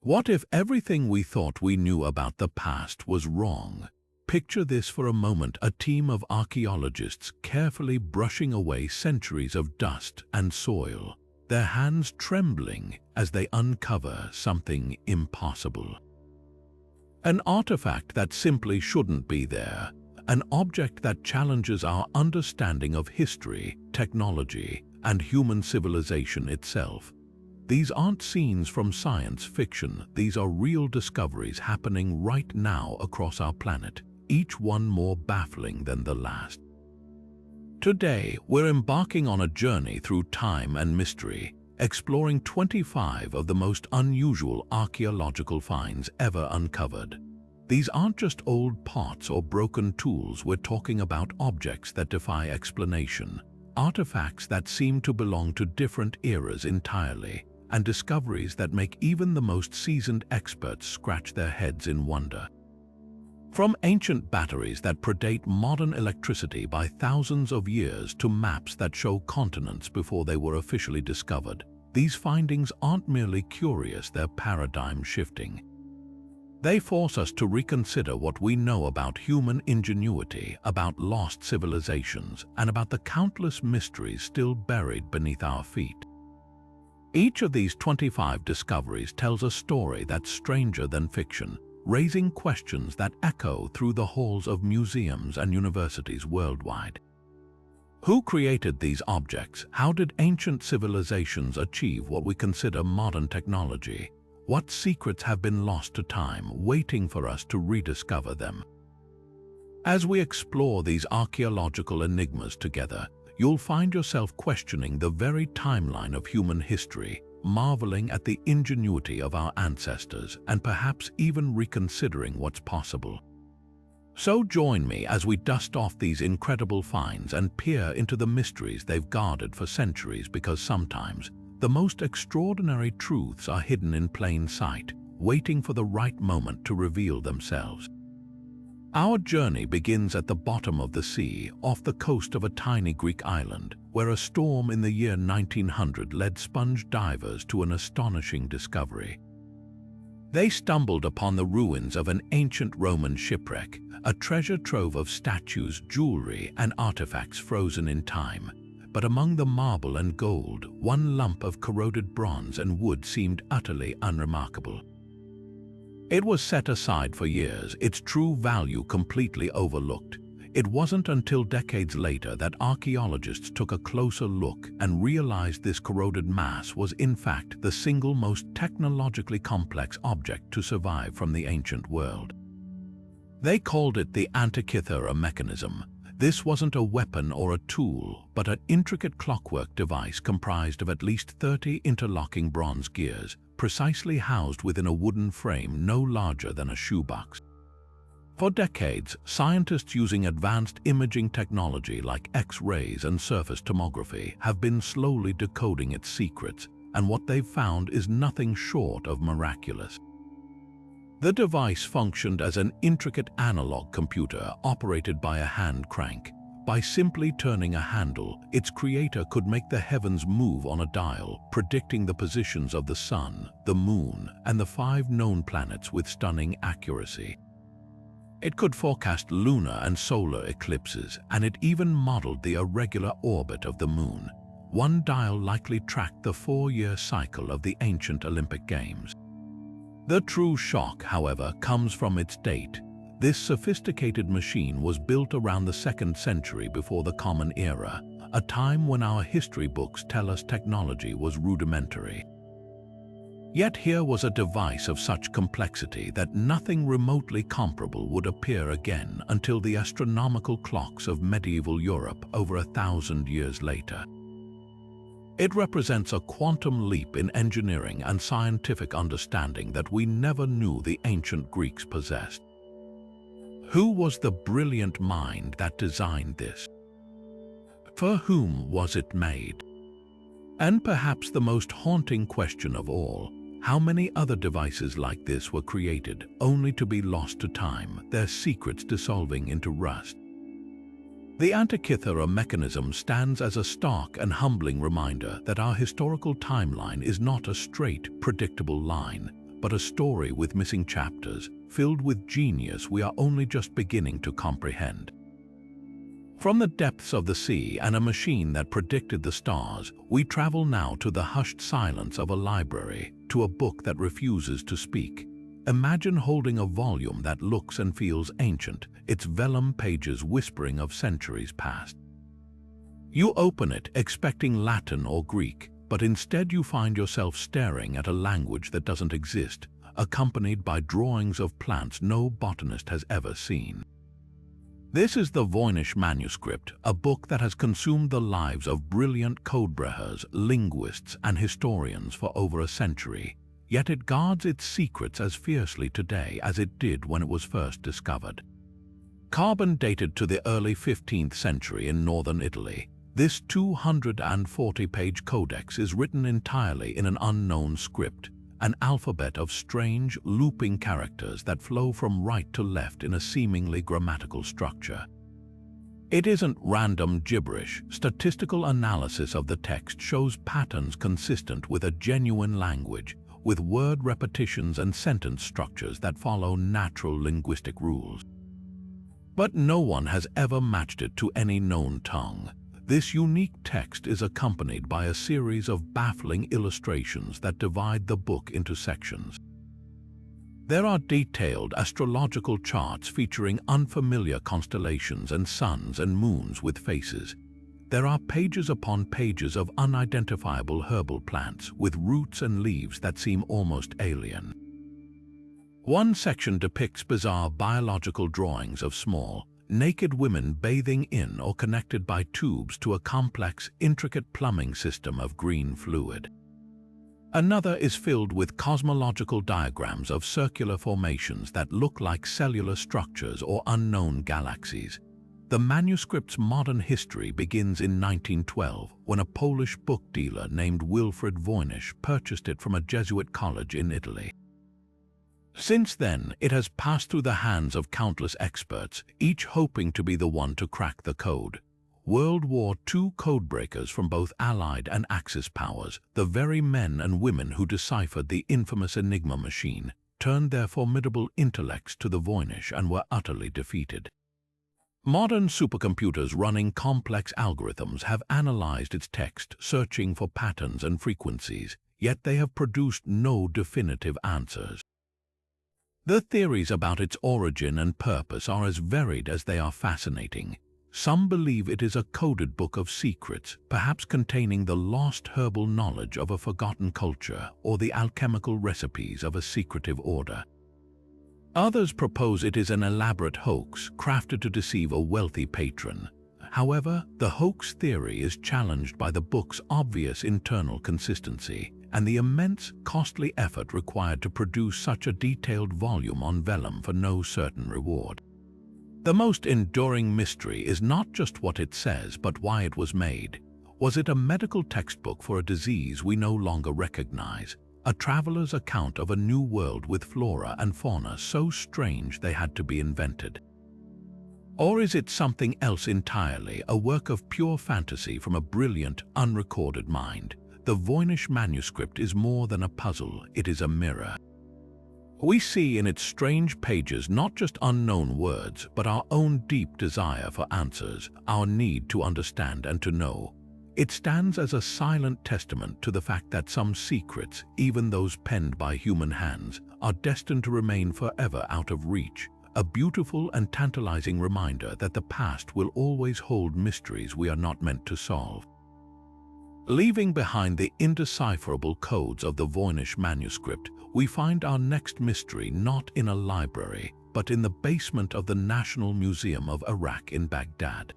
What if everything we thought we knew about the past was wrong? Picture this for a moment: a team of archaeologists carefully brushing away centuries of dust and soil, their hands trembling as they uncover something impossible. An artifact that simply shouldn't be there, an object that challenges our understanding of history, technology, and human civilization itself. These aren't scenes from science fiction, these are real discoveries happening right now across our planet, each one more baffling than the last. Today, we're embarking on a journey through time and mystery, exploring 25 of the most unusual archaeological finds ever uncovered. These aren't just old pots or broken tools, we're talking about objects that defy explanation, artifacts that seem to belong to different eras entirely, and discoveries that make even the most seasoned experts scratch their heads in wonder. From ancient batteries that predate modern electricity by thousands of years to maps that show continents before they were officially discovered, these findings aren't merely curious, they're paradigm-shifting. They force us to reconsider what we know about human ingenuity, about lost civilizations, and about the countless mysteries still buried beneath our feet. Each of these 25 discoveries tells a story that's stranger than fiction, raising questions that echo through the halls of museums and universities worldwide. Who created these objects? How did ancient civilizations achieve what we consider modern technology? What secrets have been lost to time, waiting for us to rediscover them? As we explore these archaeological enigmas together, you'll find yourself questioning the very timeline of human history, marveling at the ingenuity of our ancestors, and perhaps even reconsidering what's possible. So join me as we dust off these incredible finds and peer into the mysteries they've guarded for centuries, because sometimes the most extraordinary truths are hidden in plain sight, waiting for the right moment to reveal themselves. Our journey begins at the bottom of the sea, off the coast of a tiny Greek island, where a storm in the year 1900 led sponge divers to an astonishing discovery. They stumbled upon the ruins of an ancient Roman shipwreck, a treasure trove of statues, jewelry, and artifacts frozen in time. But among the marble and gold, one lump of corroded bronze and wood seemed utterly unremarkable. It was set aside for years, its true value completely overlooked. It wasn't until decades later that archaeologists took a closer look and realized this corroded mass was in fact the single most technologically complex object to survive from the ancient world. They called it the Antikythera Mechanism. This wasn't a weapon or a tool, but an intricate clockwork device comprised of at least 30 interlocking bronze gears, precisely housed within a wooden frame no larger than a shoebox. For decades, scientists using advanced imaging technology like X-rays and surface tomography have been slowly decoding its secrets, and what they've found is nothing short of miraculous. The device functioned as an intricate analog computer operated by a hand crank. By simply turning a handle, its creator could make the heavens move on a dial, predicting the positions of the sun, the moon, and the 5 known planets with stunning accuracy. It could forecast lunar and solar eclipses, and it even modeled the irregular orbit of the moon. One dial likely tracked the 4-year cycle of the ancient Olympic Games. The true shock, however, comes from its date. This sophisticated machine was built around the 2nd century before the Common Era, a time when our history books tell us technology was rudimentary. Yet here was a device of such complexity that nothing remotely comparable would appear again until the astronomical clocks of medieval Europe over 1,000 years later. It represents a quantum leap in engineering and scientific understanding that we never knew the ancient Greeks possessed. Who was the brilliant mind that designed this? For whom was it made? And perhaps the most haunting question of all, how many other devices like this were created only to be lost to time, their secrets dissolving into rust? The Antikythera Mechanism stands as a stark and humbling reminder that our historical timeline is not a straight, predictable line, but a story with missing chapters, filled with genius we are only just beginning to comprehend. From the depths of the sea and a machine that predicted the stars, we travel now to the hushed silence of a library, to a book that refuses to speak. Imagine holding a volume that looks and feels ancient, its vellum pages whispering of centuries past. You open it expecting Latin or Greek, but instead you find yourself staring at a language that doesn't exist, accompanied by drawings of plants no botanist has ever seen. This is the Voynich Manuscript, a book that has consumed the lives of brilliant codebrehers, linguists, and historians for over a century, yet it guards its secrets as fiercely today as it did when it was first discovered. Carbon dated to the early 15th century in northern Italy, this 240-page codex is written entirely in an unknown script, an alphabet of strange, looping characters that flow from right to left in a seemingly grammatical structure. It isn't random gibberish. Statistical analysis of the text shows patterns consistent with a genuine language, with word repetitions and sentence structures that follow natural linguistic rules. But no one has ever matched it to any known tongue. This unique text is accompanied by a series of baffling illustrations that divide the book into sections. There are detailed astrological charts featuring unfamiliar constellations and suns and moons with faces. There are pages upon pages of unidentifiable herbal plants with roots and leaves that seem almost alien. One section depicts bizarre biological drawings of small, naked women bathing in or connected by tubes to a complex, intricate plumbing system of green fluid. Another is filled with cosmological diagrams of circular formations that look like cellular structures or unknown galaxies. The manuscript's modern history begins in 1912 when a Polish book dealer named Wilfrid Voynich purchased it from a Jesuit college in Italy. Since then, it has passed through the hands of countless experts, each hoping to be the one to crack the code. World War II codebreakers from both Allied and Axis powers, the very men and women who deciphered the infamous Enigma machine, turned their formidable intellects to the Voynich and were utterly defeated. Modern supercomputers running complex algorithms have analyzed its text, searching for patterns and frequencies, yet they have produced no definitive answers. The theories about its origin and purpose are as varied as they are fascinating. Some believe it is a coded book of secrets, perhaps containing the lost herbal knowledge of a forgotten culture or the alchemical recipes of a secretive order. Others propose it is an elaborate hoax crafted to deceive a wealthy patron. However, the hoax theory is challenged by the book's obvious internal consistency and the immense, costly effort required to produce such a detailed volume on vellum for no certain reward. The most enduring mystery is not just what it says, but why it was made. Was it a medical textbook for a disease we no longer recognize? A traveler's account of a new world with flora and fauna so strange they had to be invented? Or is it something else entirely, a work of pure fantasy from a brilliant, unrecorded mind? The Voynich Manuscript is more than a puzzle, it is a mirror. We see in its strange pages not just unknown words, but our own deep desire for answers, our need to understand and to know. It stands as a silent testament to the fact that some secrets, even those penned by human hands, are destined to remain forever out of reach, a beautiful and tantalizing reminder that the past will always hold mysteries we are not meant to solve. Leaving behind the indecipherable codes of the Voynich Manuscript, we find our next mystery not in a library, but in the basement of the National Museum of Iraq in Baghdad.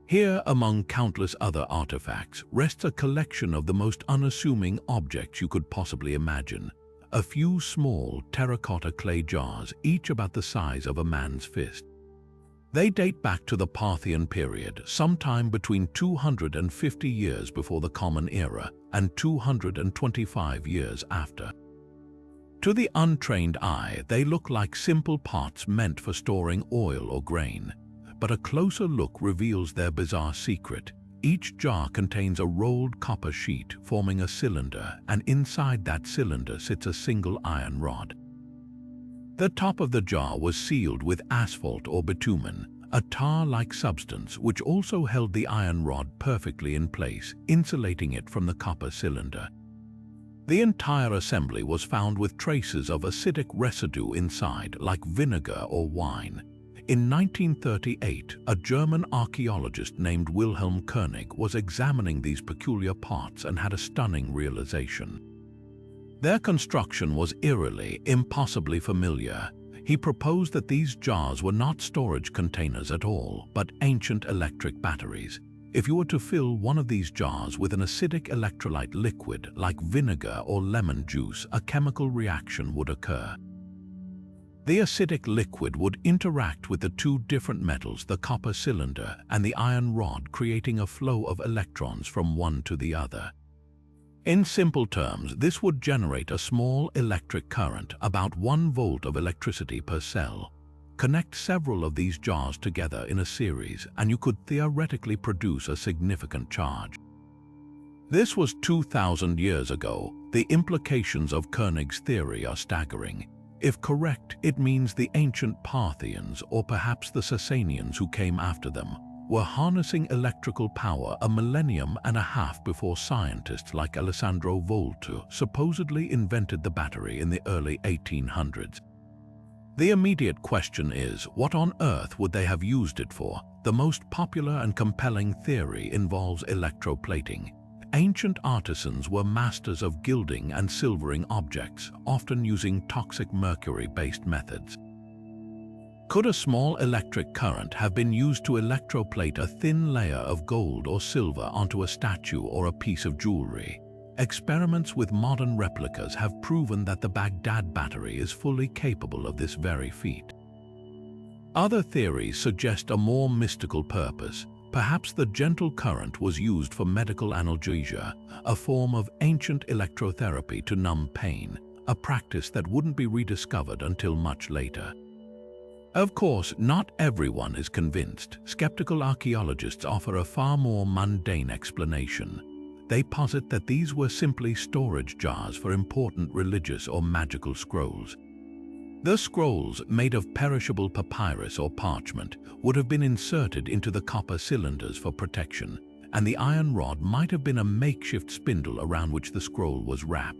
Here, among countless other artifacts, rests a collection of the most unassuming objects you could possibly imagine. A few small terracotta clay jars, each about the size of a man's fist. They date back to the Parthian period, sometime between 250 years before the Common Era and 225 years after. To the untrained eye, they look like simple pots meant for storing oil or grain, but a closer look reveals their bizarre secret. Each jar contains a rolled copper sheet forming a cylinder, and inside that cylinder sits a single iron rod. The top of the jar was sealed with asphalt or bitumen, a tar-like substance which also held the iron rod perfectly in place, insulating it from the copper cylinder. The entire assembly was found with traces of acidic residue inside, like vinegar or wine. In 1938, a German archaeologist named Wilhelm Koenig was examining these peculiar parts and had a stunning realization. Their construction was eerily, impossibly familiar. He proposed that these jars were not storage containers at all, but ancient electric batteries. If you were to fill one of these jars with an acidic electrolyte liquid like vinegar or lemon juice, a chemical reaction would occur. The acidic liquid would interact with the two different metals, the copper cylinder and the iron rod, creating a flow of electrons from one to the other. In simple terms, this would generate a small electric current, about 1 volt of electricity per cell. Connect several of these jars together in a series, and you could theoretically produce a significant charge. This was 2,000 years ago. The implications of Koenig's theory are staggering. If correct, it means the ancient Parthians, or perhaps the Sasanians who came after them, were harnessing electrical power a millennium and a half before scientists like Alessandro Volta supposedly invented the battery in the early 1800s. The immediate question is, what on earth would they have used it for? The most popular and compelling theory involves electroplating. Ancient artisans were masters of gilding and silvering objects, often using toxic mercury-based methods. Could a small electric current have been used to electroplate a thin layer of gold or silver onto a statue or a piece of jewelry? Experiments with modern replicas have proven that the Baghdad Battery is fully capable of this very feat. Other theories suggest a more mystical purpose. Perhaps the gentle current was used for medical analgesia, a form of ancient electrotherapy to numb pain, a practice that wouldn't be rediscovered until much later. Of course, not everyone is convinced. Skeptical archaeologists offer a far more mundane explanation. They posit that these were simply storage jars for important religious or magical scrolls. The scrolls, made of perishable papyrus or parchment, would have been inserted into the copper cylinders for protection, and the iron rod might have been a makeshift spindle around which the scroll was wrapped.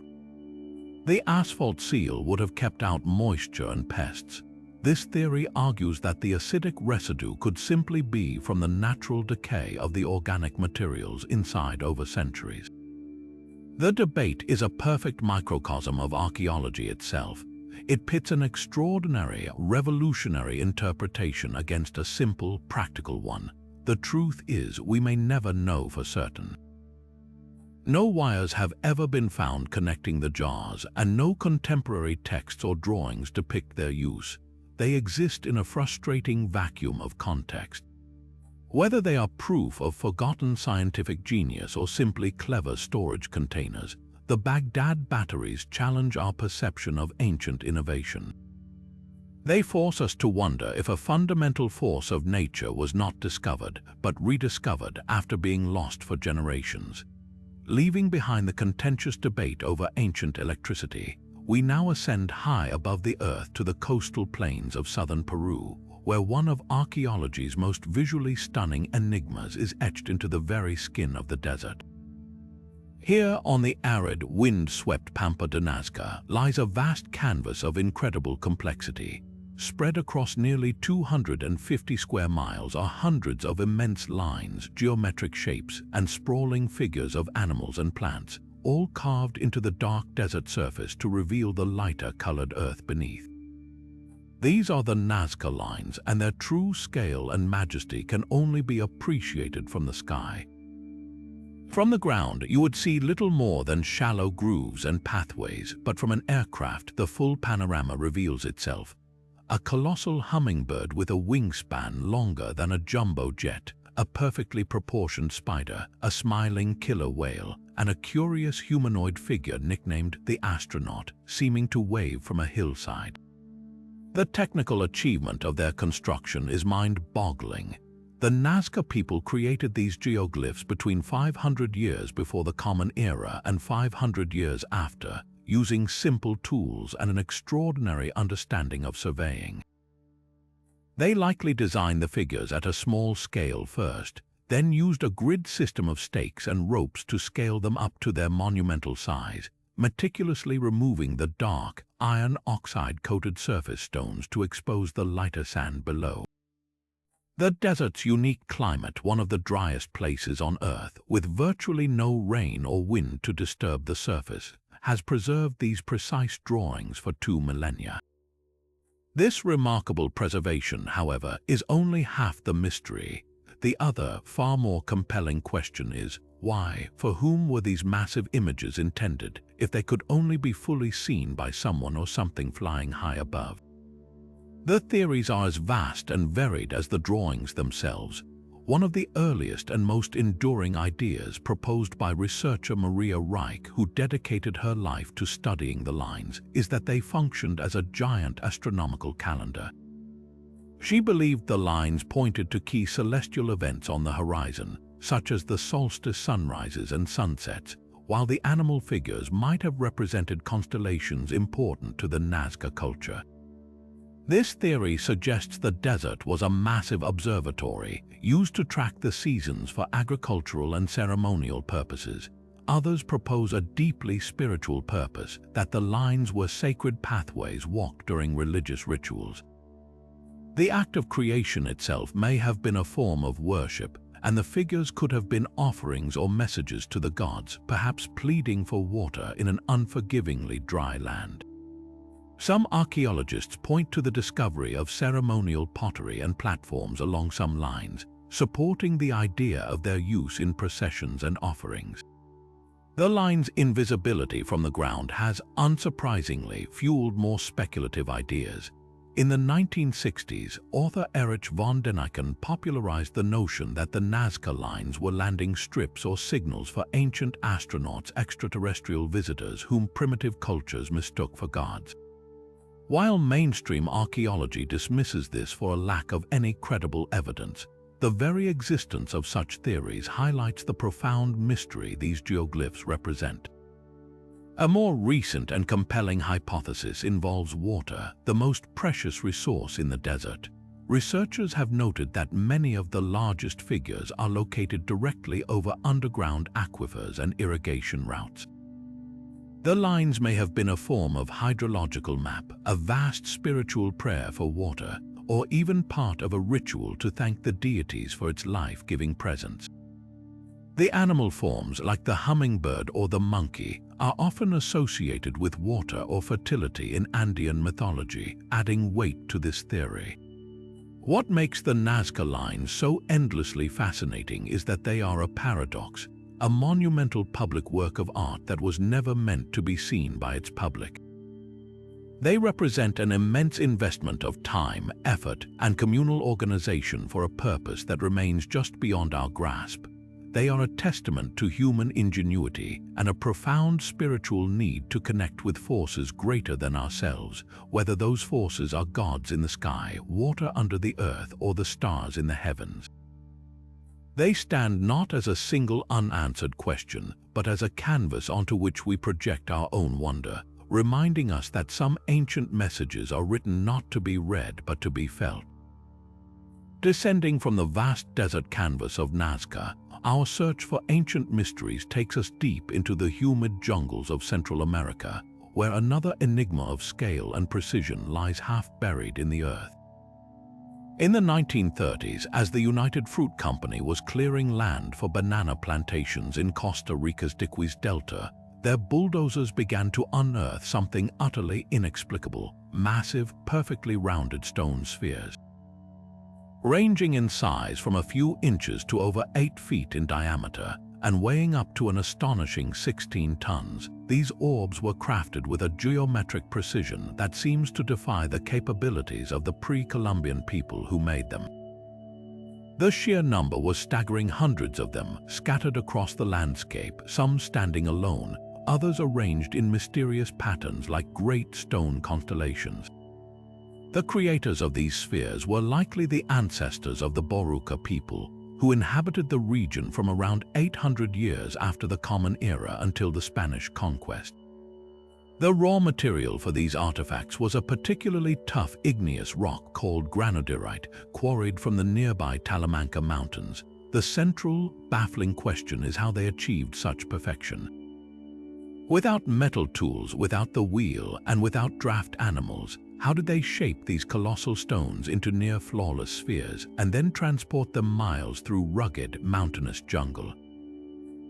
The asphalt seal would have kept out moisture and pests. This theory argues that the acidic residue could simply be from the natural decay of the organic materials inside over centuries. The debate is a perfect microcosm of archaeology itself. It pits an extraordinary, revolutionary interpretation against a simple, practical one. The truth is, we may never know for certain. No wires have ever been found connecting the jars, and no contemporary texts or drawings depict their use. They exist in a frustrating vacuum of context. Whether they are proof of forgotten scientific genius or simply clever storage containers, the Baghdad batteries challenge our perception of ancient innovation. They force us to wonder if a fundamental force of nature was not discovered, but rediscovered after being lost for generations. Leaving behind the contentious debate over ancient electricity, we now ascend high above the earth to the coastal plains of southern Peru, where one of archaeology's most visually stunning enigmas is etched into the very skin of the desert. Here on the arid, wind-swept Pampa de Nazca lies a vast canvas of incredible complexity. Spread across nearly 250 square miles are hundreds of immense lines, geometric shapes, and sprawling figures of animals and plants, all carved into the dark desert surface to reveal the lighter-colored earth beneath. These are the Nazca lines, and their true scale and majesty can only be appreciated from the sky. From the ground, you would see little more than shallow grooves and pathways, but from an aircraft, the full panorama reveals itself. A colossal hummingbird with a wingspan longer than a jumbo jet, a perfectly proportioned spider, a smiling killer whale, and a curious humanoid figure nicknamed the astronaut, seeming to wave from a hillside. The technical achievement of their construction is mind-boggling. The Nazca people created these geoglyphs between 500 years before the Common Era and 500 years after, using simple tools and an extraordinary understanding of surveying. They likely designed the figures at a small scale first, then used a grid system of stakes and ropes to scale them up to their monumental size, meticulously removing the dark, iron oxide-coated surface stones to expose the lighter sand below. The desert's unique climate, one of the driest places on Earth, with virtually no rain or wind to disturb the surface, has preserved these precise drawings for 2 millennia. This remarkable preservation, however, is only half the mystery. The other, far more compelling question is, why, for whom were these massive images intended, if they could only be fully seen by someone or something flying high above? The theories are as vast and varied as the drawings themselves. One of the earliest and most enduring ideas proposed by researcher Piri Reis, who dedicated her life to studying the lines, is that they functioned as a giant astronomical calendar. She believed the lines pointed to key celestial events on the horizon, such as the solstice sunrises and sunsets, while the animal figures might have represented constellations important to the Nazca culture. This theory suggests the desert was a massive observatory used to track the seasons for agricultural and ceremonial purposes. Others propose a deeply spiritual purpose, that the lines were sacred pathways walked during religious rituals. The act of creation itself may have been a form of worship, and the figures could have been offerings or messages to the gods, perhaps pleading for water in an unforgivingly dry land. Some archaeologists point to the discovery of ceremonial pottery and platforms along some lines, supporting the idea of their use in processions and offerings. The line's invisibility from the ground has, unsurprisingly, fueled more speculative ideas. In the 1960s, author Erich von Däniken popularized the notion that the Nazca lines were landing strips or signals for ancient astronauts, extraterrestrial visitors whom primitive cultures mistook for gods. While mainstream archaeology dismisses this for a lack of any credible evidence, the very existence of such theories highlights the profound mystery these geoglyphs represent. A more recent and compelling hypothesis involves water, the most precious resource in the desert. Researchers have noted that many of the largest figures are located directly over underground aquifers and irrigation routes. The lines may have been a form of hydrological map, a vast spiritual prayer for water, or even part of a ritual to thank the deities for its life-giving presence. The animal forms, like the hummingbird or the monkey, are often associated with water or fertility in Andean mythology, adding weight to this theory. What makes the Nazca lines so endlessly fascinating is that they are a paradox, a monumental public work of art that was never meant to be seen by its public. They represent an immense investment of time, effort, and communal organization for a purpose that remains just beyond our grasp. They are a testament to human ingenuity and a profound spiritual need to connect with forces greater than ourselves, whether those forces are gods in the sky, water under the earth, or the stars in the heavens. They stand not as a single unanswered question, but as a canvas onto which we project our own wonder, reminding us that some ancient messages are written not to be read but to be felt. Descending from the vast desert canvas of Nazca, our search for ancient mysteries takes us deep into the humid jungles of Central America, where another enigma of scale and precision lies half buried in the earth. In the 1930s, as the United Fruit Company was clearing land for banana plantations in Costa Rica's Diquis Delta, their bulldozers began to unearth something utterly inexplicable: massive, perfectly rounded stone spheres. Ranging in size from a few inches to over 8 feet in diameter and weighing up to an astonishing 16 tons, these orbs were crafted with a geometric precision that seems to defy the capabilities of the pre-Columbian people who made them. The sheer number was staggering: hundreds of them, scattered across the landscape, some standing alone, others arranged in mysterious patterns like great stone constellations. The creators of these spheres were likely the ancestors of the Boruca people, who inhabited the region from around 800 years after the Common Era until the Spanish conquest. The raw material for these artifacts was a particularly tough igneous rock called granodiorite, quarried from the nearby Talamanca Mountains. The central, baffling question is how they achieved such perfection. Without metal tools, without the wheel, and without draft animals, how did they shape these colossal stones into near-flawless spheres and then transport them miles through rugged, mountainous jungle?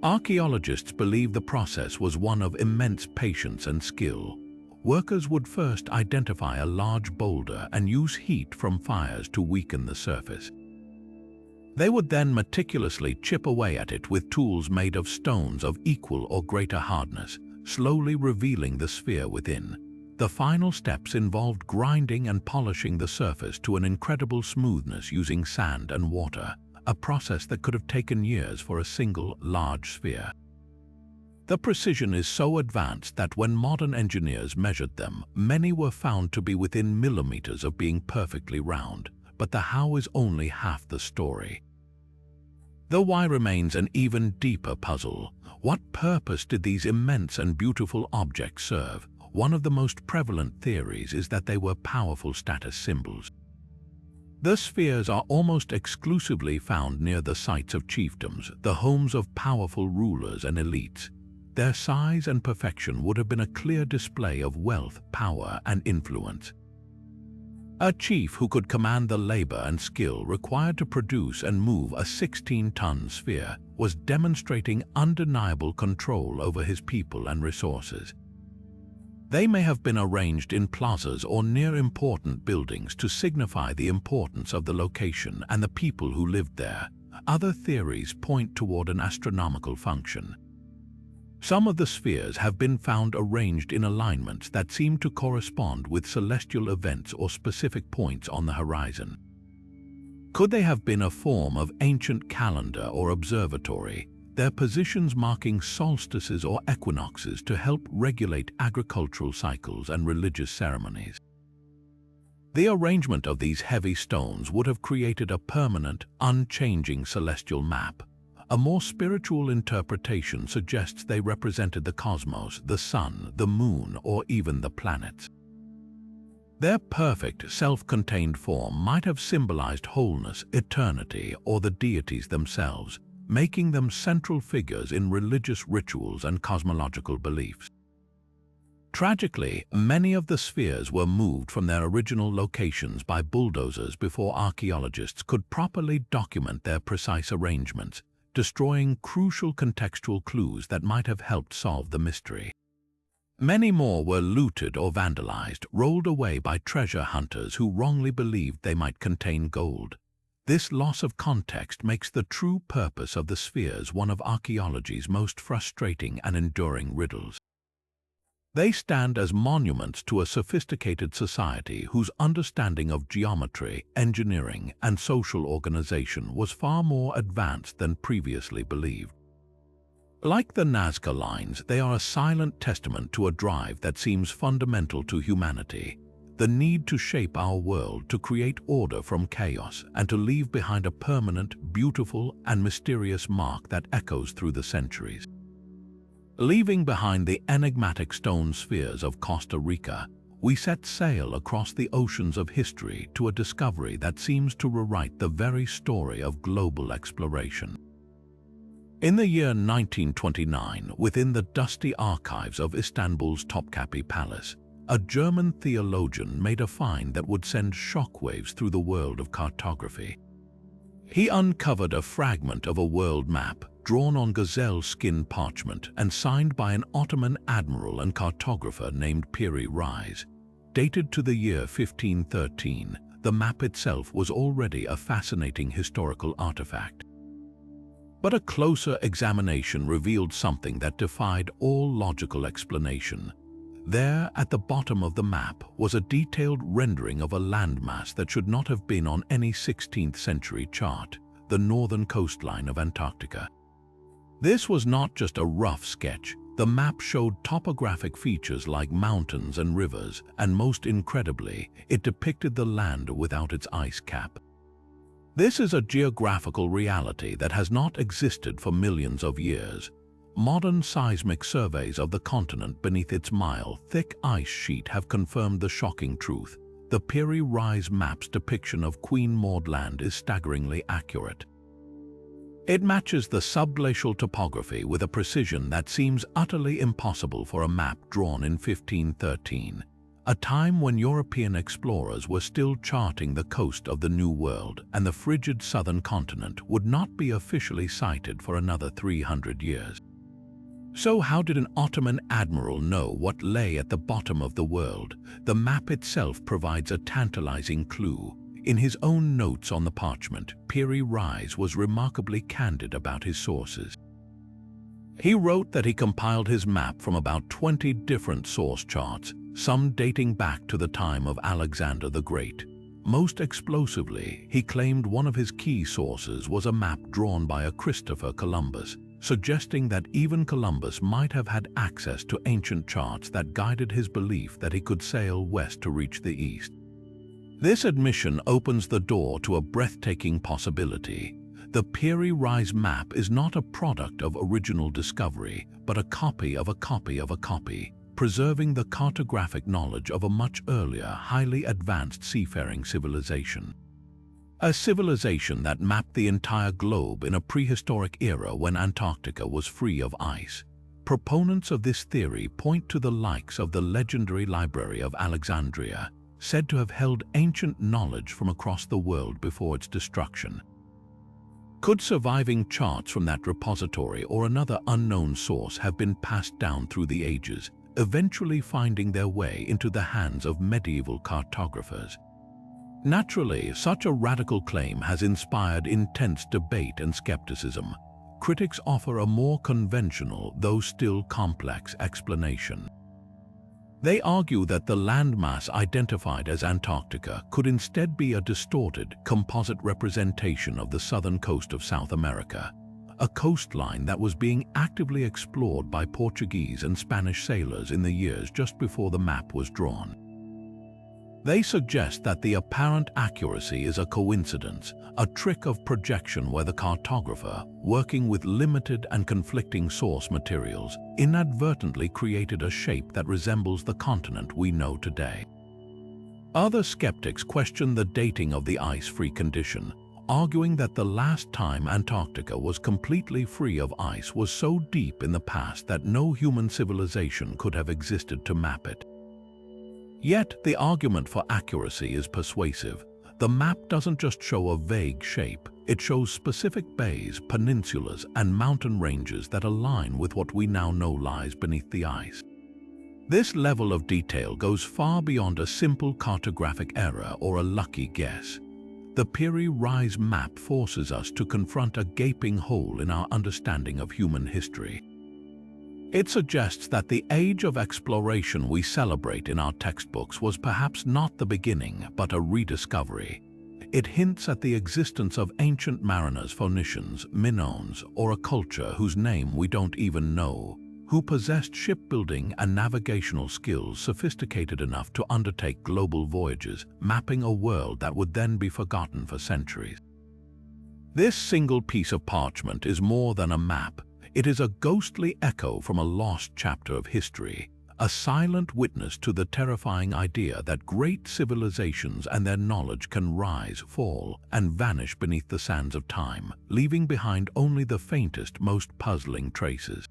Archaeologists believe the process was one of immense patience and skill. Workers would first identify a large boulder and use heat from fires to weaken the surface. They would then meticulously chip away at it with tools made of stones of equal or greater hardness, slowly revealing the sphere within. The final steps involved grinding and polishing the surface to an incredible smoothness using sand and water, a process that could have taken years for a single large sphere. The precision is so advanced that when modern engineers measured them, many were found to be within millimeters of being perfectly round, but the how is only half the story. The why remains an even deeper puzzle. What purpose did these immense and beautiful objects serve? One of the most prevalent theories is that they were powerful status symbols. The spheres are almost exclusively found near the sites of chiefdoms, the homes of powerful rulers and elites. Their size and perfection would have been a clear display of wealth, power, and influence. A chief who could command the labor and skill required to produce and move a 16-ton sphere was demonstrating undeniable control over his people and resources. They may have been arranged in plazas or near important buildings to signify the importance of the location and the people who lived there. Other theories point toward an astronomical function. Some of the spheres have been found arranged in alignments that seem to correspond with celestial events or specific points on the horizon. Could they have been a form of ancient calendar or observatory, their positions marking solstices or equinoxes to help regulate agricultural cycles and religious ceremonies? The arrangement of these heavy stones would have created a permanent, unchanging celestial map. A more spiritual interpretation suggests they represented the cosmos, the sun, the moon, or even the planets. Their perfect, self-contained form might have symbolized wholeness, eternity, or the deities themselves, making them central figures in religious rituals and cosmological beliefs. Tragically, many of the spheres were moved from their original locations by bulldozers before archaeologists could properly document their precise arrangements, destroying crucial contextual clues that might have helped solve the mystery. Many more were looted or vandalized, rolled away by treasure hunters who wrongly believed they might contain gold. This loss of context makes the true purpose of the spheres one of archaeology's most frustrating and enduring riddles. They stand as monuments to a sophisticated society whose understanding of geometry, engineering, and social organization was far more advanced than previously believed. Like the Nazca lines, they are a silent testament to a drive that seems fundamental to humanity: the need to shape our world, to create order from chaos, and to leave behind a permanent, beautiful, and mysterious mark that echoes through the centuries. Leaving behind the enigmatic stone spheres of Costa Rica, we set sail across the oceans of history to a discovery that seems to rewrite the very story of global exploration. In the year 1929, within the dusty archives of Istanbul's Topkapi Palace, a German theologian made a find that would send shockwaves through the world of cartography. He uncovered a fragment of a world map drawn on gazelle skin parchment and signed by an Ottoman admiral and cartographer named Piri Reis. Dated to the year 1513, the map itself was already a fascinating historical artifact. But a closer examination revealed something that defied all logical explanation. There, at the bottom of the map, was a detailed rendering of a landmass that should not have been on any 16th century chart: the northern coastline of Antarctica. This was not just a rough sketch. The map showed topographic features like mountains and rivers, and most incredibly, it depicted the land without its ice cap. This is a geographical reality that has not existed for millions of years. Modern seismic surveys of the continent beneath its mile-thick ice sheet have confirmed the shocking truth. The Piri Reis Map's depiction of Queen Maud Land is staggeringly accurate. It matches the subglacial topography with a precision that seems utterly impossible for a map drawn in 1513, a time when European explorers were still charting the coast of the New World, and the frigid southern continent would not be officially sighted for another 300 years. So how did an Ottoman admiral know what lay at the bottom of the world? The map itself provides a tantalizing clue. In his own notes on the parchment, Piri Reis was remarkably candid about his sources. He wrote that he compiled his map from about 20 different source charts, some dating back to the time of Alexander the Great. Most explosively, he claimed one of his key sources was a map drawn by a Christopher Columbus, suggesting that even Columbus might have had access to ancient charts that guided his belief that he could sail west to reach the east. This admission opens the door to a breathtaking possibility. The Piri Reis Map is not a product of original discovery, but a copy of a copy of a copy, preserving the cartographic knowledge of a much earlier, highly advanced seafaring civilization. A civilization that mapped the entire globe in a prehistoric era when Antarctica was free of ice. Proponents of this theory point to the likes of the legendary Library of Alexandria, said to have held ancient knowledge from across the world before its destruction. Could surviving charts from that repository or another unknown source have been passed down through the ages, eventually finding their way into the hands of medieval cartographers? Naturally, such a radical claim has inspired intense debate and skepticism. Critics offer a more conventional, though still complex, explanation. They argue that the landmass identified as Antarctica could instead be a distorted, composite representation of the southern coast of South America, a coastline that was being actively explored by Portuguese and Spanish sailors in the years just before the map was drawn. They suggest that the apparent accuracy is a coincidence, a trick of projection where the cartographer, working with limited and conflicting source materials, inadvertently created a shape that resembles the continent we know today. Other skeptics question the dating of the ice-free condition, arguing that the last time Antarctica was completely free of ice was so deep in the past that no human civilization could have existed to map it. Yet, the argument for accuracy is persuasive. The map doesn't just show a vague shape, it shows specific bays, peninsulas, and mountain ranges that align with what we now know lies beneath the ice. This level of detail goes far beyond a simple cartographic error or a lucky guess. The Piri Reis Map forces us to confront a gaping hole in our understanding of human history. It suggests that the age of exploration we celebrate in our textbooks was perhaps not the beginning, but a rediscovery. It hints at the existence of ancient mariners, Phoenicians, Minoans, or a culture whose name we don't even know, who possessed shipbuilding and navigational skills sophisticated enough to undertake global voyages, mapping a world that would then be forgotten for centuries. This single piece of parchment is more than a map. It is a ghostly echo from a lost chapter of history, a silent witness to the terrifying idea that great civilizations and their knowledge can rise, fall, and vanish beneath the sands of time, leaving behind only the faintest, most puzzling traces.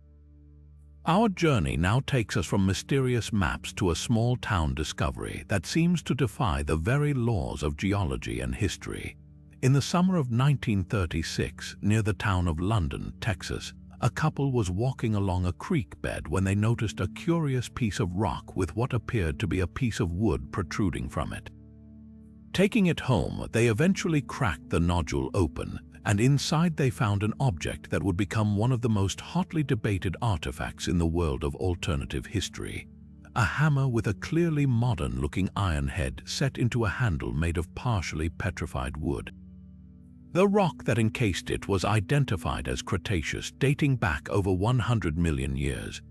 Our journey now takes us from mysterious maps to a small-town discovery that seems to defy the very laws of geology and history. In the summer of 1936, near the town of London, Texas, a couple was walking along a creek bed when they noticed a curious piece of rock with what appeared to be a piece of wood protruding from it. Taking it home, they eventually cracked the nodule open, and inside they found an object that would become one of the most hotly debated artifacts in the world of alternative history. A hammer with a clearly modern-looking iron head set into a handle made of partially petrified wood. The rock that encased it was identified as Cretaceous, dating back over 100 million years.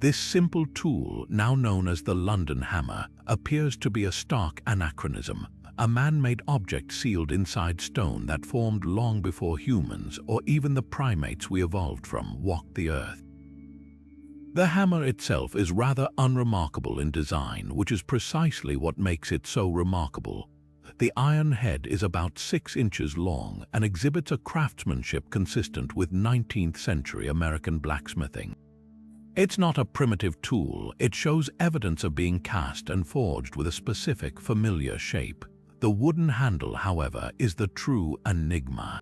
This simple tool, now known as the London hammer, appears to be a stark anachronism, a man-made object sealed inside stone that formed long before humans, or even the primates we evolved from, walked the earth. The hammer itself is rather unremarkable in design, which is precisely what makes it so remarkable. The iron head is about 6 inches long and exhibits a craftsmanship consistent with 19th century American blacksmithing. It's not a primitive tool, it shows evidence of being cast and forged with a specific, familiar shape. The wooden handle, however, is the true enigma.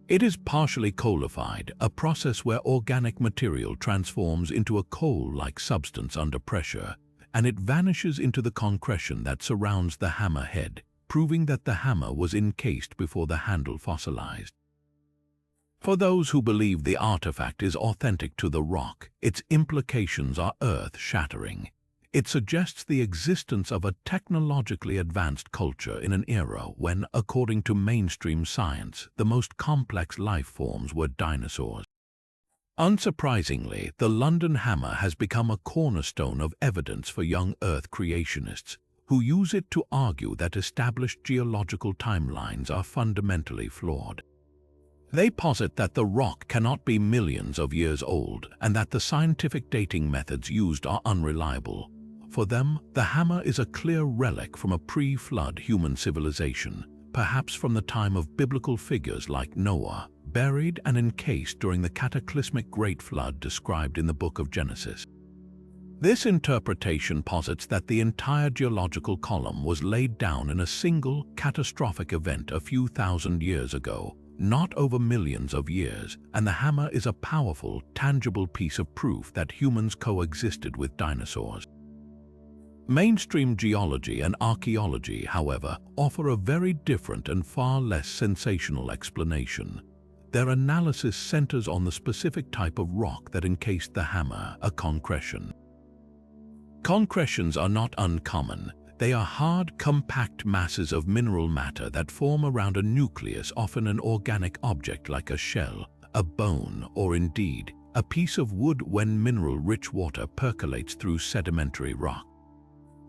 It is partially coalified, a process where organic material transforms into a coal-like substance under pressure, and it vanishes into the concretion that surrounds the hammer head, proving that the hammer was encased before the handle fossilized. For those who believe the artifact is authentic to the rock, its implications are earth-shattering. It suggests the existence of a technologically advanced culture in an era when, according to mainstream science, the most complex life forms were dinosaurs. Unsurprisingly, the London hammer has become a cornerstone of evidence for young Earth creationists, who use it to argue that established geological timelines are fundamentally flawed. They posit that the rock cannot be millions of years old and that the scientific dating methods used are unreliable. For them, the hammer is a clear relic from a pre-flood human civilization, perhaps from the time of biblical figures like Noah, buried and encased during the cataclysmic Great Flood described in the book of Genesis. This interpretation posits that the entire geological column was laid down in a single, catastrophic event a few thousand years ago, not over millions of years, and the hammer is a powerful, tangible piece of proof that humans coexisted with dinosaurs. Mainstream geology and archaeology, however, offer a very different and far less sensational explanation. Their analysis centers on the specific type of rock that encased the hammer, a concretion. Concretions are not uncommon. They are hard, compact masses of mineral matter that form around a nucleus, often an organic object like a shell, a bone, or indeed, a piece of wood when mineral-rich water percolates through sedimentary rock.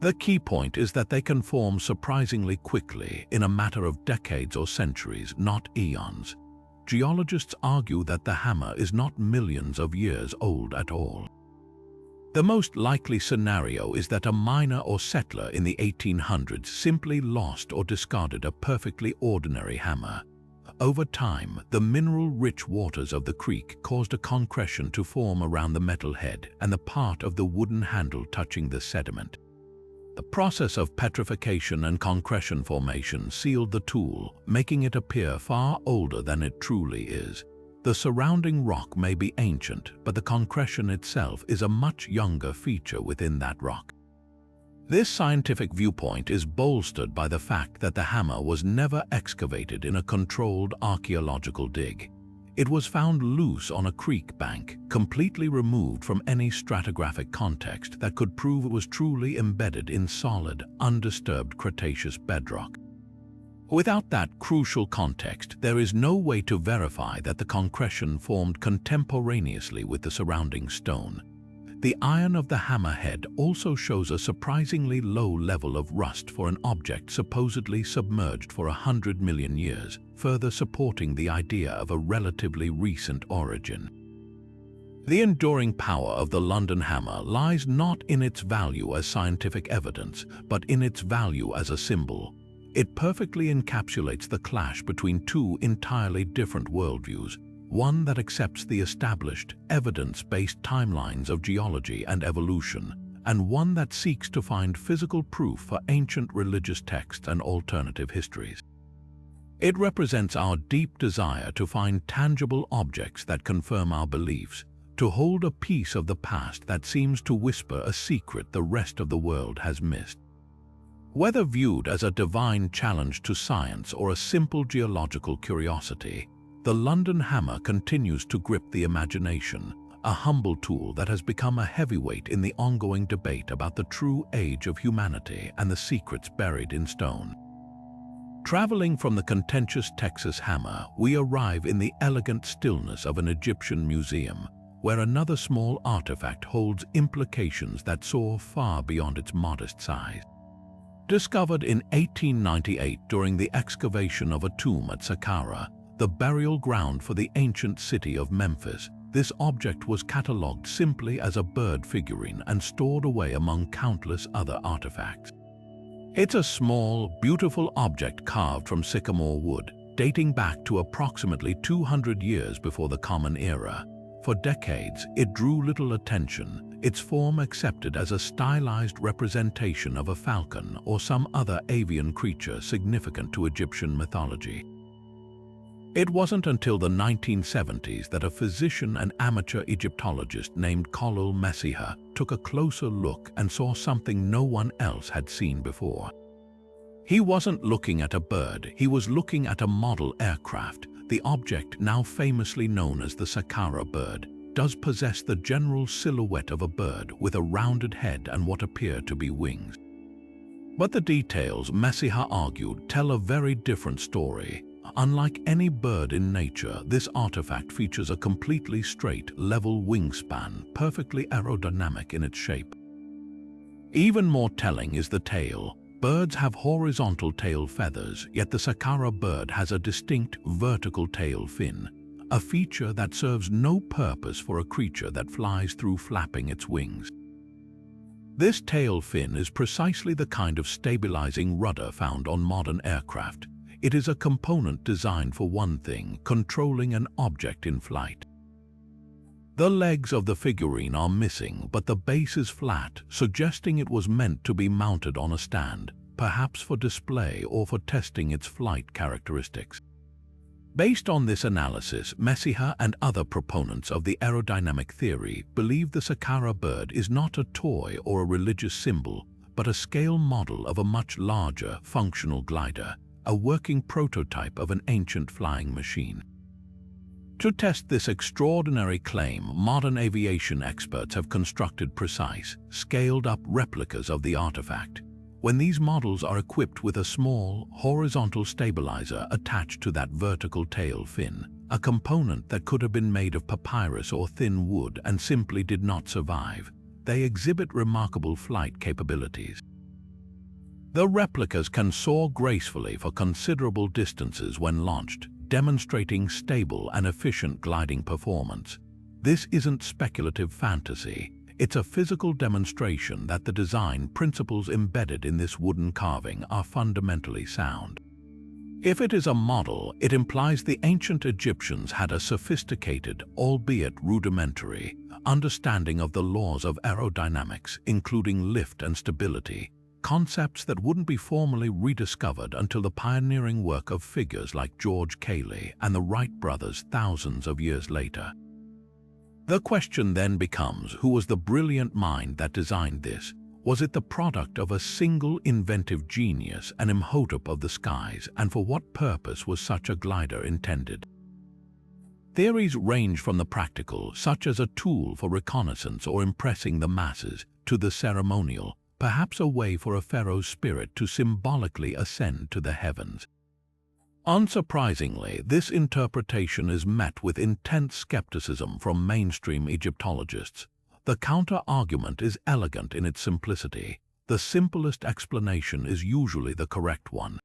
The key point is that they can form surprisingly quickly, in a matter of decades or centuries, not eons. Geologists argue that the hammer is not millions of years old at all. The most likely scenario is that a miner or settler in the 1800s simply lost or discarded a perfectly ordinary hammer. Over time, the mineral-rich waters of the creek caused a concretion to form around the metal head and the part of the wooden handle touching the sediment. The process of petrification and concretion formation sealed the tool, making it appear far older than it truly is. The surrounding rock may be ancient, but the concretion itself is a much younger feature within that rock. This scientific viewpoint is bolstered by the fact that the hammer was never excavated in a controlled archaeological dig. It was found loose on a creek bank, completely removed from any stratigraphic context that could prove it was truly embedded in solid, undisturbed Cretaceous bedrock. Without that crucial context, there is no way to verify that the concretion formed contemporaneously with the surrounding stone. The iron of the hammerhead also shows a surprisingly low level of rust for an object supposedly submerged for 100 million years, further supporting the idea of a relatively recent origin. The enduring power of the London hammer lies not in its value as scientific evidence, but in its value as a symbol. It perfectly encapsulates the clash between two entirely different worldviews, one that accepts the established, evidence-based timelines of geology and evolution, and one that seeks to find physical proof for ancient religious texts and alternative histories. It represents our deep desire to find tangible objects that confirm our beliefs, to hold a piece of the past that seems to whisper a secret the rest of the world has missed. Whether viewed as a divine challenge to science or a simple geological curiosity, the London hammer continues to grip the imagination, a humble tool that has become a heavyweight in the ongoing debate about the true age of humanity and the secrets buried in stone. Traveling from the contentious Texas hammer, we arrive in the elegant stillness of an Egyptian museum, where another small artifact holds implications that soar far beyond its modest size. Discovered in 1898 during the excavation of a tomb at Saqqara, the burial ground for the ancient city of Memphis, this object was catalogued simply as a bird figurine and stored away among countless other artifacts. It's a small, beautiful object carved from sycamore wood, dating back to approximately 200 years before the Common Era. For decades, it drew little attention, its form accepted as a stylized representation of a falcon or some other avian creature significant to Egyptian mythology. It wasn't until the 1970s that a physician and amateur Egyptologist named Khalil Messiha took a closer look and saw something no one else had seen before. He wasn't looking at a bird, he was looking at a model aircraft. The object, now famously known as the Saqqara Bird, does possess the general silhouette of a bird with a rounded head and what appear to be wings. But the details, Messiha argued, tell a very different story. Unlike any bird in nature, this artifact features a completely straight, level wingspan, perfectly aerodynamic in its shape. Even more telling is the tail. Birds have horizontal tail feathers, yet the Saqqara bird has a distinct vertical tail fin, a feature that serves no purpose for a creature that flies through flapping its wings. This tail fin is precisely the kind of stabilizing rudder found on modern aircraft. It is a component designed for one thing, controlling an object in flight. The legs of the figurine are missing, but the base is flat, suggesting it was meant to be mounted on a stand, perhaps for display or for testing its flight characteristics. Based on this analysis, Messiha and other proponents of the aerodynamic theory believe the Saqqara bird is not a toy or a religious symbol, but a scale model of a much larger, functional glider, a working prototype of an ancient flying machine. To test this extraordinary claim, modern aviation experts have constructed precise, scaled-up replicas of the artifact. When these models are equipped with a small, horizontal stabilizer attached to that vertical tail fin, a component that could have been made of papyrus or thin wood and simply did not survive, they exhibit remarkable flight capabilities. The replicas can soar gracefully for considerable distances when launched, demonstrating stable and efficient gliding performance. This isn't speculative fantasy, it's a physical demonstration that the design principles embedded in this wooden carving are fundamentally sound. If it is a model, it implies the ancient Egyptians had a sophisticated, albeit rudimentary, understanding of the laws of aerodynamics, including lift and stability, concepts that wouldn't be formally rediscovered until the pioneering work of figures like George Cayley and the Wright brothers thousands of years later. The question then becomes, who was the brilliant mind that designed this? Was it the product of a single inventive genius, an Imhotep of the skies, and for what purpose was such a glider intended? Theories range from the practical, such as a tool for reconnaissance or impressing the masses, to the ceremonial, perhaps a way for a pharaoh's spirit to symbolically ascend to the heavens. Unsurprisingly, this interpretation is met with intense skepticism from mainstream Egyptologists. The counter-argument is elegant in its simplicity. The simplest explanation is usually the correct one.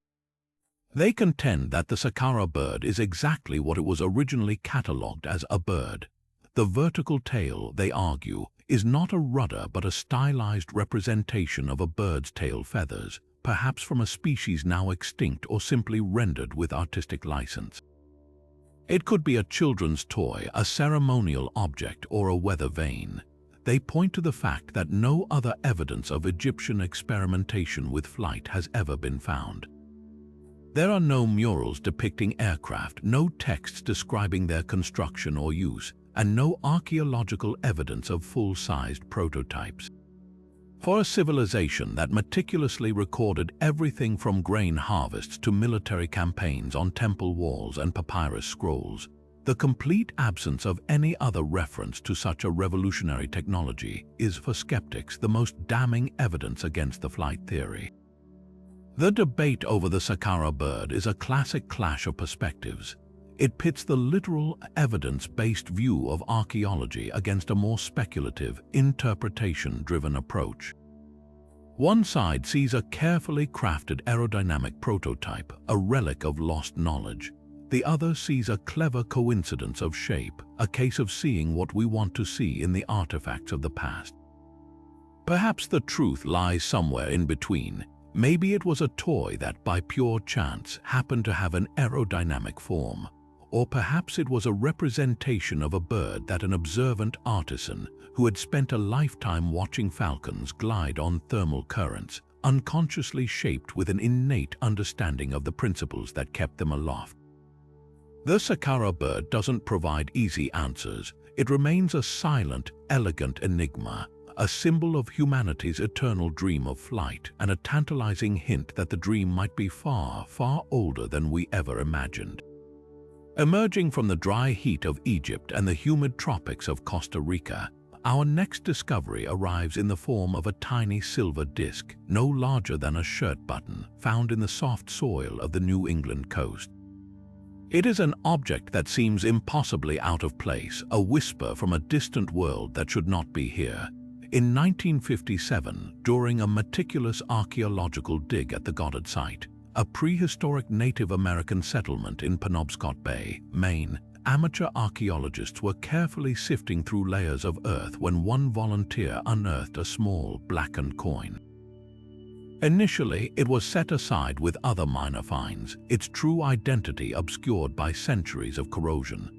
They contend that the Saqqara bird is exactly what it was originally catalogued as, a bird. The vertical tail, they argue, is not a rudder but a stylized representation of a bird's tail feathers, perhaps from a species now extinct or simply rendered with artistic license. It could be a children's toy, a ceremonial object, or a weather vane. They point to the fact that no other evidence of Egyptian experimentation with flight has ever been found. There are no murals depicting aircraft, no texts describing their construction or use, and no archaeological evidence of full-sized prototypes. For a civilization that meticulously recorded everything from grain harvests to military campaigns on temple walls and papyrus scrolls, the complete absence of any other reference to such a revolutionary technology is, for skeptics, the most damning evidence against the flight theory. The debate over the Saqqara bird is a classic clash of perspectives. It pits the literal, evidence-based view of archaeology against a more speculative, interpretation-driven approach. One side sees a carefully crafted aerodynamic prototype, a relic of lost knowledge. The other sees a clever coincidence of shape, a case of seeing what we want to see in the artifacts of the past. Perhaps the truth lies somewhere in between. Maybe it was a toy that, by pure chance, happened to have an aerodynamic form. Or perhaps it was a representation of a bird that an observant artisan, who had spent a lifetime watching falcons glide on thermal currents, unconsciously shaped with an innate understanding of the principles that kept them aloft. The Saqqara bird doesn't provide easy answers. It remains a silent, elegant enigma, a symbol of humanity's eternal dream of flight, and a tantalizing hint that the dream might be far, far older than we ever imagined. Emerging from the dry heat of Egypt and the humid tropics of Costa Rica, our next discovery arrives in the form of a tiny silver disc, no larger than a shirt button, found in the soft soil of the New England coast. It is an object that seems impossibly out of place, a whisper from a distant world that should not be here. In 1957, during a meticulous archaeological dig at the Goddard site, a prehistoric Native American settlement in Penobscot Bay, Maine, amateur archaeologists were carefully sifting through layers of earth when one volunteer unearthed a small, blackened coin. Initially, it was set aside with other minor finds, its true identity obscured by centuries of corrosion.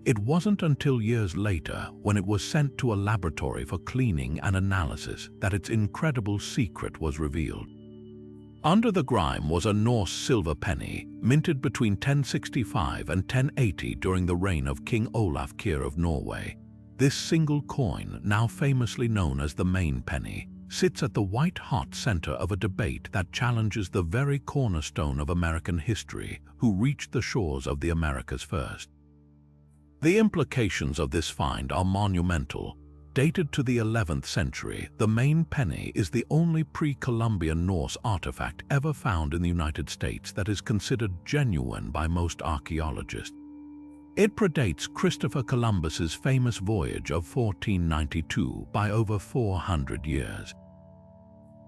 It wasn't until years later, when it was sent to a laboratory for cleaning and analysis, that its incredible secret was revealed. Under the grime was a Norse silver penny, minted between 1065 and 1080 during the reign of King Olaf Kyrre of Norway. This single coin, now famously known as the Maine Penny, sits at the white-hot center of a debate that challenges the very cornerstone of American history, who reached the shores of the Americas first. The implications of this find are monumental. Dated to the 11th century, the Maine Penny is the only pre-Columbian Norse artifact ever found in the United States that is considered genuine by most archaeologists. It predates Christopher Columbus's famous voyage of 1492 by over 400 years.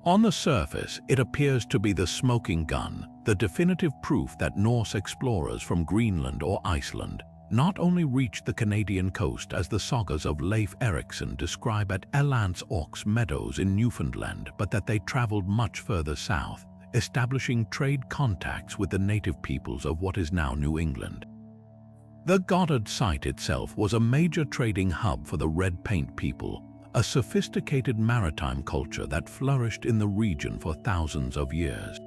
On the surface, it appears to be the smoking gun, the definitive proof that Norse explorers from Greenland or Iceland not only reached the Canadian coast as the sagas of Leif Erikson describe at Elance Oaks Meadows in Newfoundland, but that they traveled much further south, establishing trade contacts with the native peoples of what is now New England. The Goddard site itself was a major trading hub for the red paint people, a sophisticated maritime culture that flourished in the region for thousands of years.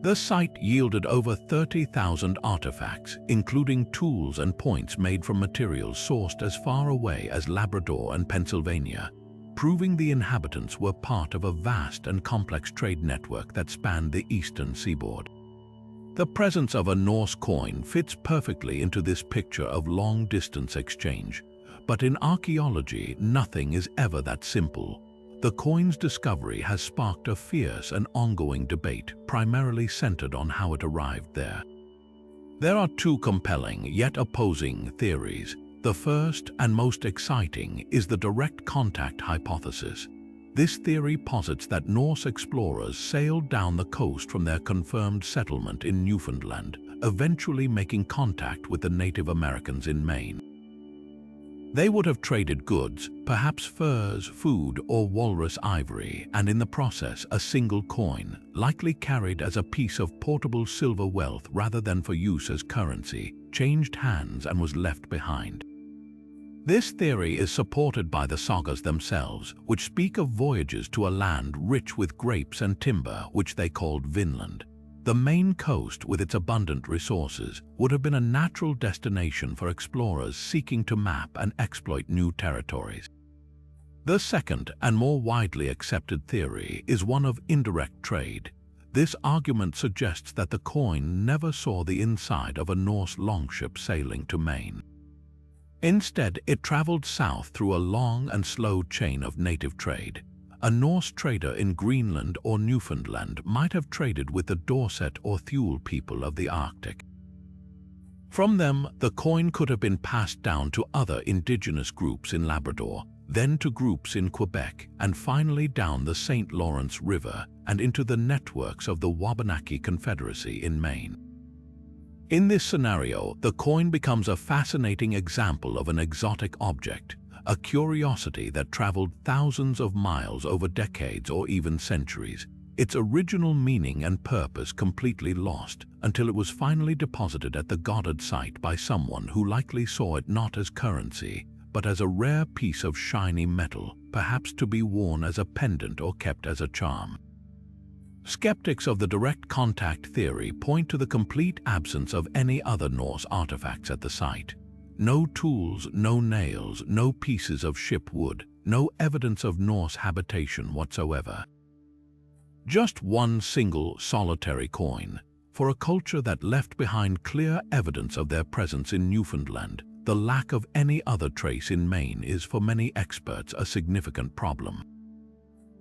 The site yielded over 30,000 artifacts, including tools and points made from materials sourced as far away as Labrador and Pennsylvania, proving the inhabitants were part of a vast and complex trade network that spanned the eastern seaboard. The presence of a Norse coin fits perfectly into this picture of long-distance exchange, but in archaeology, nothing is ever that simple. The coin's discovery has sparked a fierce and ongoing debate, primarily centered on how it arrived there. There are two compelling yet opposing theories. The first and most exciting is the direct contact hypothesis. This theory posits that Norse explorers sailed down the coast from their confirmed settlement in Newfoundland, eventually making contact with the Native Americans in Maine. They would have traded goods, perhaps furs, food, or walrus ivory, and in the process a single coin, likely carried as a piece of portable silver wealth rather than for use as currency, changed hands and was left behind. This theory is supported by the sagas themselves, which speak of voyages to a land rich with grapes and timber, which they called Vinland. The Maine coast, with its abundant resources, would have been a natural destination for explorers seeking to map and exploit new territories. The second and more widely accepted theory is one of indirect trade. This argument suggests that the coin never saw the inside of a Norse longship sailing to Maine. Instead, it traveled south through a long and slow chain of native trade. A Norse trader in Greenland or Newfoundland might have traded with the Dorset or Thule people of the Arctic. From them, the coin could have been passed down to other indigenous groups in Labrador, then to groups in Quebec, and finally down the St. Lawrence River and into the networks of the Wabanaki Confederacy in Maine. In this scenario, the coin becomes a fascinating example of an exotic object, a curiosity that traveled thousands of miles over decades or even centuries, its original meaning and purpose completely lost until it was finally deposited at the Goddard site by someone who likely saw it not as currency, but as a rare piece of shiny metal, perhaps to be worn as a pendant or kept as a charm. Skeptics of the direct contact theory point to the complete absence of any other Norse artifacts at the site. No tools, no nails, no pieces of ship wood, no evidence of Norse habitation whatsoever. Just one single solitary coin. For a culture that left behind clear evidence of their presence in Newfoundland, the lack of any other trace in Maine is for many experts a significant problem.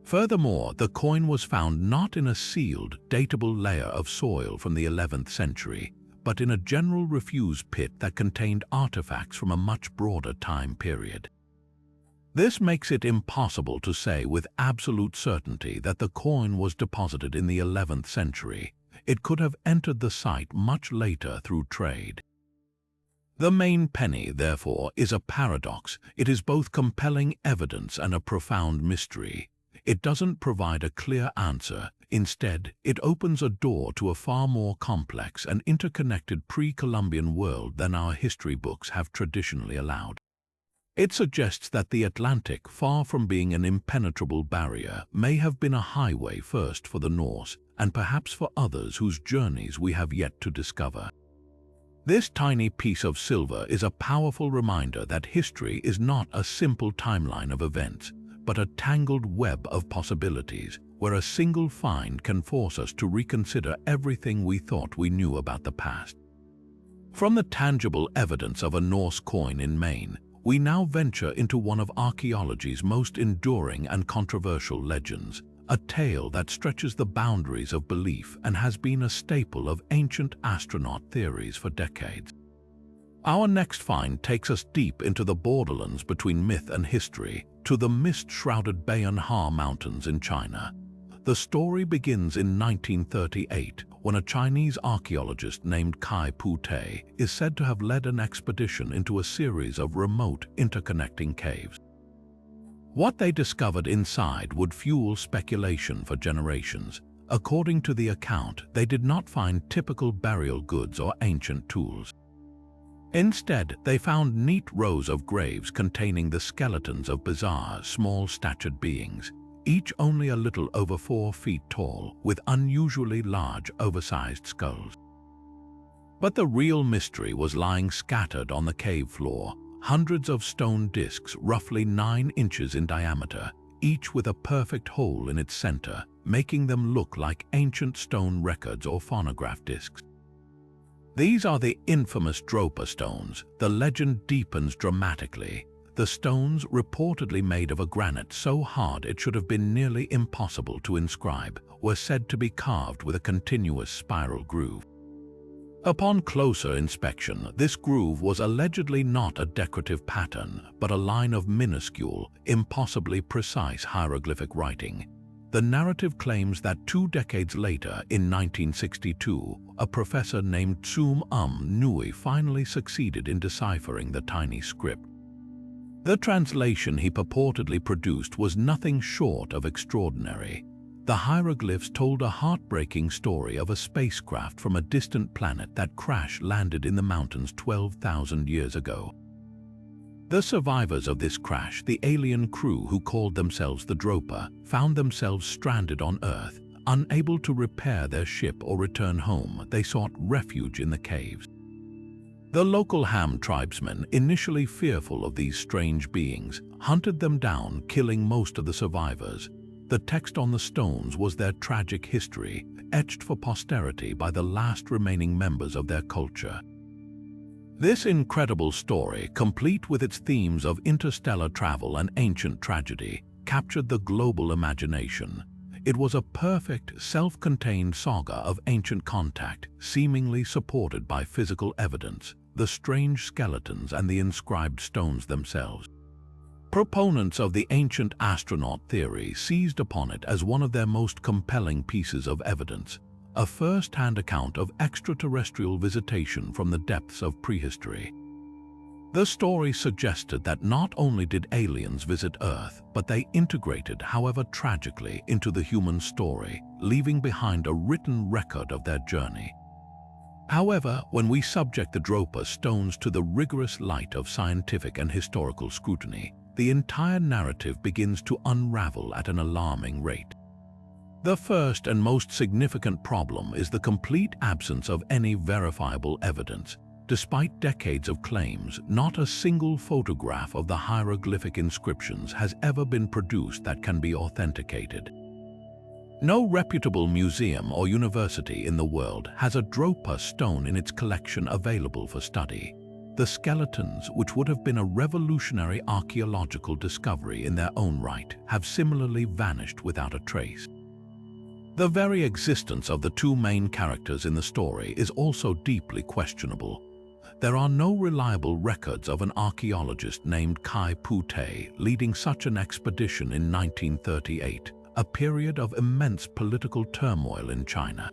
Furthermore, the coin was found not in a sealed, datable layer of soil from the 11th century, but in a general refuse pit that contained artifacts from a much broader time period. This makes it impossible to say with absolute certainty that the coin was deposited in the 11th century. It could have entered the site much later through trade. The Maine Penny, therefore, is a paradox. It is both compelling evidence and a profound mystery. It doesn't provide a clear answer. Instead, it opens a door to a far more complex and interconnected pre-Columbian world than our history books have traditionally allowed. It suggests that the Atlantic, far from being an impenetrable barrier, may have been a highway first for the Norse, and perhaps for others whose journeys we have yet to discover. This tiny piece of silver is a powerful reminder that history is not a simple timeline of events, but a tangled web of possibilities, where a single find can force us to reconsider everything we thought we knew about the past. From the tangible evidence of a Norse coin in Maine, we now venture into one of archaeology's most enduring and controversial legends, a tale that stretches the boundaries of belief and has been a staple of ancient astronaut theories for decades. Our next find takes us deep into the borderlands between myth and history, to the mist-shrouded Bayan Mountains in China. The story begins in 1938, when a Chinese archaeologist named Kai Pu-te is said to have led an expedition into a series of remote, interconnecting caves. What they discovered inside would fuel speculation for generations. According to the account, they did not find typical burial goods or ancient tools. Instead, they found neat rows of graves containing the skeletons of bizarre, small-statured beings, each only a little over 4 feet tall, with unusually large, oversized skulls. But the real mystery was lying scattered on the cave floor, hundreds of stone discs roughly 9 inches in diameter, each with a perfect hole in its center, making them look like ancient stone records or phonograph discs. These are the infamous Dropa stones. The legend deepens dramatically. The stones, reportedly made of a granite so hard it should have been nearly impossible to inscribe, were said to be carved with a continuous spiral groove. Upon closer inspection, this groove was allegedly not a decorative pattern, but a line of minuscule, impossibly precise hieroglyphic writing. The narrative claims that 2 decades later, in 1962, a professor named Tsum Nui finally succeeded in deciphering the tiny script. The translation he purportedly produced was nothing short of extraordinary. The hieroglyphs told a heartbreaking story of a spacecraft from a distant planet that crash-landed in the mountains 12,000 years ago. The survivors of this crash, the alien crew who called themselves the Dropa, found themselves stranded on Earth. Unable to repair their ship or return home, they sought refuge in the caves. The local Ham tribesmen, initially fearful of these strange beings, hunted them down, killing most of the survivors. The text on the stones was their tragic history, etched for posterity by the last remaining members of their culture. This incredible story, complete with its themes of interstellar travel and ancient tragedy, captured the global imagination. It was a perfect, self-contained saga of ancient contact, seemingly supported by physical evidence, the strange skeletons and the inscribed stones themselves. Proponents of the ancient astronaut theory seized upon it as one of their most compelling pieces of evidence, a first-hand account of extraterrestrial visitation from the depths of prehistory. The story suggested that not only did aliens visit Earth, but they integrated, however tragically, into the human story, leaving behind a written record of their journey. However, when we subject the Dropa stones to the rigorous light of scientific and historical scrutiny, the entire narrative begins to unravel at an alarming rate. The first and most significant problem is the complete absence of any verifiable evidence. Despite decades of claims, not a single photograph of the hieroglyphic inscriptions has ever been produced that can be authenticated. No reputable museum or university in the world has a Dropa stone in its collection available for study. The skeletons, which would have been a revolutionary archaeological discovery in their own right, have similarly vanished without a trace. The very existence of the two main characters in the story is also deeply questionable. There are no reliable records of an archaeologist named Kai Pute leading such an expedition in 1938, a period of immense political turmoil in China.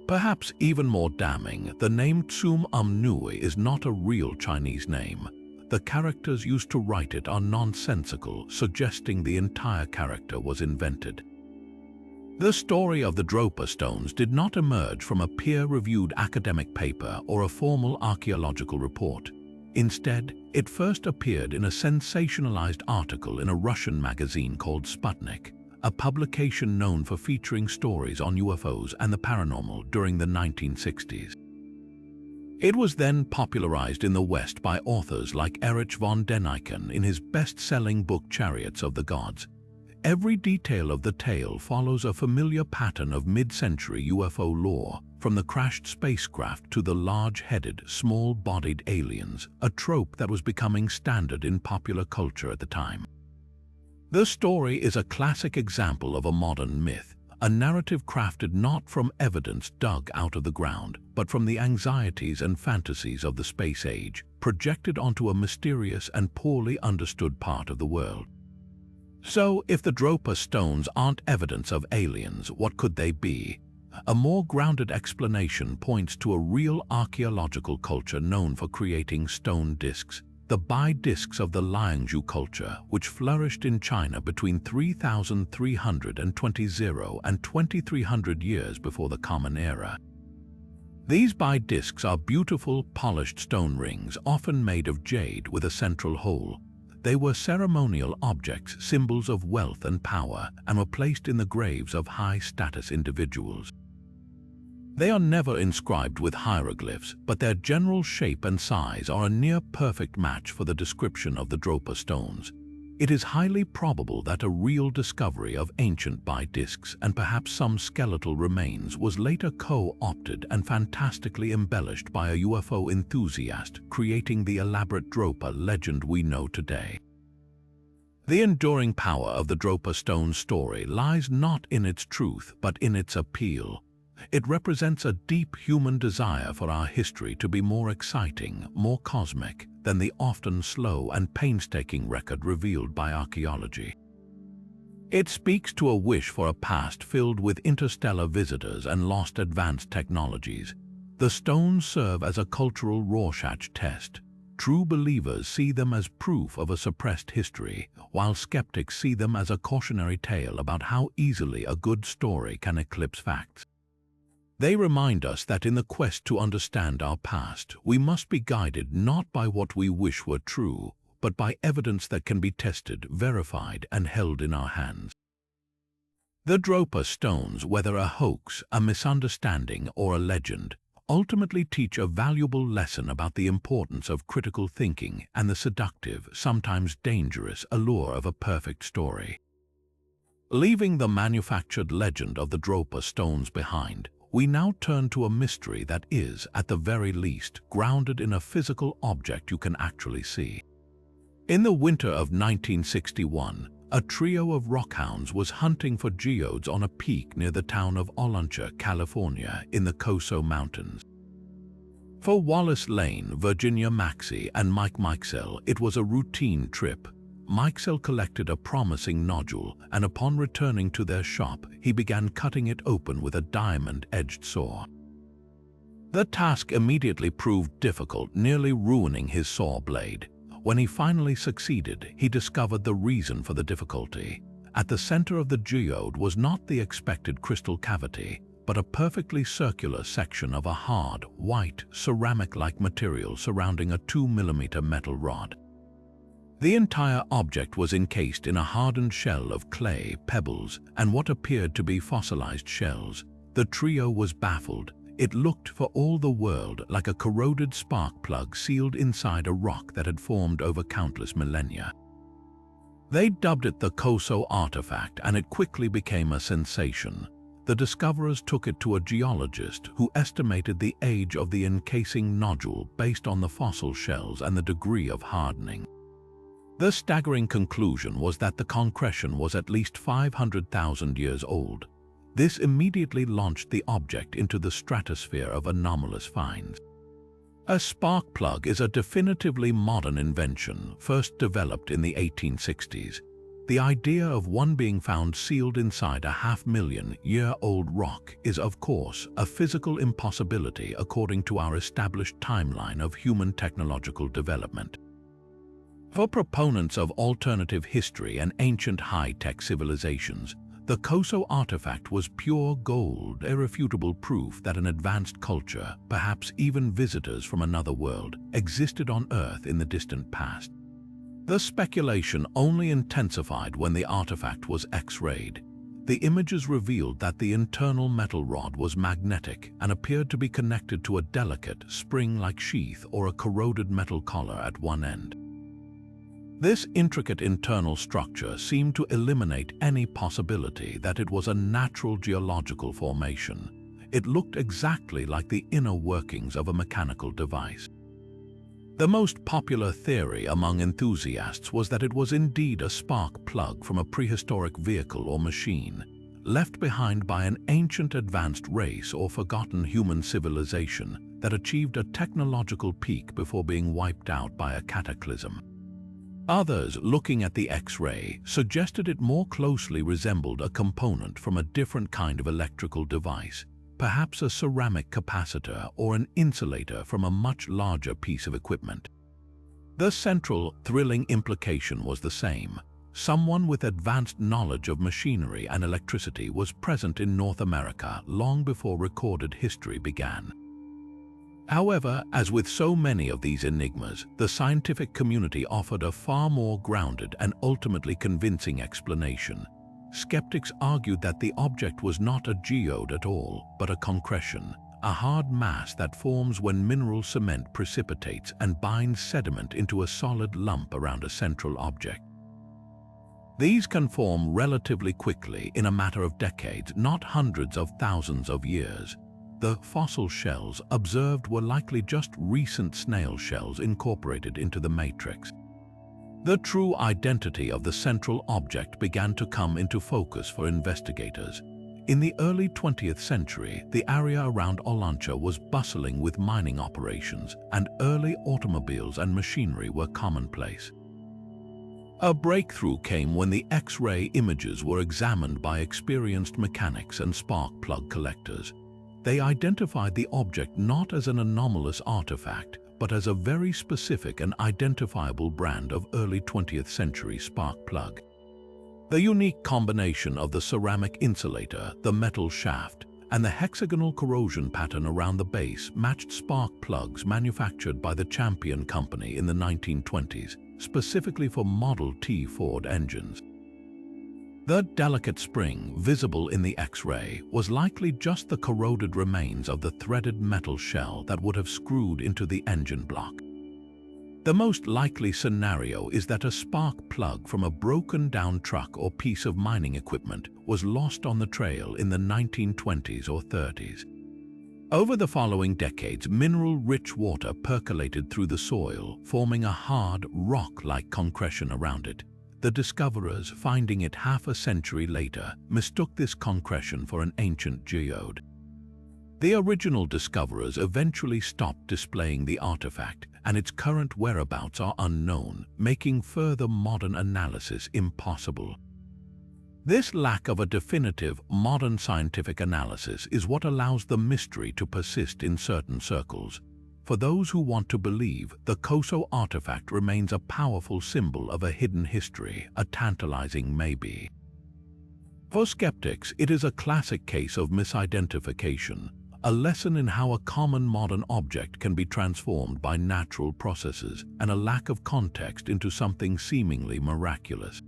Perhaps even more damning, the name Tsum Nui is not a real Chinese name. The characters used to write it are nonsensical, suggesting the entire character was invented. The story of the Dropa stones did not emerge from a peer-reviewed academic paper or a formal archaeological report. Instead, it first appeared in a sensationalized article in a Russian magazine called Sputnik, a publication known for featuring stories on UFOs and the paranormal during the 1960s. It was then popularized in the West by authors like Erich von Däniken in his best-selling book Chariots of the Gods. Every detail of the tale follows a familiar pattern of mid-century UFO lore, from the crashed spacecraft to the large-headed, small-bodied aliens, a trope that was becoming standard in popular culture at the time. The story is a classic example of a modern myth, a narrative crafted not from evidence dug out of the ground, but from the anxieties and fantasies of the space age, projected onto a mysterious and poorly understood part of the world. So, if the Dropa stones aren't evidence of aliens, what could they be? A more grounded explanation points to a real archaeological culture known for creating stone discs. The Bai discs of the Liangzhu culture, which flourished in China between 3320 and 2300 years before the Common Era. These Bai discs are beautiful, polished stone rings, often made of jade with a central hole. They were ceremonial objects, symbols of wealth and power, and were placed in the graves of high-status individuals. They are never inscribed with hieroglyphs, but their general shape and size are a near-perfect match for the description of the Dropa stones. It is highly probable that a real discovery of ancient Bai discs and perhaps some skeletal remains was later co-opted and fantastically embellished by a UFO enthusiast, creating the elaborate Dropa legend we know today. The enduring power of the Dropa stone story lies not in its truth, but in its appeal. It represents a deep human desire for our history to be more exciting, more cosmic, than the often slow and painstaking record revealed by archaeology. It speaks to a wish for a past filled with interstellar visitors and lost advanced technologies. The stones serve as a cultural Rorschach test. True believers see them as proof of a suppressed history, while skeptics see them as a cautionary tale about how easily a good story can eclipse facts. They remind us that in the quest to understand our past, we must be guided not by what we wish were true, but by evidence that can be tested, verified, and held in our hands. The Dropa stones, whether a hoax, a misunderstanding, or a legend, ultimately teach a valuable lesson about the importance of critical thinking and the seductive, sometimes dangerous, allure of a perfect story. Leaving the manufactured legend of the Dropa stones behind, we now turn to a mystery that is, at the very least, grounded in a physical object you can actually see. In the winter of 1961, a trio of rockhounds was hunting for geodes on a peak near the town of Olancha, California, in the Costa Mountains. For Wallace Lane, Virginia Maxey, and Mike Mikesell, it was a routine trip. Mikesell collected a promising nodule, and upon returning to their shop, he began cutting it open with a diamond-edged saw. The task immediately proved difficult, nearly ruining his saw blade. When he finally succeeded, he discovered the reason for the difficulty. At the center of the geode was not the expected crystal cavity, but a perfectly circular section of a hard, white, ceramic-like material surrounding a 2 mm metal rod. The entire object was encased in a hardened shell of clay, pebbles, and what appeared to be fossilized shells. The trio was baffled. It looked for all the world like a corroded spark plug sealed inside a rock that had formed over countless millennia. They dubbed it the Costa artifact, and it quickly became a sensation. The discoverers took it to a geologist who estimated the age of the encasing nodule based on the fossil shells and the degree of hardening. The staggering conclusion was that the concretion was at least 500,000 years old. This immediately launched the object into the stratosphere of anomalous finds. A spark plug is a definitively modern invention, first developed in the 1860s. The idea of one being found sealed inside a 500,000-year-old rock is, of course, a physical impossibility according to our established timeline of human technological development. For proponents of alternative history and ancient high-tech civilizations, the Costa artifact was pure gold, irrefutable proof that an advanced culture, perhaps even visitors from another world, existed on Earth in the distant past. The speculation only intensified when the artifact was X-rayed. The images revealed that the internal metal rod was magnetic and appeared to be connected to a delicate, spring-like sheath or a corroded metal collar at one end. This intricate internal structure seemed to eliminate any possibility that it was a natural geological formation. It looked exactly like the inner workings of a mechanical device. The most popular theory among enthusiasts was that it was indeed a spark plug from a prehistoric vehicle or machine, left behind by an ancient advanced race or forgotten human civilization that achieved a technological peak before being wiped out by a cataclysm. Others, looking at the X-ray, suggested it more closely resembled a component from a different kind of electrical device, perhaps a ceramic capacitor or an insulator from a much larger piece of equipment. The central, thrilling implication was the same. Someone with advanced knowledge of machinery and electricity was present in North America long before recorded history began. However, as with so many of these enigmas, the scientific community offered a far more grounded and ultimately convincing explanation. Skeptics argued that the object was not a geode at all, but a concretion, a hard mass that forms when mineral cement precipitates and binds sediment into a solid lump around a central object. These can form relatively quickly in a matter of decades, not hundreds of thousands of years. The fossil shells observed were likely just recent snail shells incorporated into the matrix. The true identity of the central object began to come into focus for investigators. In the early 20th century, the area around Olancha was bustling with mining operations, and early automobiles and machinery were commonplace. A breakthrough came when the X-ray images were examined by experienced mechanics and spark plug collectors. They identified the object not as an anomalous artifact, but as a very specific and identifiable brand of early 20th century spark plug. The unique combination of the ceramic insulator, the metal shaft, and the hexagonal corrosion pattern around the base matched spark plugs manufactured by the Champion Company in the 1920s, specifically for Model T Ford engines. The delicate spring visible in the X-ray was likely just the corroded remains of the threaded metal shell that would have screwed into the engine block. The most likely scenario is that a spark plug from a broken-down truck or piece of mining equipment was lost on the trail in the 1920s or 30s. Over the following decades, mineral-rich water percolated through the soil, forming a hard, rock-like concretion around it. The discoverers, finding it half a century later, mistook this concretion for an ancient geode. The original discoverers eventually stopped displaying the artifact, and its current whereabouts are unknown, making further modern analysis impossible. This lack of a definitive, modern scientific analysis is what allows the mystery to persist in certain circles. For those who want to believe, the Costa artifact remains a powerful symbol of a hidden history, a tantalizing maybe. For skeptics, it is a classic case of misidentification, a lesson in how a common modern object can be transformed by natural processes and a lack of context into something seemingly miraculous.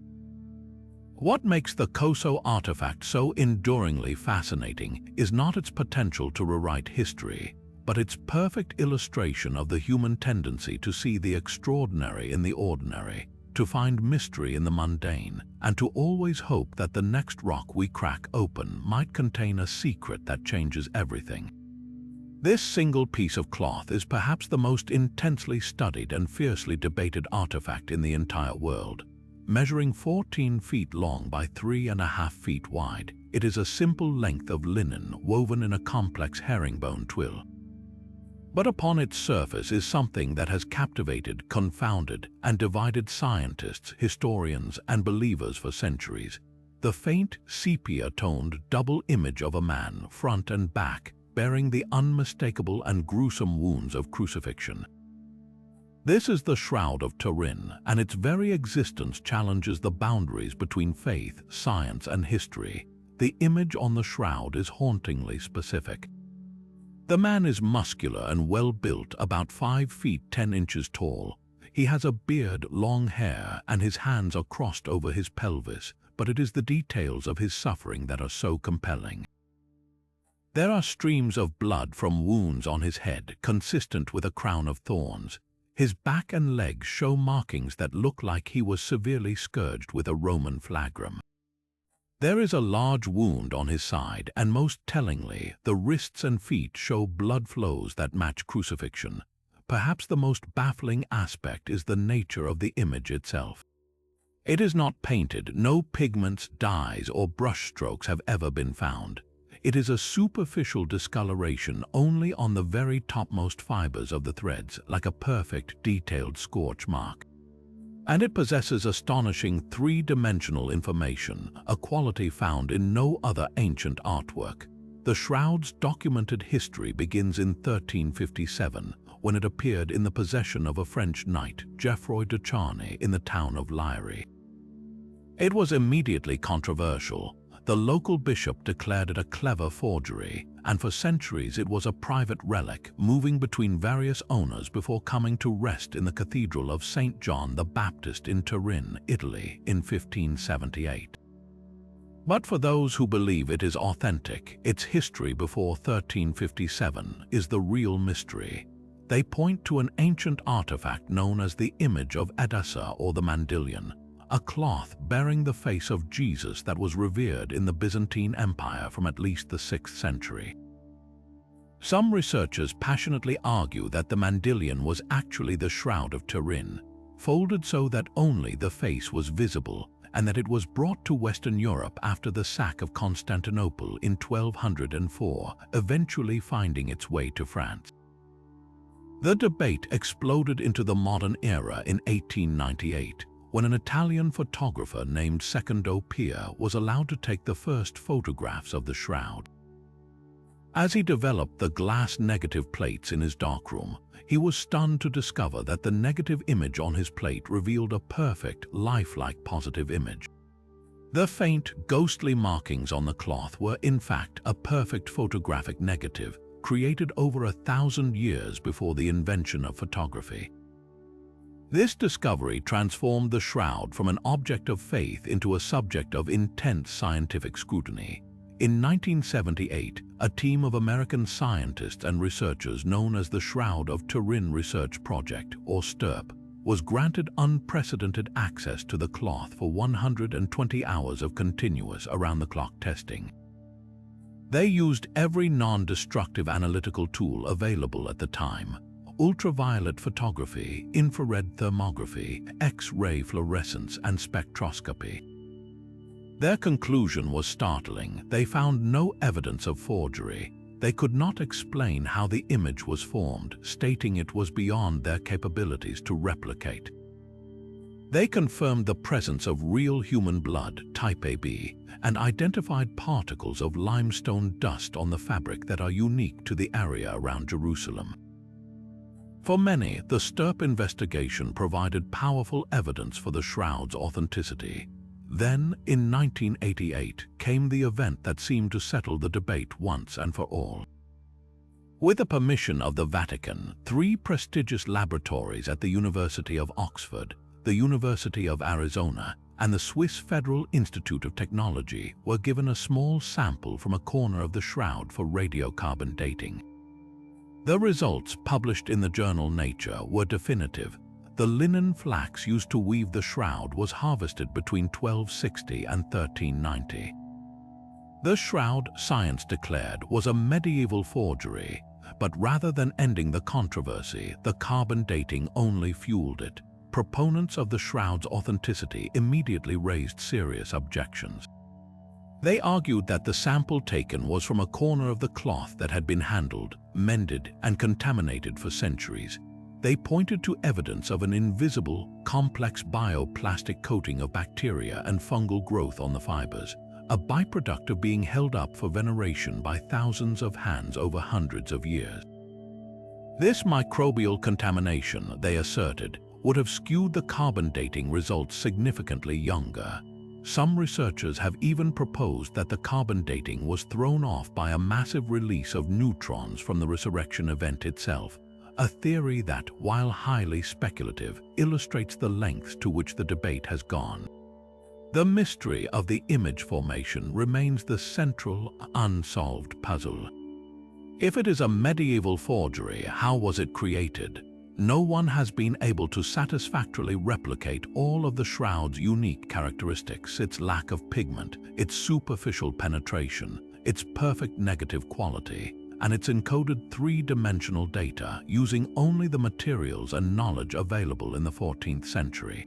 What makes the Costa artifact so enduringly fascinating is not its potential to rewrite history, but its perfect illustration of the human tendency to see the extraordinary in the ordinary, to find mystery in the mundane, and to always hope that the next rock we crack open might contain a secret that changes everything. This single piece of cloth is perhaps the most intensely studied and fiercely debated artifact in the entire world. Measuring 14 feet long by 3.5 feet wide, it is a simple length of linen woven in a complex herringbone twill. But upon its surface is something that has captivated, confounded, and divided scientists, historians, and believers for centuries. The faint, sepia-toned double image of a man, front and back, bearing the unmistakable and gruesome wounds of crucifixion. This is the Shroud of Turin, and its very existence challenges the boundaries between faith, science, and history. The image on the shroud is hauntingly specific. The man is muscular and well-built, about 5 feet 10 inches tall. He has a beard, long hair, and his hands are crossed over his pelvis, but it is the details of his suffering that are so compelling. There are streams of blood from wounds on his head, consistent with a crown of thorns. His back and legs show markings that look like he was severely scourged with a Roman flagrum. There is a large wound on his side, and most tellingly, the wrists and feet show blood flows that match crucifixion. Perhaps the most baffling aspect is the nature of the image itself. It is not painted, no pigments, dyes, or brushstrokes have ever been found. It is a superficial discoloration only on the very topmost fibers of the threads, like a perfect, detailed scorch mark. And it possesses astonishing three-dimensional information, a quality found in no other ancient artwork. The shroud's documented history begins in 1357, when it appeared in the possession of a French knight, Geoffroy de Charny, in the town of Liry. It was immediately controversial. The local bishop declared it a clever forgery, and for centuries it was a private relic, moving between various owners before coming to rest in the Cathedral of St. John the Baptist in Turin, Italy, in 1578. But for those who believe it is authentic, its history before 1357 is the real mystery. They point to an ancient artifact known as the image of Edessa or the Mandylion, a cloth bearing the face of Jesus that was revered in the Byzantine Empire from at least the 6th century. Some researchers passionately argue that the Mandylion was actually the Shroud of Turin, folded so that only the face was visible, and that it was brought to Western Europe after the sack of Constantinople in 1204, eventually finding its way to France. The debate exploded into the modern era in 1898, when an Italian photographer named Secondo Pia was allowed to take the first photographs of the shroud. As he developed the glass negative plates in his darkroom, he was stunned to discover that the negative image on his plate revealed a perfect, lifelike positive image. The faint, ghostly markings on the cloth were in fact a perfect photographic negative, created over 1,000 years before the invention of photography. This discovery transformed the shroud from an object of faith into a subject of intense scientific scrutiny. In 1978, a team of American scientists and researchers known as the Shroud of Turin Research Project, or STURP, was granted unprecedented access to the cloth for 120 hours of continuous around-the-clock testing. They used every non-destructive analytical tool available at the time: ultraviolet photography, infrared thermography, X-ray fluorescence, and spectroscopy. Their conclusion was startling. They found no evidence of forgery. they could not explain how the image was formed, stating it was beyond their capabilities to replicate. They confirmed the presence of real human blood, type AB, and identified particles of limestone dust on the fabric that are unique to the area around Jerusalem. For many, the Stirp investigation provided powerful evidence for the shroud's authenticity. Then, in 1988, came the event that seemed to settle the debate once and for all. With the permission of the Vatican, 3 prestigious laboratories at the University of Oxford, the University of Arizona, and the Swiss Federal Institute of Technology were given a small sample from a corner of the shroud for radiocarbon dating. The results, published in the journal Nature, were definitive. The linen flax used to weave the shroud was harvested between 1260 and 1390. The shroud, science declared, was a medieval forgery, but rather than ending the controversy, the carbon dating only fueled it. Proponents of the shroud's authenticity immediately raised serious objections. They argued that the sample taken was from a corner of the cloth that had been handled, mended, and contaminated for centuries. They pointed to evidence of an invisible, complex bioplastic coating of bacteria and fungal growth on the fibers, a byproduct of being held up for veneration by thousands of hands over hundreds of years. This microbial contamination, they asserted, would have skewed the carbon dating results significantly younger. Some researchers have even proposed that the carbon dating was thrown off by a massive release of neutrons from the resurrection event itself, a theory that, while highly speculative, illustrates the lengths to which the debate has gone. The mystery of the image formation remains the central, unsolved puzzle. If it is a medieval forgery, how was it created? No one has been able to satisfactorily replicate all of the shroud's unique characteristics: its lack of pigment, its superficial penetration, its perfect negative quality, and its encoded 3-dimensional data using only the materials and knowledge available in the 14th century.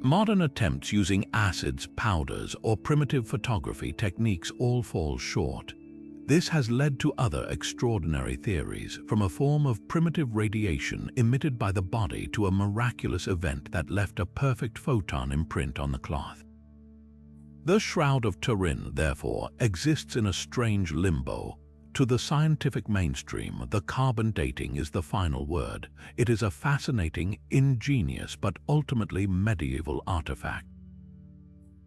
Modern attempts using acids, powders, or primitive photography techniques all fall short. This has led to other extraordinary theories, from a form of primitive radiation emitted by the body to a miraculous event that left a perfect photon imprint on the cloth. The Shroud of Turin, therefore, exists in a strange limbo. To the scientific mainstream, the carbon dating is the final word. It is a fascinating, ingenious, but ultimately medieval artifact.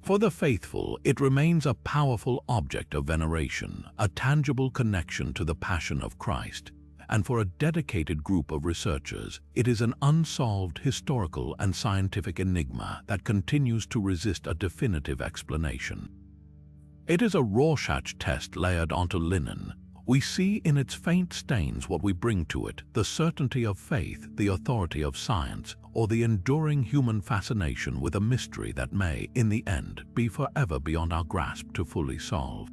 For the faithful, it remains a powerful object of veneration, a tangible connection to the Passion of Christ. And for a dedicated group of researchers, it is an unsolved historical and scientific enigma that continues to resist a definitive explanation. It is a Rorschach test layered onto linen. We see in its faint stains what we bring to it: the certainty of faith, the authority of science, or the enduring human fascination with a mystery that may, in the end, be forever beyond our grasp to fully solve.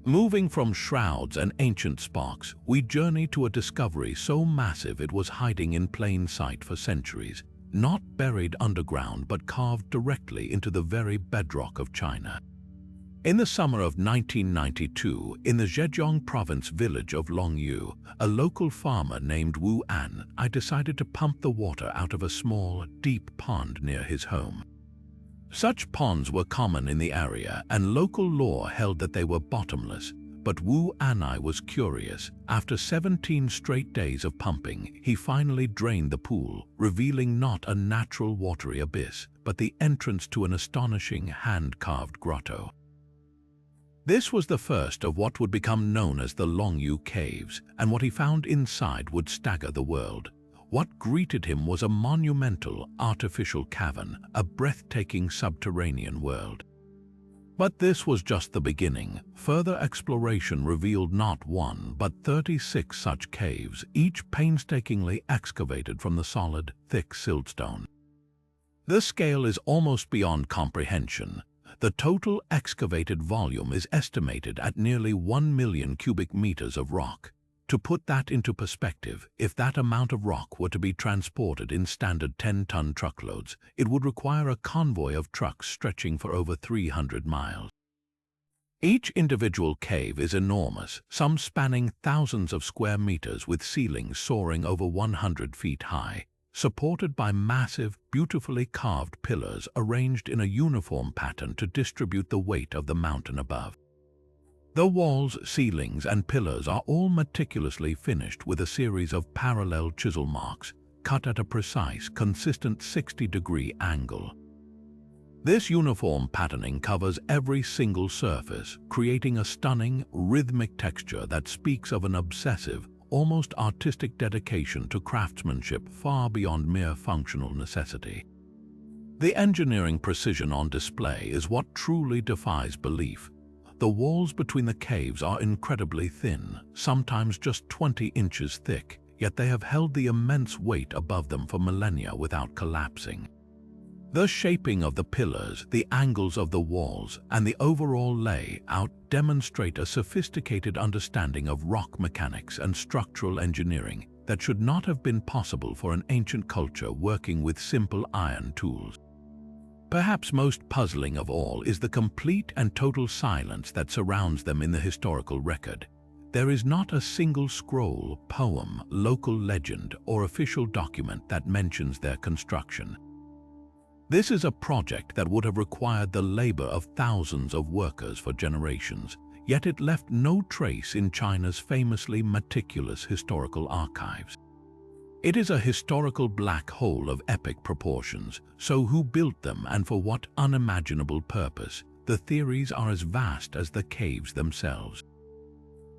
Moving from shrouds and ancient sparks, we journey to a discovery so massive it was hiding in plain sight for centuries, not buried underground but carved directly into the very bedrock of China. In the summer of 1992, in the Zhejiang province village of Longyu, a local farmer named Wu An decided to pump the water out of a small, deep pond near his home. Such ponds were common in the area, and local law held that they were bottomless. But Wu Anai was curious. After 17 straight days of pumping, he finally drained the pool, revealing not a natural watery abyss, but the entrance to an astonishing hand-carved grotto. This was the first of what would become known as the Longyu Caves, and what he found inside would stagger the world. What greeted him was a monumental, artificial cavern, a breathtaking subterranean world. But this was just the beginning. Further exploration revealed not one, but 36 such caves, each painstakingly excavated from the solid, thick siltstone. The scale is almost beyond comprehension. The total excavated volume is estimated at nearly 1 million cubic meters of rock. To put that into perspective, if that amount of rock were to be transported in standard 10-ton truckloads, it would require a convoy of trucks stretching for over 300 miles. Each individual cave is enormous, some spanning thousands of square meters with ceilings soaring over 100 feet high, supported by massive, beautifully carved pillars arranged in a uniform pattern to distribute the weight of the mountain above. The walls, ceilings, and pillars are all meticulously finished with a series of parallel chisel marks, cut at a precise, consistent 60-degree angle. This uniform patterning covers every single surface, creating a stunning, rhythmic texture that speaks of an obsessive, almost artistic dedication to craftsmanship far beyond mere functional necessity. The engineering precision on display is what truly defies belief. The walls between the caves are incredibly thin, sometimes just 20 inches thick, yet they have held the immense weight above them for millennia without collapsing. The shaping of the pillars, the angles of the walls, and the overall layout demonstrate a sophisticated understanding of rock mechanics and structural engineering that should not have been possible for an ancient culture working with simple iron tools. Perhaps most puzzling of all is the complete and total silence that surrounds them in the historical record. There is not a single scroll, poem, local legend, or official document that mentions their construction. This is a project that would have required the labor of thousands of workers for generations, yet it left no trace in China's famously meticulous historical archives. It is a historical black hole of epic proportions, so who built them and for what unimaginable purpose? The theories are as vast as the caves themselves.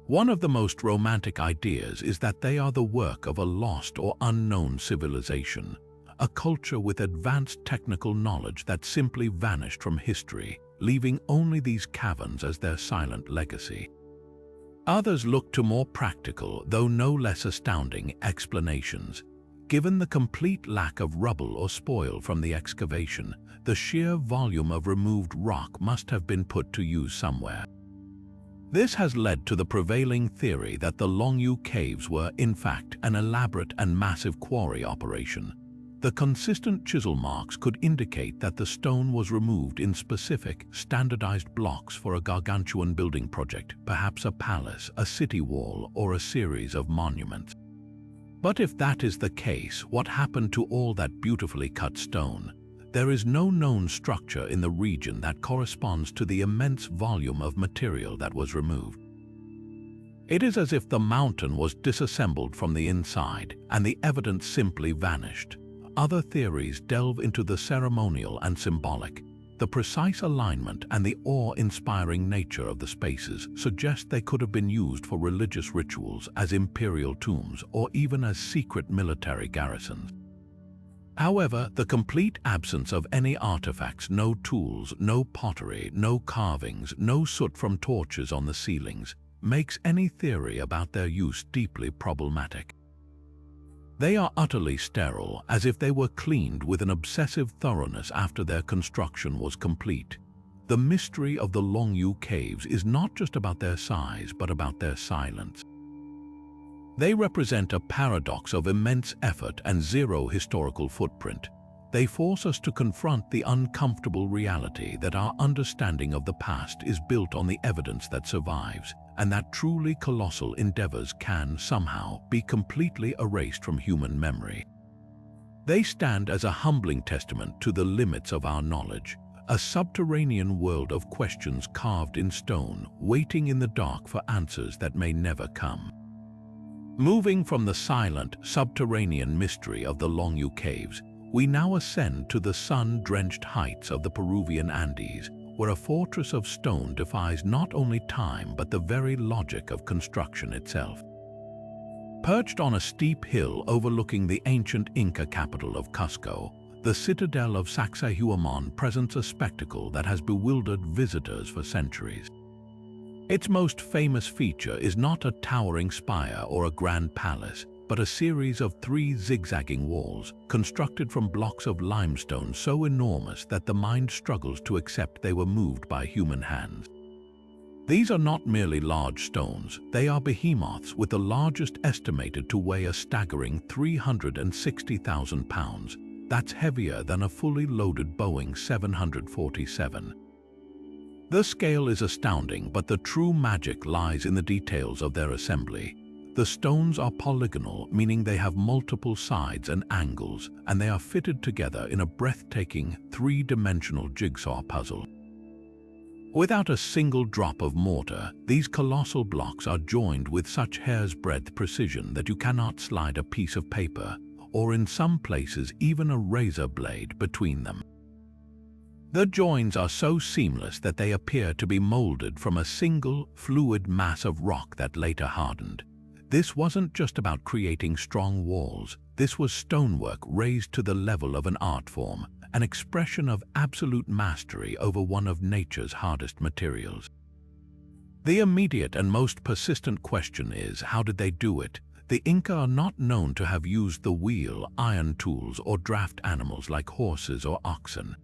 One of the most romantic ideas is that they are the work of a lost or unknown civilization, a culture with advanced technical knowledge that simply vanished from history, leaving only these caverns as their silent legacy. Others look to more practical, though no less astounding, explanations. Given the complete lack of rubble or spoil from the excavation, the sheer volume of removed rock must have been put to use somewhere. This has led to the prevailing theory that the Longyu Caves were, in fact, an elaborate and massive quarry operation. The consistent chisel marks could indicate that the stone was removed in specific, standardized blocks for a gargantuan building project, perhaps a palace, a city wall, or a series of monuments. But if that is the case, what happened to all that beautifully cut stone? There is no known structure in the region that corresponds to the immense volume of material that was removed. It is as if the mountain was disassembled from the inside, and the evidence simply vanished. Other theories delve into the ceremonial and symbolic. The precise alignment and the awe-inspiring nature of the spaces suggest they could have been used for religious rituals, as imperial tombs, or even as secret military garrisons. However, the complete absence of any artifacts, no tools, no pottery, no carvings, no soot from torches on the ceilings, makes any theory about their use deeply problematic. They are utterly sterile, as if they were cleaned with an obsessive thoroughness after their construction was complete. The mystery of the Longyu Caves is not just about their size, but about their silence. They represent a paradox of immense effort and zero historical footprint. They force us to confront the uncomfortable reality that our understanding of the past is built on the evidence that survives, and that truly colossal endeavors can, somehow, be completely erased from human memory. They stand as a humbling testament to the limits of our knowledge, a subterranean world of questions carved in stone, waiting in the dark for answers that may never come. Moving from the silent, subterranean mystery of the Longyu Caves, we now ascend to the sun-drenched heights of the Peruvian Andes, where a fortress of stone defies not only time but the very logic of construction itself. Perched on a steep hill overlooking the ancient Inca capital of Cusco, the citadel of Sacsayhuaman presents a spectacle that has bewildered visitors for centuries. Its most famous feature is not a towering spire or a grand palace, but a series of 3 zigzagging walls, constructed from blocks of limestone so enormous that the mind struggles to accept they were moved by human hands. These are not merely large stones, they are behemoths with the largest estimated to weigh a staggering 360,000 pounds. That's heavier than a fully loaded Boeing 747. The scale is astounding, but the true magic lies in the details of their assembly. The stones are polygonal, meaning they have multiple sides and angles, and they are fitted together in a breathtaking, three-dimensional jigsaw puzzle. Without a single drop of mortar, these colossal blocks are joined with such hair's-breadth precision that you cannot slide a piece of paper, or in some places even a razor blade, between them. The joins are so seamless that they appear to be molded from a single, fluid mass of rock that later hardened. This wasn't just about creating strong walls. This was stonework raised to the level of an art form, an expression of absolute mastery over one of nature's hardest materials. The immediate and most persistent question is, how did they do it? The Inca are not known to have used the wheel, iron tools, or draft animals like horses or oxen.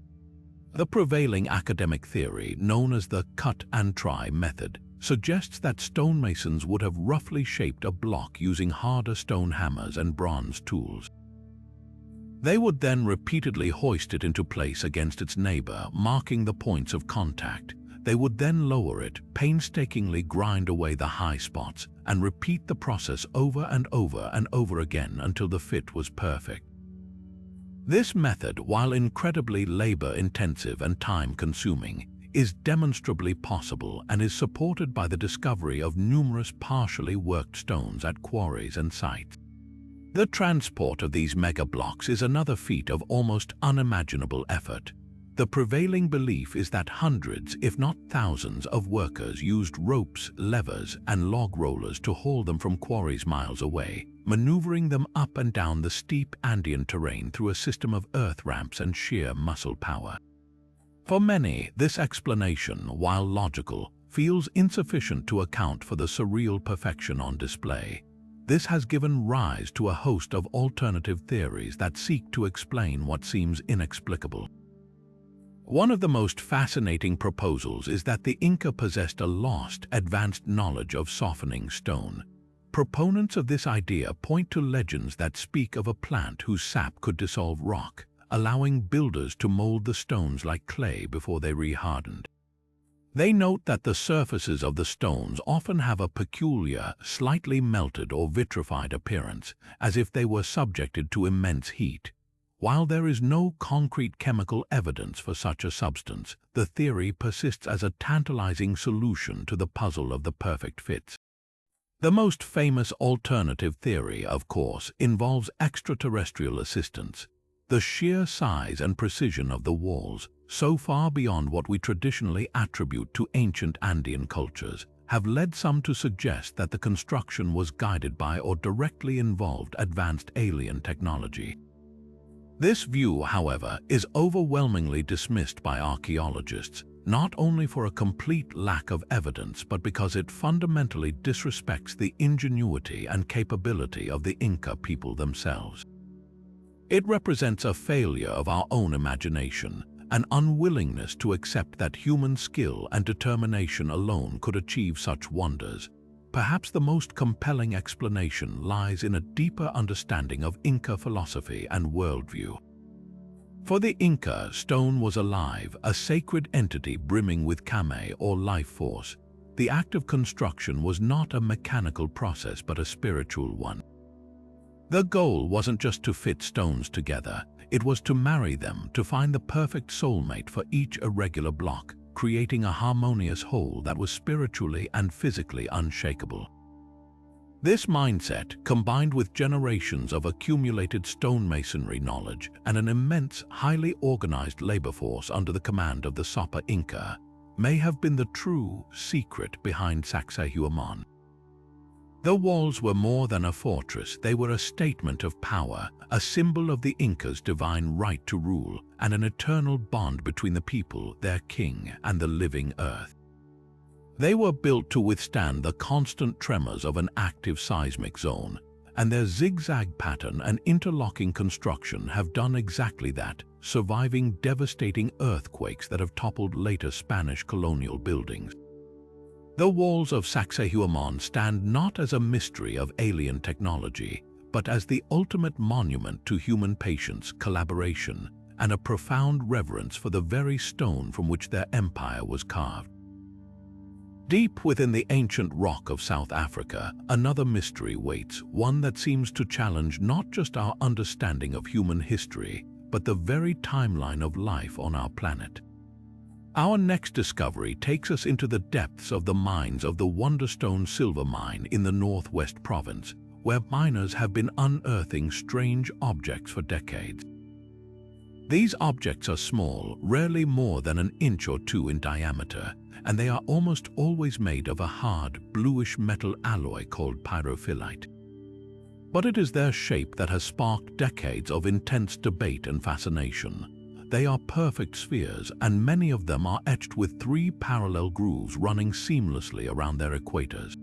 The prevailing academic theory, known as the cut and try method, suggests that stonemasons would have roughly shaped a block using harder stone hammers and bronze tools. They would then repeatedly hoist it into place against its neighbor, marking the points of contact. They would then lower it, painstakingly grind away the high spots, and repeat the process over and over and over again until the fit was perfect. This method, while incredibly labor-intensive and time-consuming, is demonstrably possible and is supported by the discovery of numerous partially worked stones at quarries and sites. The transport of these mega-blocks is another feat of almost unimaginable effort. The prevailing belief is that hundreds, if not thousands, of workers used ropes, levers, and log rollers to haul them from quarries miles away, maneuvering them up and down the steep Andean terrain through a system of earth ramps and sheer muscle power. For many, this explanation, while logical, feels insufficient to account for the surreal perfection on display. This has given rise to a host of alternative theories that seek to explain what seems inexplicable. One of the most fascinating proposals is that the Inca possessed a lost, advanced knowledge of softening stone. Proponents of this idea point to legends that speak of a plant whose sap could dissolve rock, allowing builders to mold the stones like clay before they re-hardened. They note that the surfaces of the stones often have a peculiar, slightly melted or vitrified appearance, as if they were subjected to immense heat. While there is no concrete chemical evidence for such a substance, the theory persists as a tantalizing solution to the puzzle of the perfect fits. The most famous alternative theory, of course, involves extraterrestrial assistance. The sheer size and precision of the walls, so far beyond what we traditionally attribute to ancient Andean cultures, have led some to suggest that the construction was guided by or directly involved advanced alien technology. This view, however, is overwhelmingly dismissed by archaeologists, not only for a complete lack of evidence, but because it fundamentally disrespects the ingenuity and capability of the Inca people themselves. It represents a failure of our own imagination, an unwillingness to accept that human skill and determination alone could achieve such wonders. Perhaps the most compelling explanation lies in a deeper understanding of Inca philosophy and worldview. For the Inca, stone was alive, a sacred entity brimming with kame or life force. The act of construction was not a mechanical process but a spiritual one. The goal wasn't just to fit stones together, it was to marry them, to find the perfect soulmate for each irregular block, creating a harmonious whole that was spiritually and physically unshakable. This mindset, combined with generations of accumulated stonemasonry knowledge and an immense, highly organized labor force under the command of the Sapa Inca, may have been the true secret behind Sacsayhuaman. The walls were more than a fortress, they were a statement of power, a symbol of the Incas' divine right to rule, and an eternal bond between the people, their king, and the living earth. They were built to withstand the constant tremors of an active seismic zone, and their zigzag pattern and interlocking construction have done exactly that, surviving devastating earthquakes that have toppled later Spanish colonial buildings. The walls of Sacsayhuaman stand not as a mystery of alien technology, but as the ultimate monument to human patience, collaboration, and a profound reverence for the very stone from which their empire was carved. Deep within the ancient rock of South Africa, another mystery waits, one that seems to challenge not just our understanding of human history, but the very timeline of life on our planet. Our next discovery takes us into the depths of the mines of the Wonderstone silver mine in the Northwest Province, where miners have been unearthing strange objects for decades. These objects are small, rarely more than an inch or two in diameter, and they are almost always made of a hard, bluish metal alloy called pyrophyllite. But it is their shape that has sparked decades of intense debate and fascination. They are perfect spheres, and many of them are etched with 3 parallel grooves running seamlessly around their equators.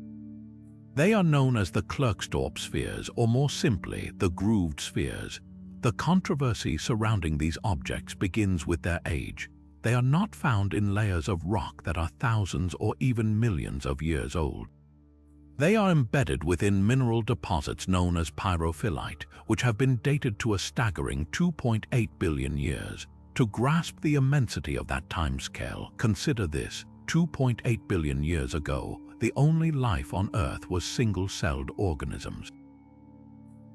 They are known as the Klerksdorp spheres, or more simply, the grooved spheres. The controversy surrounding these objects begins with their age. They are not found in layers of rock that are thousands or even millions of years old. They are embedded within mineral deposits known as pyrophyllite, which have been dated to a staggering 2.8 billion years. To grasp the immensity of that timescale, consider this: 2.8 billion years ago, the only life on Earth was single-celled organisms.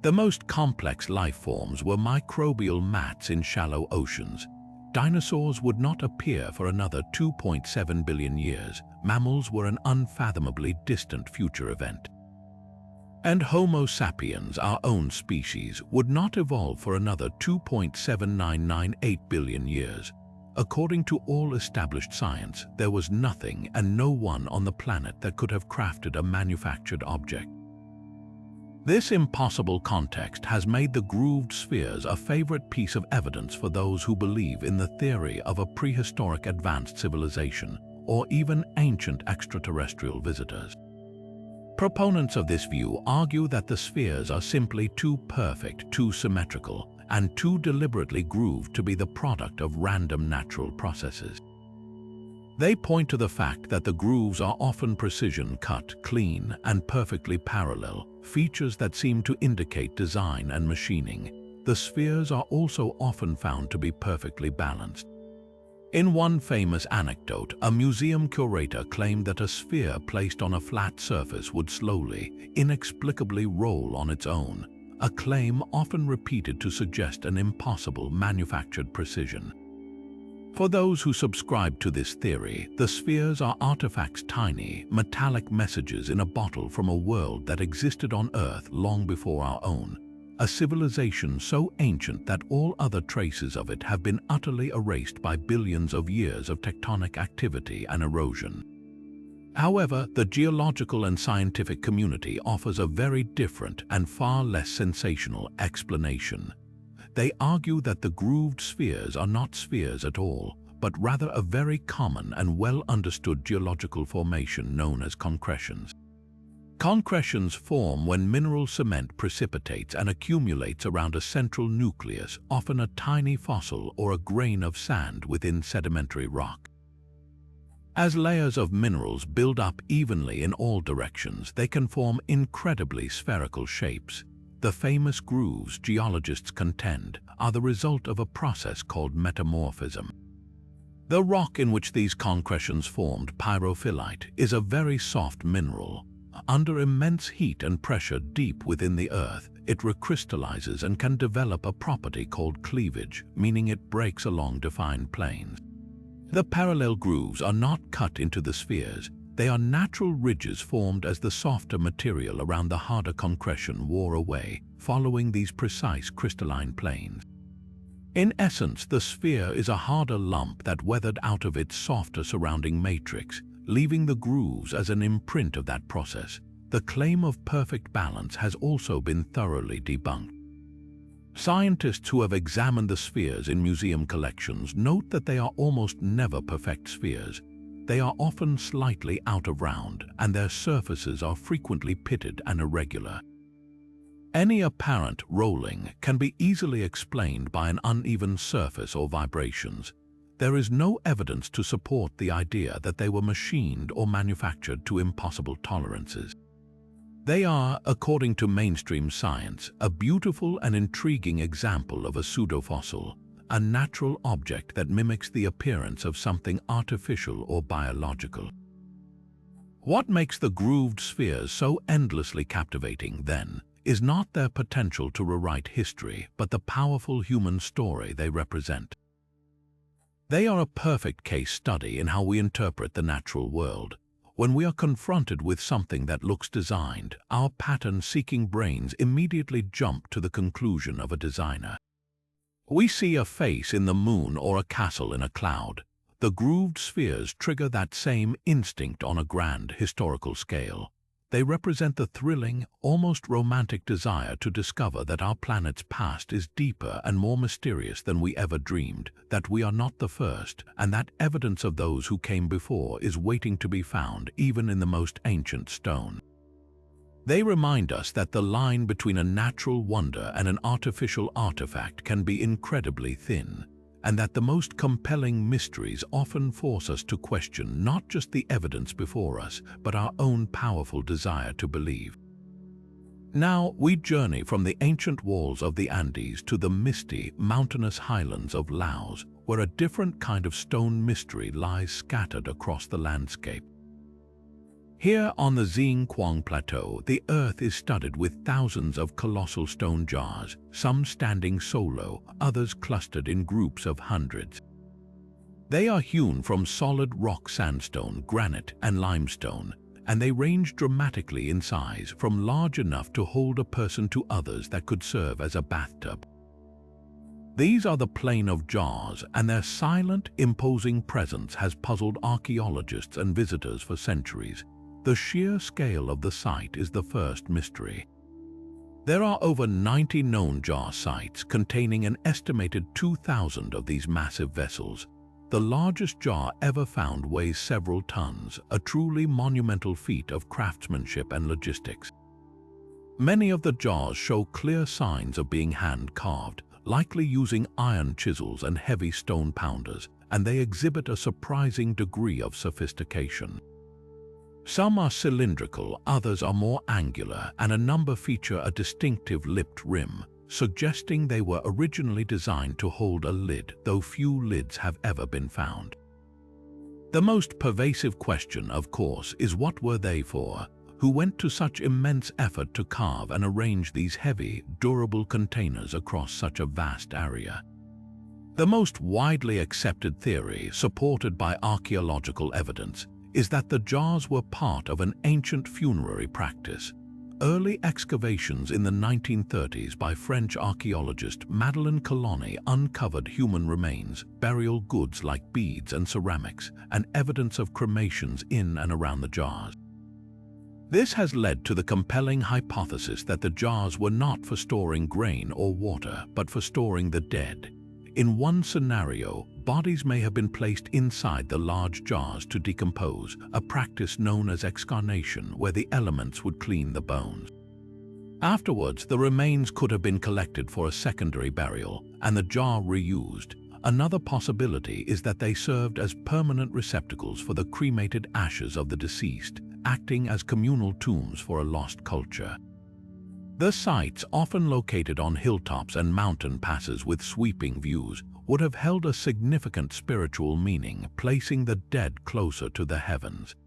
The most complex life forms were microbial mats in shallow oceans. Dinosaurs would not appear for another 2.7 billion years. Mammals were an unfathomably distant future event. And Homo sapiens, our own species, would not evolve for another 2.7998 billion years. According to all established science, there was nothing and no one on the planet that could have crafted a manufactured object. This impossible context has made the grooved spheres a favorite piece of evidence for those who believe in the theory of a prehistoric advanced civilization, or even ancient extraterrestrial visitors. Proponents of this view argue that the spheres are simply too perfect, too symmetrical, and too deliberately grooved to be the product of random natural processes. They point to the fact that the grooves are often precision-cut, clean, and perfectly parallel, features that seem to indicate design and machining. The spheres are also often found to be perfectly balanced. In one famous anecdote, a museum curator claimed that a sphere placed on a flat surface would slowly, inexplicably roll on its own, a claim often repeated to suggest an impossible manufactured precision. For those who subscribe to this theory, the spheres are artifacts, tiny, metallic messages in a bottle from a world that existed on Earth long before our own, a civilization so ancient that all other traces of it have been utterly erased by billions of years of tectonic activity and erosion. However, the geological and scientific community offers a very different and far less sensational explanation. They argue that the grooved spheres are not spheres at all, but rather a very common and well-understood geological formation known as concretions. Concretions form when mineral cement precipitates and accumulates around a central nucleus, often a tiny fossil or a grain of sand within sedimentary rock. As layers of minerals build up evenly in all directions, they can form incredibly spherical shapes. The famous grooves, geologists contend, are the result of a process called metamorphism. The rock in which these concretions formed, pyrophyllite, is a very soft mineral. Under immense heat and pressure deep within the earth, it recrystallizes and can develop a property called cleavage, meaning it breaks along defined planes. The parallel grooves are not cut into the spheres. They are natural ridges formed as the softer material around the harder concretion wore away, following these precise crystalline planes. In essence, the sphere is a harder lump that weathered out of its softer surrounding matrix, leaving the grooves as an imprint of that process. The claim of perfect balance has also been thoroughly debunked. Scientists who have examined the spheres in museum collections note that they are almost never perfect spheres. They are often slightly out of round, and their surfaces are frequently pitted and irregular. Any apparent rolling can be easily explained by an uneven surface or vibrations. There is no evidence to support the idea that they were machined or manufactured to impossible tolerances. They are, according to mainstream science, a beautiful and intriguing example of a pseudofossil, a natural object that mimics the appearance of something artificial or biological. What makes the grooved spheres so endlessly captivating, then, is not their potential to rewrite history, but the powerful human story they represent. They are a perfect case study in how we interpret the natural world. When we are confronted with something that looks designed, our pattern-seeking brains immediately jump to the conclusion of a designer. We see a face in the moon or a castle in a cloud. The grooved spheres trigger that same instinct on a grand historical scale. They represent the thrilling, almost romantic desire to discover that our planet's past is deeper and more mysterious than we ever dreamed, that we are not the first, and that evidence of those who came before is waiting to be found even in the most ancient stone. They remind us that the line between a natural wonder and an artificial artifact can be incredibly thin, and that the most compelling mysteries often force us to question not just the evidence before us, but our own powerful desire to believe. Now we journey from the ancient walls of the Andes to the misty, mountainous highlands of Laos, where a different kind of stone mystery lies scattered across the landscape. Here on the Xiang Quang Plateau, the earth is studded with thousands of colossal stone jars, some standing solo, others clustered in groups of hundreds. They are hewn from solid rock sandstone, granite, and limestone, and they range dramatically in size, from large enough to hold a person to others that could serve as a bathtub. These are the Plain of Jars, and their silent, imposing presence has puzzled archaeologists and visitors for centuries. The sheer scale of the site is the first mystery. There are over 90 known jar sites containing an estimated 2,000 of these massive vessels. The largest jar ever found weighs several tons, a truly monumental feat of craftsmanship and logistics. Many of the jars show clear signs of being hand-carved, likely using iron chisels and heavy stone pounders, and they exhibit a surprising degree of sophistication. Some are cylindrical, others are more angular, and a number feature a distinctive lipped rim, suggesting they were originally designed to hold a lid, though few lids have ever been found. The most pervasive question, of course, is what were they for? Who went to such immense effort to carve and arrange these heavy, durable containers across such a vast area? The most widely accepted theory, supported by archaeological evidence, is that the jars were part of an ancient funerary practice. Early excavations in the 1930s by French archaeologist Madeleine Colony uncovered human remains, burial goods like beads and ceramics, and evidence of cremations in and around the jars. This has led to the compelling hypothesis that the jars were not for storing grain or water, but for storing the dead. In one scenario, bodies may have been placed inside the large jars to decompose, a practice known as excarnation, where the elements would clean the bones. Afterwards, the remains could have been collected for a secondary burial and the jar reused. Another possibility is that they served as permanent receptacles for the cremated ashes of the deceased, acting as communal tombs for a lost culture. The sites, often located on hilltops and mountain passes with sweeping views, would have held a significant spiritual meaning, placing the dead closer to the heavens.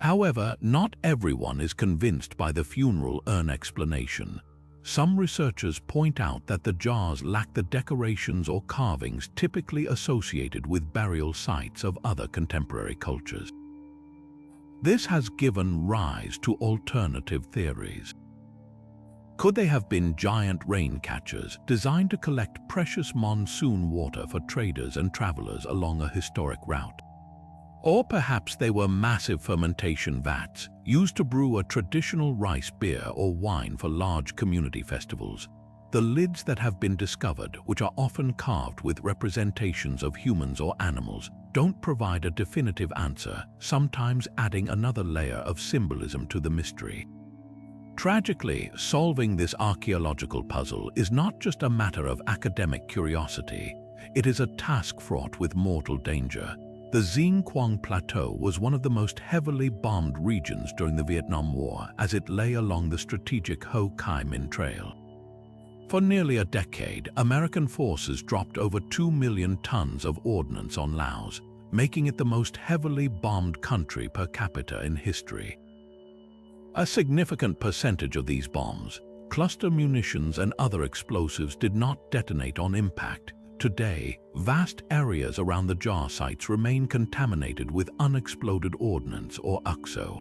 However, not everyone is convinced by the funeral urn explanation. Some researchers point out that the jars lack the decorations or carvings typically associated with burial sites of other contemporary cultures. This has given rise to alternative theories. Could they have been giant rain catchers designed to collect precious monsoon water for traders and travelers along a historic route? Or perhaps they were massive fermentation vats used to brew a traditional rice beer or wine for large community festivals. The lids that have been discovered, which are often carved with representations of humans or animals, don't provide a definitive answer, sometimes adding another layer of symbolism to the mystery. Tragically, solving this archaeological puzzle is not just a matter of academic curiosity. It is a task fraught with mortal danger. The Xiang Quang Plateau was one of the most heavily bombed regions during the Vietnam War, as it lay along the strategic Ho Chi Minh Trail. For nearly a decade, American forces dropped over 2 million tons of ordnance on Laos, making it the most heavily bombed country per capita in history. A significant percentage of these bombs, cluster munitions and other explosives, did not detonate on impact. Today, vast areas around the jar sites remain contaminated with unexploded ordnance or UXO.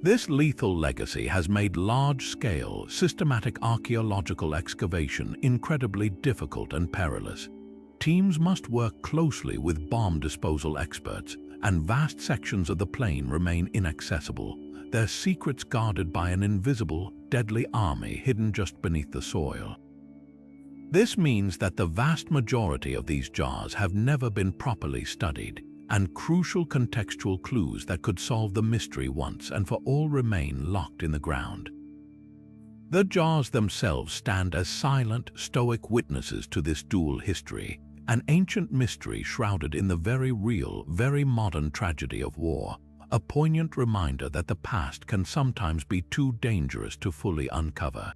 This lethal legacy has made large-scale, systematic archaeological excavation incredibly difficult and perilous. Teams must work closely with bomb disposal experts, and vast sections of the plain remain inaccessible, their secrets guarded by an invisible, deadly army hidden just beneath the soil. This means that the vast majority of these jars have never been properly studied, and crucial contextual clues that could solve the mystery once and for all remain locked in the ground. The jars themselves stand as silent, stoic witnesses to this dual history, an ancient mystery shrouded in the very real, very modern tragedy of war, a poignant reminder that the past can sometimes be too dangerous to fully uncover.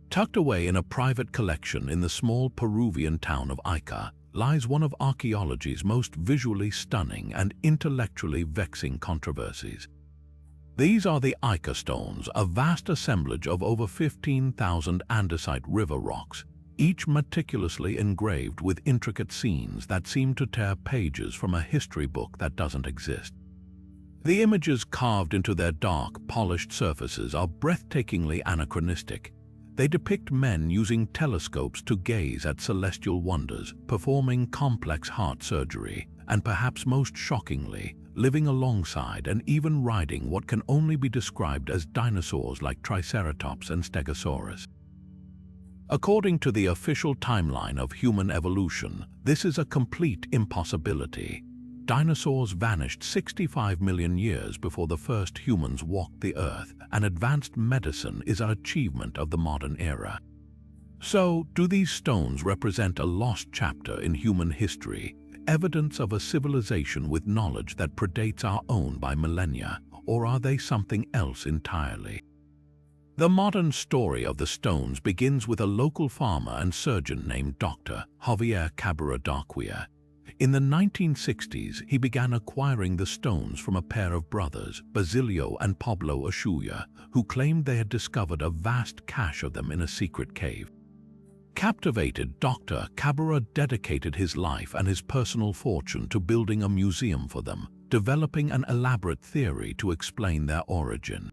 Tucked away in a private collection in the small Peruvian town of Ica lies one of archaeology's most visually stunning and intellectually vexing controversies. These are the Ica Stones, a vast assemblage of over 15,000 andesite river rocks, each meticulously engraved with intricate scenes that seem to tear pages from a history book that doesn't exist. The images carved into their dark, polished surfaces are breathtakingly anachronistic. They depict men using telescopes to gaze at celestial wonders, performing complex heart surgery, and perhaps most shockingly, living alongside and even riding what can only be described as dinosaurs like Triceratops and Stegosaurus. According to the official timeline of human evolution, this is a complete impossibility. Dinosaurs vanished 65 million years before the first humans walked the Earth, and advanced medicine is an achievement of the modern era. So, do these stones represent a lost chapter in human history, evidence of a civilization with knowledge that predates our own by millennia, or are they something else entirely? The modern story of the stones begins with a local farmer and surgeon named Dr. Javier Cabrera Darquia. In the 1960s, he began acquiring the stones from a pair of brothers, Basilio and Pablo Ashuya, who claimed they had discovered a vast cache of them in a secret cave. Captivated, Dr. Cabrera dedicated his life and his personal fortune to building a museum for them, developing an elaborate theory to explain their origin.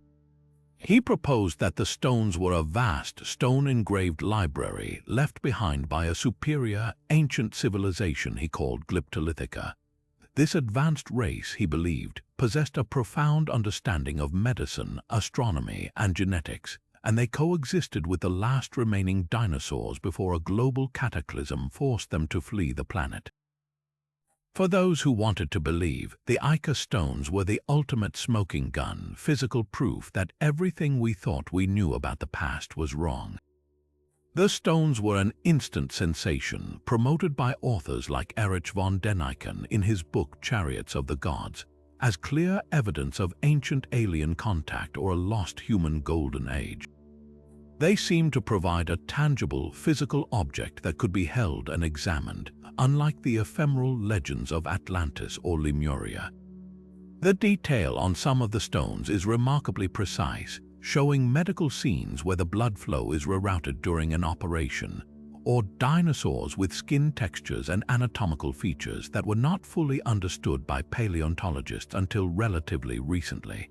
He proposed that the stones were a vast stone-engraved library left behind by a superior, ancient civilization he called Glyptolithica. This advanced race, he believed, possessed a profound understanding of medicine, astronomy, and genetics, and they coexisted with the last remaining dinosaurs before a global cataclysm forced them to flee the planet. For those who wanted to believe, the Ica Stones were the ultimate smoking gun, physical proof that everything we thought we knew about the past was wrong. The stones were an instant sensation, promoted by authors like Erich von Däniken in his book Chariots of the Gods, as clear evidence of ancient alien contact or a lost human golden age. They seemed to provide a tangible, physical object that could be held and examined, unlike the ephemeral legends of Atlantis or Lemuria. The detail on some of the stones is remarkably precise, showing medical scenes where the blood flow is rerouted during an operation, or dinosaurs with skin textures and anatomical features that were not fully understood by paleontologists until relatively recently.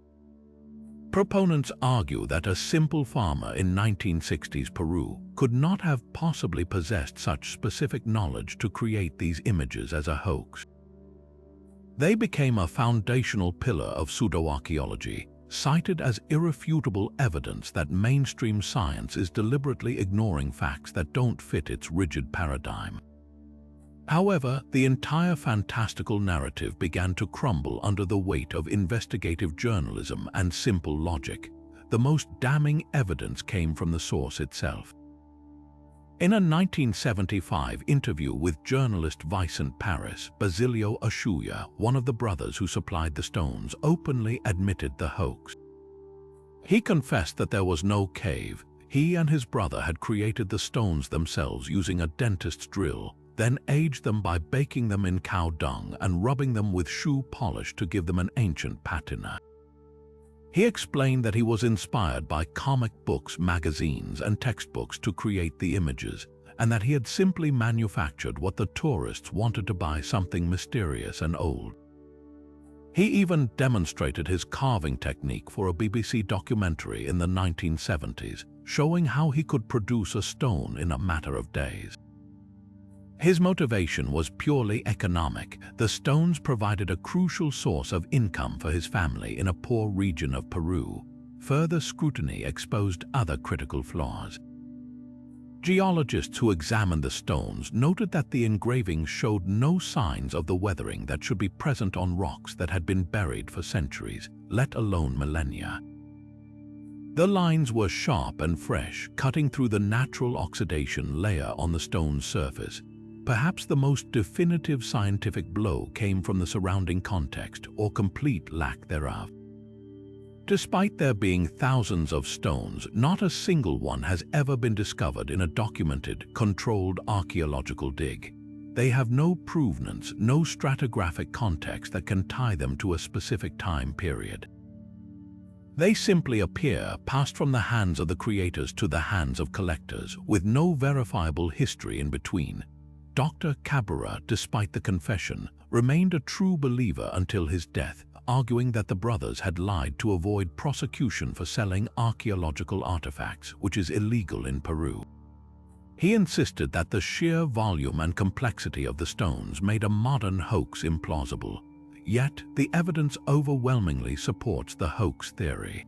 Proponents argue that a simple farmer in 1960s Peru could not have possibly possessed such specific knowledge to create these images as a hoax. They became a foundational pillar of pseudoarchaeology, cited as irrefutable evidence that mainstream science is deliberately ignoring facts that don't fit its rigid paradigm. However, the entire fantastical narrative began to crumble under the weight of investigative journalism and simple logic. The most damning evidence came from the source itself. In a 1975 interview with journalist Vicente Paris, Basilio Ashuya, one of the brothers who supplied the stones, openly admitted the hoax. He confessed that there was no cave. He and his brother had created the stones themselves using a dentist's drill, then aged them by baking them in cow dung and rubbing them with shoe polish to give them an ancient patina. He explained that he was inspired by comic books, magazines, and textbooks to create the images, and that he had simply manufactured what the tourists wanted to buy, something mysterious and old. He even demonstrated his carving technique for a BBC documentary in the 1970s, showing how he could produce a stone in a matter of days. His motivation was purely economic. The stones provided a crucial source of income for his family in a poor region of Peru. Further scrutiny exposed other critical flaws. Geologists who examined the stones noted that the engravings showed no signs of the weathering that should be present on rocks that had been buried for centuries, let alone millennia. The lines were sharp and fresh, cutting through the natural oxidation layer on the stone's surface. Perhaps the most definitive scientific blow came from the surrounding context or complete lack thereof. Despite there being thousands of stones, not a single one has ever been discovered in a documented, controlled archaeological dig. They have no provenance, no stratigraphic context that can tie them to a specific time period. They simply appear, passed from the hands of the creators to the hands of collectors, with no verifiable history in between. Dr. Cabrera, despite the confession, remained a true believer until his death, arguing that the brothers had lied to avoid prosecution for selling archaeological artifacts, which is illegal in Peru. He insisted that the sheer volume and complexity of the stones made a modern hoax implausible, yet the evidence overwhelmingly supports the hoax theory.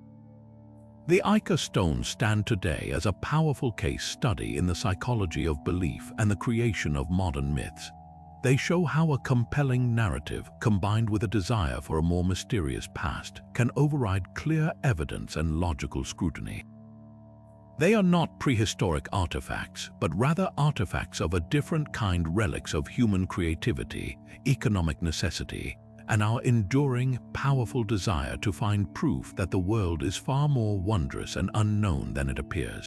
The Ica Stones stand today as a powerful case study in the psychology of belief and the creation of modern myths. They show how a compelling narrative, combined with a desire for a more mysterious past, can override clear evidence and logical scrutiny. They are not prehistoric artifacts, but rather artifacts of a different kind, relics of human creativity, economic necessity, and our enduring, powerful desire to find proof that the world is far more wondrous and unknown than it appears.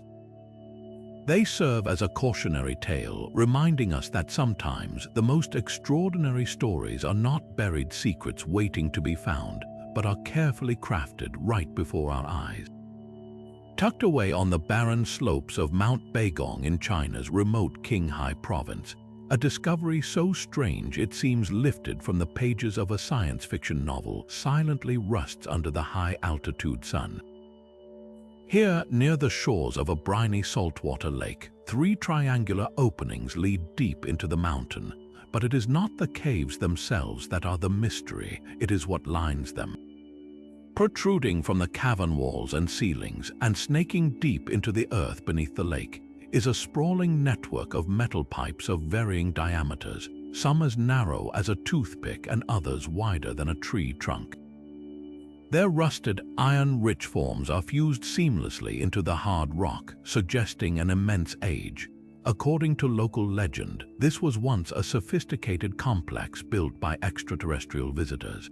They serve as a cautionary tale, reminding us that sometimes the most extraordinary stories are not buried secrets waiting to be found, but are carefully crafted right before our eyes. Tucked away on the barren slopes of Mount Bagong in China's remote Qinghai province, a discovery so strange it seems lifted from the pages of a science fiction novel silently rusts under the high-altitude sun. Here, near the shores of a briny saltwater lake, 3 triangular openings lead deep into the mountain, but it is not the caves themselves that are the mystery, it is what lines them. Protruding from the cavern walls and ceilings and snaking deep into the earth beneath the lake is a sprawling network of metal pipes of varying diameters, some as narrow as a toothpick and others wider than a tree trunk. Their rusted, iron-rich forms are fused seamlessly into the hard rock, suggesting an immense age. According to local legend, this was once a sophisticated complex built by extraterrestrial visitors.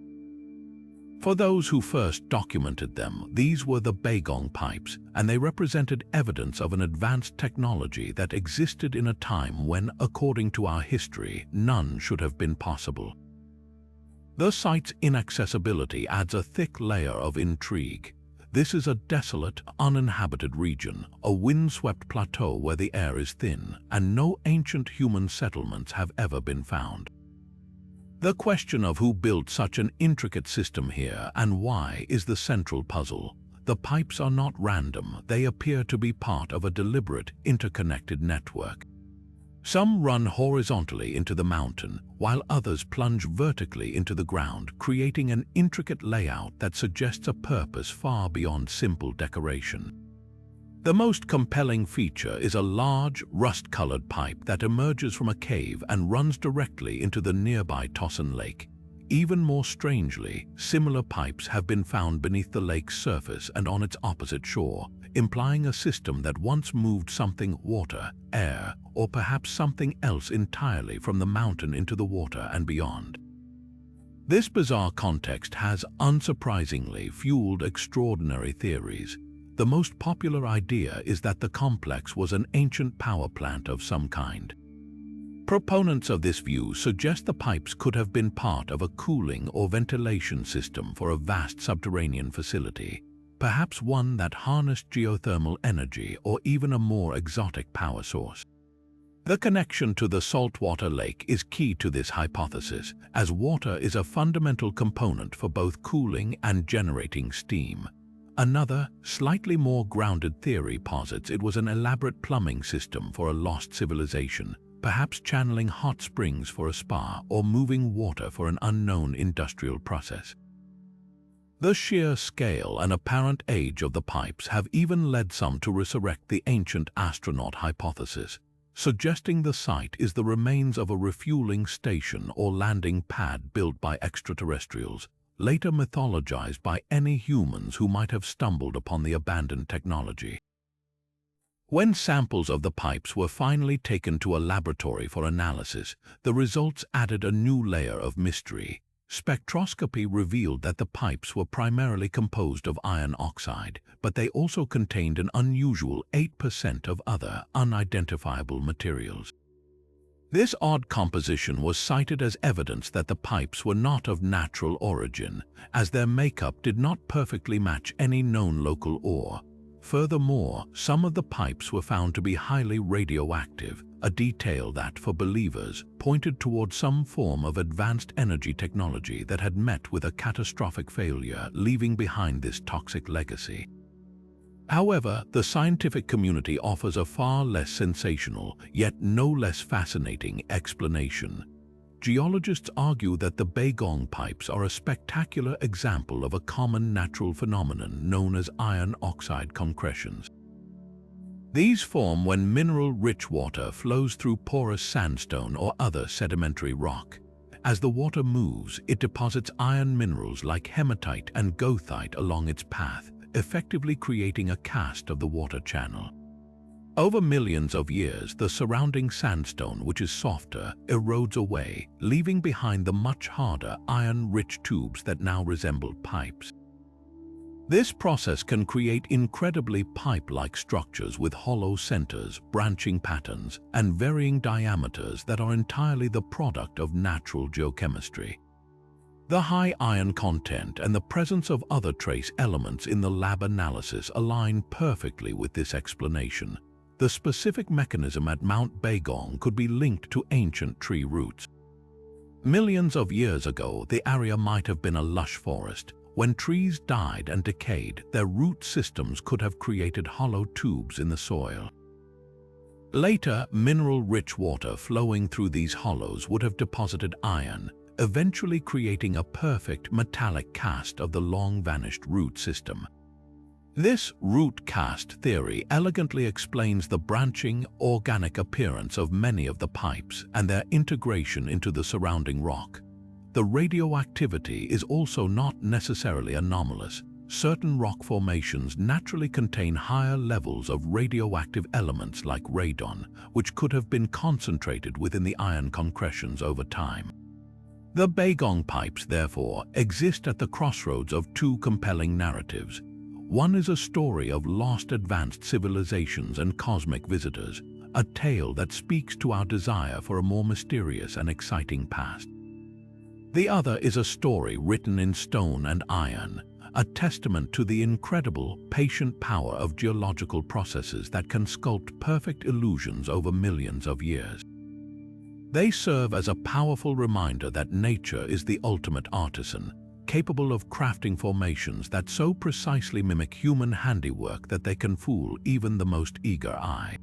For those who first documented them, these were the Bagong pipes, and they represented evidence of an advanced technology that existed in a time when, according to our history, none should have been possible. The site's inaccessibility adds a thick layer of intrigue. This is a desolate, uninhabited region, a windswept plateau where the air is thin, and no ancient human settlements have ever been found. The question of who built such an intricate system here and why is the central puzzle. The pipes are not random, they appear to be part of a deliberate, interconnected network. Some run horizontally into the mountain, while others plunge vertically into the ground, creating an intricate layout that suggests a purpose far beyond simple decoration. The most compelling feature is a large, rust-colored pipe that emerges from a cave and runs directly into the nearby Tossan Lake. Even more strangely, similar pipes have been found beneath the lake's surface and on its opposite shore, implying a system that once moved something, water, air, or perhaps something else entirely, from the mountain into the water and beyond. This bizarre context has, unsurprisingly, fueled extraordinary theories. The most popular idea is that the complex was an ancient power plant of some kind. Proponents of this view suggest the pipes could have been part of a cooling or ventilation system for a vast subterranean facility, perhaps one that harnessed geothermal energy or even a more exotic power source. The connection to the saltwater lake is key to this hypothesis, as water is a fundamental component for both cooling and generating steam. Another, slightly more grounded theory posits it was an elaborate plumbing system for a lost civilization, perhaps channeling hot springs for a spa or moving water for an unknown industrial process. The sheer scale and apparent age of the pipes have even led some to resurrect the ancient astronaut hypothesis, suggesting the site is the remains of a refueling station or landing pad built by extraterrestrials, later mythologized by any humans who might have stumbled upon the abandoned technology. When samples of the pipes were finally taken to a laboratory for analysis, the results added a new layer of mystery. Spectroscopy revealed that the pipes were primarily composed of iron oxide, but they also contained an unusual 8% of other, unidentifiable materials. This odd composition was cited as evidence that the pipes were not of natural origin, as their makeup did not perfectly match any known local ore. Furthermore, some of the pipes were found to be highly radioactive, a detail that, for believers, pointed toward some form of advanced energy technology that had met with a catastrophic failure, leaving behind this toxic legacy. However, the scientific community offers a far less sensational, yet no less fascinating explanation. Geologists argue that the Bagong pipes are a spectacular example of a common natural phenomenon known as iron oxide concretions. These form when mineral-rich water flows through porous sandstone or other sedimentary rock. As the water moves, it deposits iron minerals like hematite and goethite along its path, effectively creating a cast of the water channel. Over millions of years, the surrounding sandstone, which is softer, erodes away, leaving behind the much harder, iron-rich tubes that now resemble pipes. This process can create incredibly pipe-like structures with hollow centers, branching patterns, and varying diameters that are entirely the product of natural geochemistry. The high iron content and the presence of other trace elements in the lab analysis align perfectly with this explanation. The specific mechanism at Mount Bagong could be linked to ancient tree roots. Millions of years ago, the area might have been a lush forest. When trees died and decayed, their root systems could have created hollow tubes in the soil. Later, mineral-rich water flowing through these hollows would have deposited iron, eventually creating a perfect metallic cast of the long-vanished root system. This root cast theory elegantly explains the branching, organic appearance of many of the pipes and their integration into the surrounding rock. The radioactivity is also not necessarily anomalous. Certain rock formations naturally contain higher levels of radioactive elements like radon, which could have been concentrated within the iron concretions over time. The Bagong pipes, therefore, exist at the crossroads of two compelling narratives. One is a story of lost advanced civilizations and cosmic visitors, a tale that speaks to our desire for a more mysterious and exciting past. The other is a story written in stone and iron, a testament to the incredible, patient power of geological processes that can sculpt perfect illusions over millions of years. They serve as a powerful reminder that nature is the ultimate artisan, capable of crafting formations that so precisely mimic human handiwork that they can fool even the most eager eye.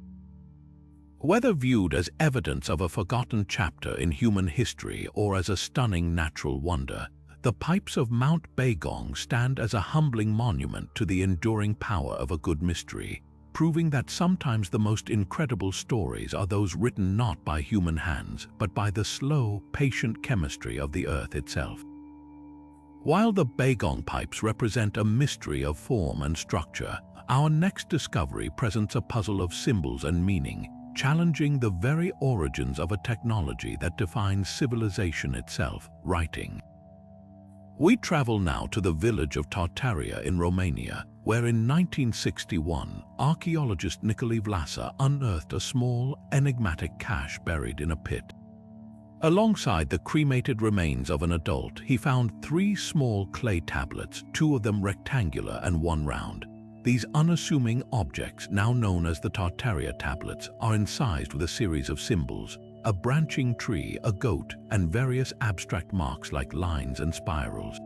Whether viewed as evidence of a forgotten chapter in human history or as a stunning natural wonder, the pipes of Mount Bagong stand as a humbling monument to the enduring power of a good mystery, proving that sometimes the most incredible stories are those written not by human hands, but by the slow, patient chemistry of the earth itself. While the Bagong pipes represent a mystery of form and structure, our next discovery presents a puzzle of symbols and meaning, challenging the very origins of a technology that defines civilization itself, writing. We travel now to the village of Tartaria in Romania, where in 1961, archaeologist Nikolai Vlasa unearthed a small, enigmatic cache buried in a pit. Alongside the cremated remains of an adult, he found 3 small clay tablets, 2 of them rectangular and 1 round. These unassuming objects, now known as the Tartaria tablets, are incised with a series of symbols: a branching tree, a goat, and various abstract marks like lines and spirals.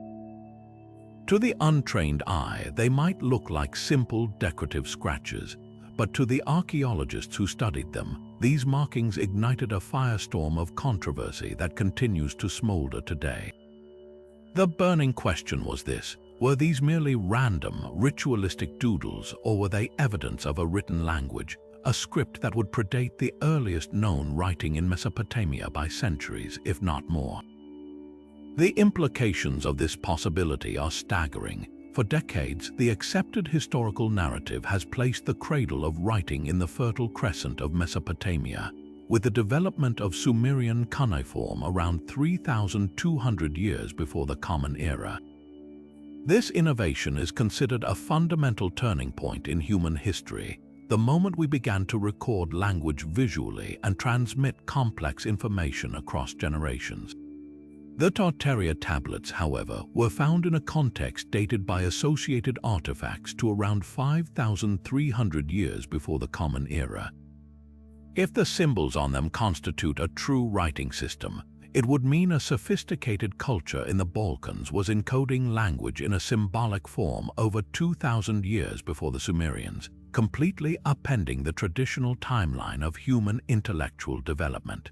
To the untrained eye, they might look like simple decorative scratches, but to the archaeologists who studied them, these markings ignited a firestorm of controversy that continues to smolder today. The burning question was this: were these merely random, ritualistic doodles, or were they evidence of a written language, a script that would predate the earliest known writing in Mesopotamia by centuries, if not more? The implications of this possibility are staggering. For decades, the accepted historical narrative has placed the cradle of writing in the Fertile Crescent of Mesopotamia, with the development of Sumerian cuneiform around 3,200 years before the Common Era. This innovation is considered a fundamental turning point in human history, the moment we began to record language visually and transmit complex information across generations. The Tartaria tablets, however, were found in a context dated by associated artifacts to around 5,300 years before the Common Era. If the symbols on them constitute a true writing system, it would mean a sophisticated culture in the Balkans was encoding language in a symbolic form over 2,000 years before the Sumerians, completely upending the traditional timeline of human intellectual development.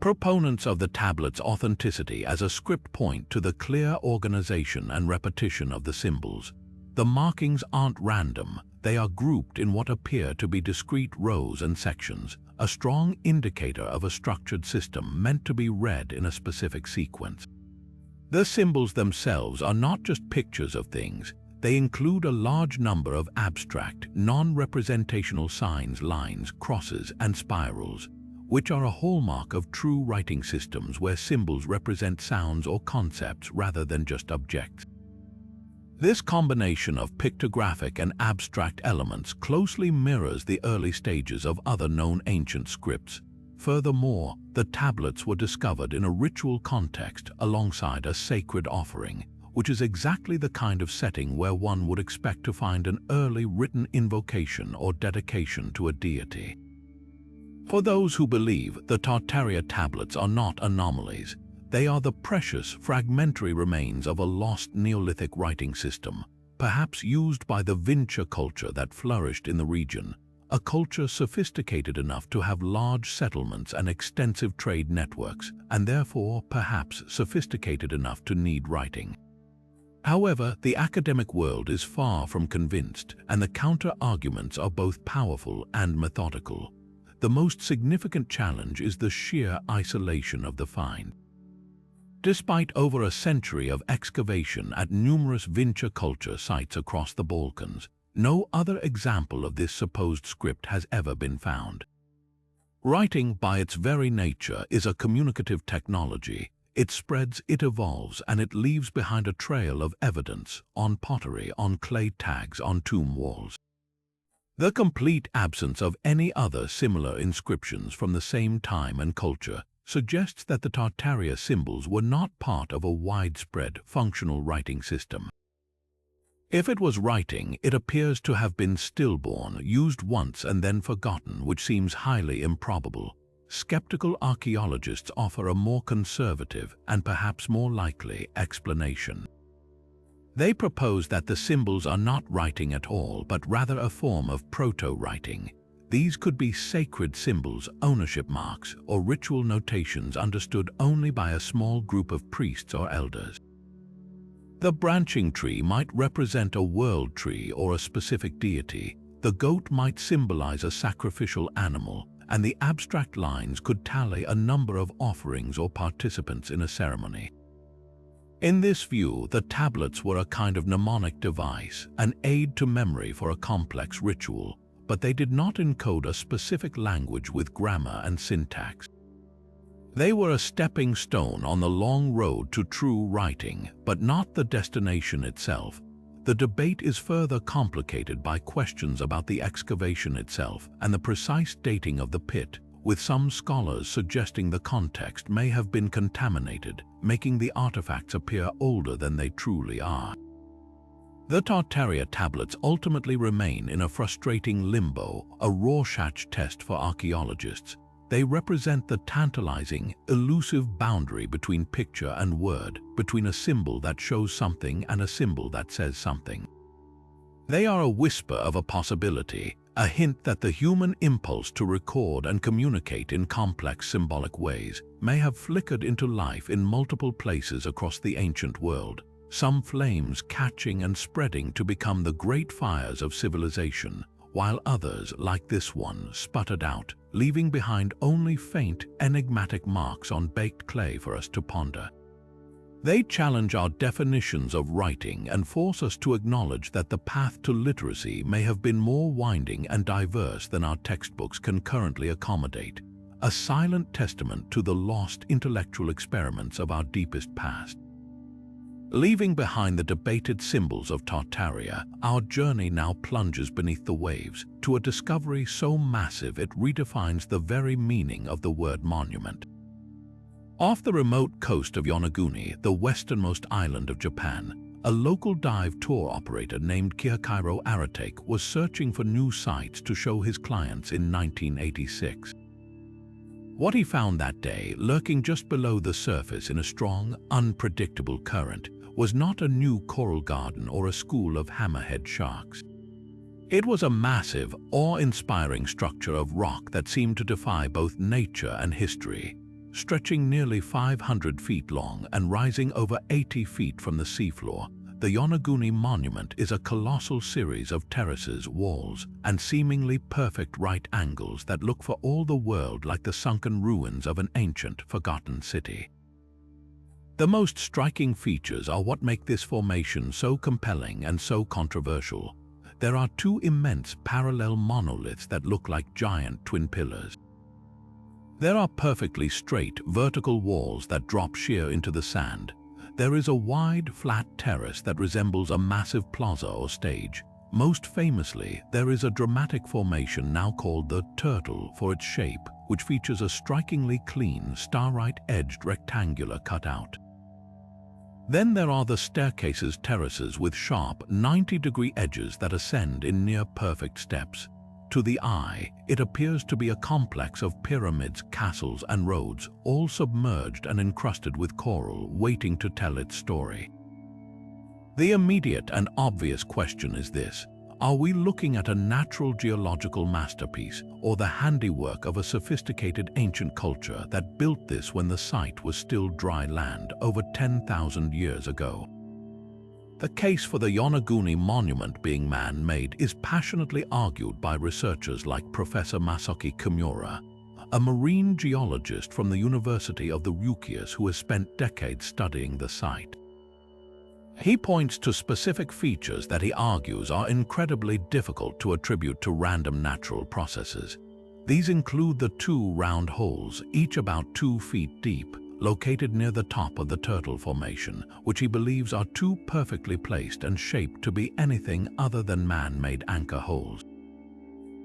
Proponents of the tablet's authenticity as a script point to the clear organization and repetition of the symbols. The markings aren't random, they are grouped in what appear to be discrete rows and sections, a strong indicator of a structured system meant to be read in a specific sequence. The symbols themselves are not just pictures of things, they include a large number of abstract, non-representational signs, lines, crosses, and spirals, which are a hallmark of true writing systems where symbols represent sounds or concepts rather than just objects. This combination of pictographic and abstract elements closely mirrors the early stages of other known ancient scripts. Furthermore, the tablets were discovered in a ritual context alongside a sacred offering, which is exactly the kind of setting where one would expect to find an early written invocation or dedication to a deity. For those who believe the Tartaria tablets are not anomalies, they are the precious, fragmentary remains of a lost Neolithic writing system, perhaps used by the Vinca culture that flourished in the region, a culture sophisticated enough to have large settlements and extensive trade networks, and therefore perhaps sophisticated enough to need writing. However, the academic world is far from convinced, and the counter-arguments are both powerful and methodical. The most significant challenge is the sheer isolation of the find. Despite over a century of excavation at numerous Vinca culture sites across the Balkans, no other example of this supposed script has ever been found. Writing, by its very nature, is a communicative technology. It spreads, it evolves, and it leaves behind a trail of evidence on pottery, on clay tags, on tomb walls. The complete absence of any other similar inscriptions from the same time and culture suggests that the Tartaria symbols were not part of a widespread, functional writing system. If it was writing, it appears to have been stillborn, used once and then forgotten, which seems highly improbable. Skeptical archaeologists offer a more conservative and perhaps more likely explanation. They propose that the symbols are not writing at all, but rather a form of proto-writing. These could be sacred symbols, ownership marks, or ritual notations understood only by a small group of priests or elders. The branching tree might represent a world tree or a specific deity, the goat might symbolize a sacrificial animal, and the abstract lines could tally a number of offerings or participants in a ceremony. In this view, the tablets were a kind of mnemonic device, an aid to memory for a complex ritual, but they did not encode a specific language with grammar and syntax. They were a stepping stone on the long road to true writing, but not the destination itself. The debate is further complicated by questions about the excavation itself and the precise dating of the pit, with some scholars suggesting the context may have been contaminated, making the artifacts appear older than they truly are. The Tartaria tablets ultimately remain in a frustrating limbo, a Rorschach test for archaeologists. They represent the tantalizing, elusive boundary between picture and word, between a symbol that shows something and a symbol that says something. They are a whisper of a possibility, a hint that the human impulse to record and communicate in complex symbolic ways may have flickered into life in multiple places across the ancient world, some flames catching and spreading to become the great fires of civilization, while others, like this one, sputtered out, leaving behind only faint, enigmatic marks on baked clay for us to ponder. They challenge our definitions of writing and force us to acknowledge that the path to literacy may have been more winding and diverse than our textbooks can currently accommodate, a silent testament to the lost intellectual experiments of our deepest past. Leaving behind the debated symbols of Tartaria, our journey now plunges beneath the waves to a discovery so massive it redefines the very meaning of the word monument. Off the remote coast of Yonaguni, the westernmost island of Japan, a local dive tour operator named Kiyokairo Aratake was searching for new sites to show his clients in 1986. What he found that day, lurking just below the surface in a strong, unpredictable current, was not a new coral garden or a school of hammerhead sharks. It was a massive, awe-inspiring structure of rock that seemed to defy both nature and history, stretching nearly 500 feet long and rising over 80 feet from the seafloor. The Yonaguni Monument is a colossal series of terraces, walls, and seemingly perfect right angles that look for all the world like the sunken ruins of an ancient, forgotten city. The most striking features are what make this formation so compelling and so controversial. There are two immense parallel monoliths that look like giant twin pillars. There are perfectly straight, vertical walls that drop sheer into the sand. There is a wide, flat terrace that resembles a massive plaza or stage. Most famously, there is a dramatic formation now called the Turtle for its shape, which features a strikingly clean, starlight-edged rectangular cutout. Then there are the staircases terraces with sharp, 90-degree edges that ascend in near-perfect steps. To the eye, it appears to be a complex of pyramids, castles, and roads, all submerged and encrusted with coral, waiting to tell its story. The immediate and obvious question is this: are we looking at a natural geological masterpiece or the handiwork of a sophisticated ancient culture that built this when the site was still dry land over 10,000 years ago? The case for the Yonaguni Monument being man-made is passionately argued by researchers like Professor Masaaki Kimura, a marine geologist from the University of the Ryukyus who has spent decades studying the site. He points to specific features that he argues are incredibly difficult to attribute to random natural processes. These include the two round holes, each about 2 feet deep, located near the top of the Turtle Formation, which he believes are too perfectly placed and shaped to be anything other than man-made anchor holes.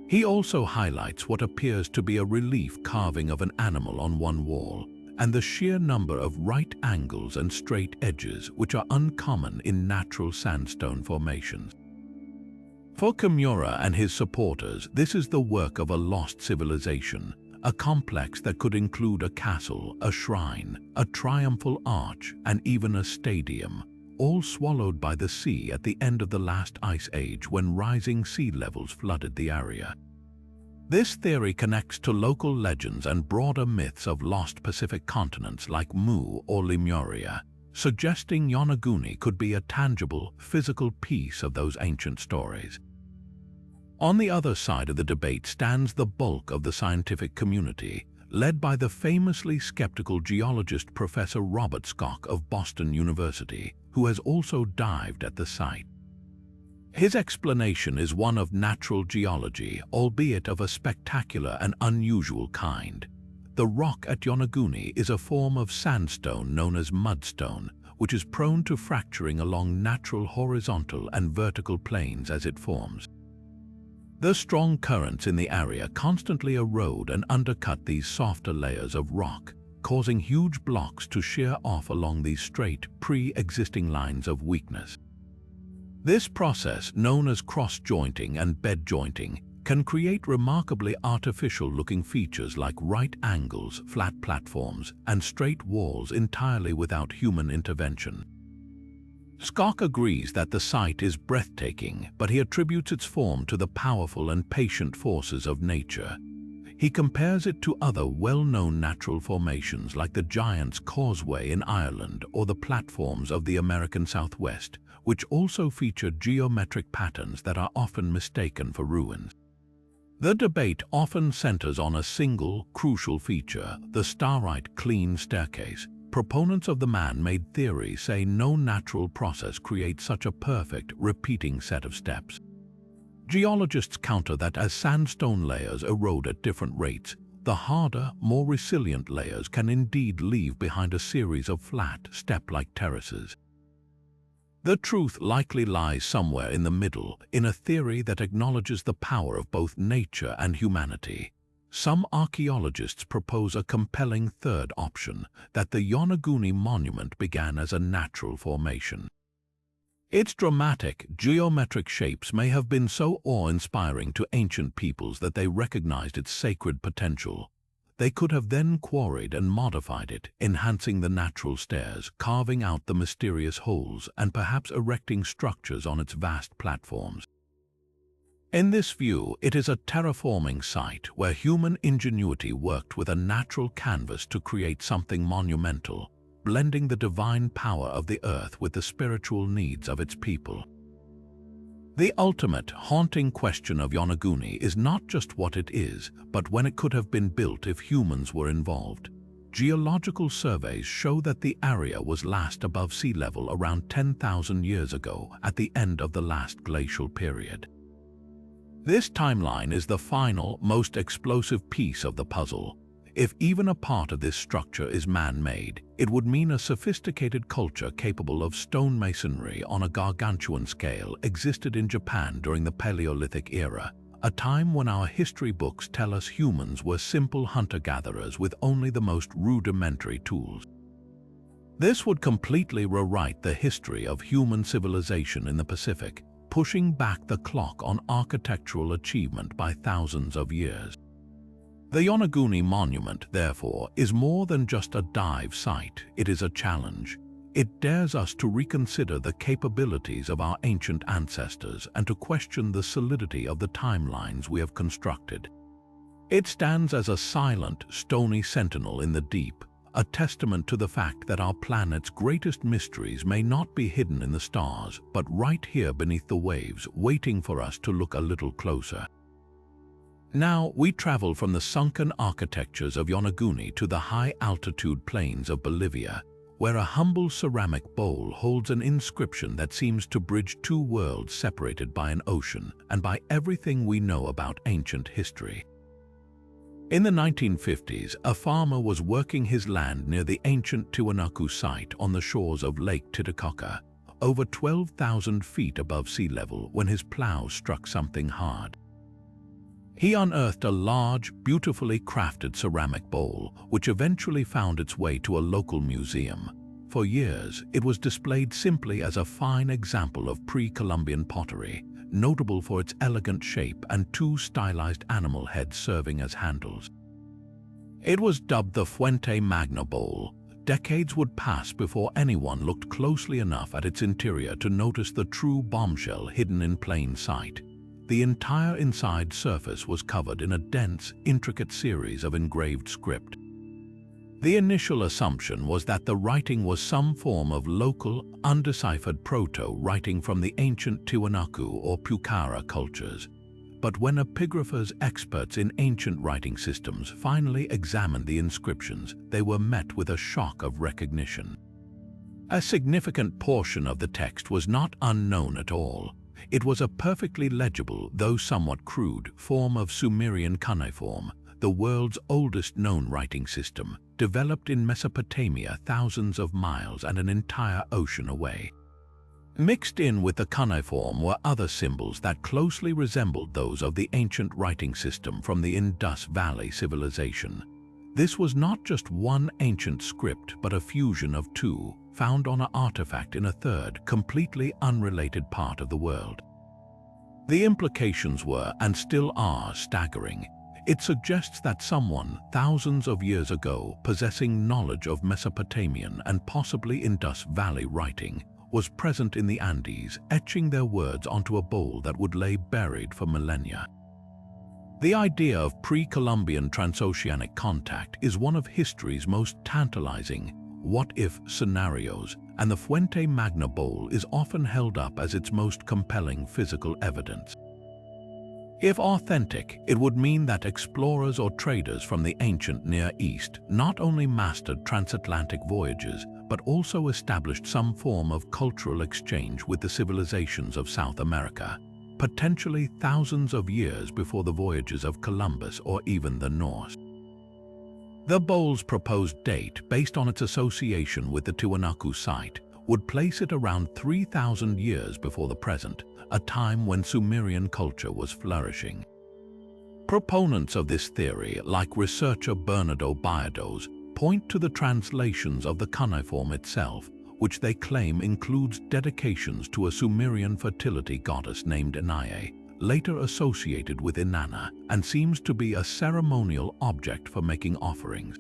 He also highlights what appears to be a relief carving of an animal on one wall, and the sheer number of right angles and straight edges which are uncommon in natural sandstone formations. For Kimura and his supporters, this is the work of a lost civilization, a complex that could include a castle, a shrine, a triumphal arch, and even a stadium, all swallowed by the sea at the end of the last ice age when rising sea levels flooded the area. This theory connects to local legends and broader myths of lost Pacific continents like Mu or Lemuria, suggesting Yonaguni could be a tangible, physical piece of those ancient stories. On the other side of the debate stands the bulk of the scientific community, led by the famously skeptical geologist Professor Robert Schoch of Boston University, who has also dived at the site. His explanation is one of natural geology, albeit of a spectacular and unusual kind. The rock at Yonaguni is a form of sandstone known as mudstone, which is prone to fracturing along natural horizontal and vertical planes as it forms. The strong currents in the area constantly erode and undercut these softer layers of rock, causing huge blocks to shear off along these straight, pre-existing lines of weakness. This process, known as cross-jointing and bed jointing, can create remarkably artificial-looking features like right angles, flat platforms, and straight walls entirely without human intervention. Scott agrees that the site is breathtaking, but he attributes its form to the powerful and patient forces of nature. He compares it to other well-known natural formations like the Giant's Causeway in Ireland or the platforms of the American Southwest, which also feature geometric patterns that are often mistaken for ruins. The debate often centers on a single, crucial feature, the starite clean staircase. Proponents of the man-made theory say no natural process creates such a perfect, repeating set of steps. Geologists counter that as sandstone layers erode at different rates, the harder, more resilient layers can indeed leave behind a series of flat, step-like terraces. The truth likely lies somewhere in the middle, in a theory that acknowledges the power of both nature and humanity. Some archaeologists propose a compelling third option, that the Yonaguni monument began as a natural formation. Its dramatic, geometric shapes may have been so awe-inspiring to ancient peoples that they recognized its sacred potential. They could have then quarried and modified it, enhancing the natural stairs, carving out the mysterious holes, and perhaps erecting structures on its vast platforms. In this view, it is a terraforming site where human ingenuity worked with a natural canvas to create something monumental, blending the divine power of the earth with the spiritual needs of its people. The ultimate, haunting question of Yonaguni is not just what it is, but when it could have been built if humans were involved. Geological surveys show that the area was last above sea level around 10,000 years ago, at the end of the last glacial period. This timeline is the final, most explosive piece of the puzzle. If even a part of this structure is man-made, it would mean a sophisticated culture capable of stonemasonry on a gargantuan scale existed in Japan during the Paleolithic era, a time when our history books tell us humans were simple hunter-gatherers with only the most rudimentary tools. This would completely rewrite the history of human civilization in the Pacific, pushing back the clock on architectural achievement by thousands of years. The Yonaguni monument, therefore, is more than just a dive site, it is a challenge. It dares us to reconsider the capabilities of our ancient ancestors and to question the solidity of the timelines we have constructed. It stands as a silent, stony sentinel in the deep, a testament to the fact that our planet's greatest mysteries may not be hidden in the stars, but right here beneath the waves, waiting for us to look a little closer. Now, we travel from the sunken architectures of Yonaguni to the high-altitude plains of Bolivia, where a humble ceramic bowl holds an inscription that seems to bridge two worlds separated by an ocean and by everything we know about ancient history. In the 1950s, a farmer was working his land near the ancient Tiwanaku site on the shores of Lake Titicaca, over 12,000 feet above sea level, when his plow struck something hard. He unearthed a large, beautifully crafted ceramic bowl, which eventually found its way to a local museum. For years, it was displayed simply as a fine example of pre-Columbian pottery, notable for its elegant shape and two stylized animal heads serving as handles. It was dubbed the Fuente Magna Bowl. Decades would pass before anyone looked closely enough at its interior to notice the true bombshell hidden in plain sight. The entire inside surface was covered in a dense, intricate series of engraved script. The initial assumption was that the writing was some form of local, undeciphered proto-writing from the ancient Tiwanaku or Pucara cultures. But when epigraphers experts in ancient writing systems finally examined the inscriptions, they were met with a shock of recognition. A significant portion of the text was not unknown at all. It was a perfectly legible, though somewhat crude, form of Sumerian cuneiform, the world's oldest known writing system, developed in Mesopotamia thousands of miles and an entire ocean away. Mixed in with the cuneiform were other symbols that closely resembled those of the ancient writing system from the Indus Valley civilization. This was not just one ancient script, but a fusion of two, found on an artifact in a third, completely unrelated part of the world. The implications were, and still are, staggering. It suggests that someone, thousands of years ago, possessing knowledge of Mesopotamian and possibly Indus Valley writing, was present in the Andes, etching their words onto a bowl that would lay buried for millennia. The idea of pre-Columbian transoceanic contact is one of history's most tantalizing what-if scenarios, and the Fuente Magna bowl is often held up as its most compelling physical evidence. If authentic, it would mean that explorers or traders from the ancient Near East not only mastered transatlantic voyages, but also established some form of cultural exchange with the civilizations of South America, potentially thousands of years before the voyages of Columbus or even the Norse. The bowl's proposed date, based on its association with the Tiwanaku site, would place it around 3,000 years before the present, a time when Sumerian culture was flourishing. Proponents of this theory, like researcher Bernardo Biodos, point to the translations of the cuneiform itself, which they claim includes dedications to a Sumerian fertility goddess named Enai, later associated with Inanna, and seems to be a ceremonial object for making offerings.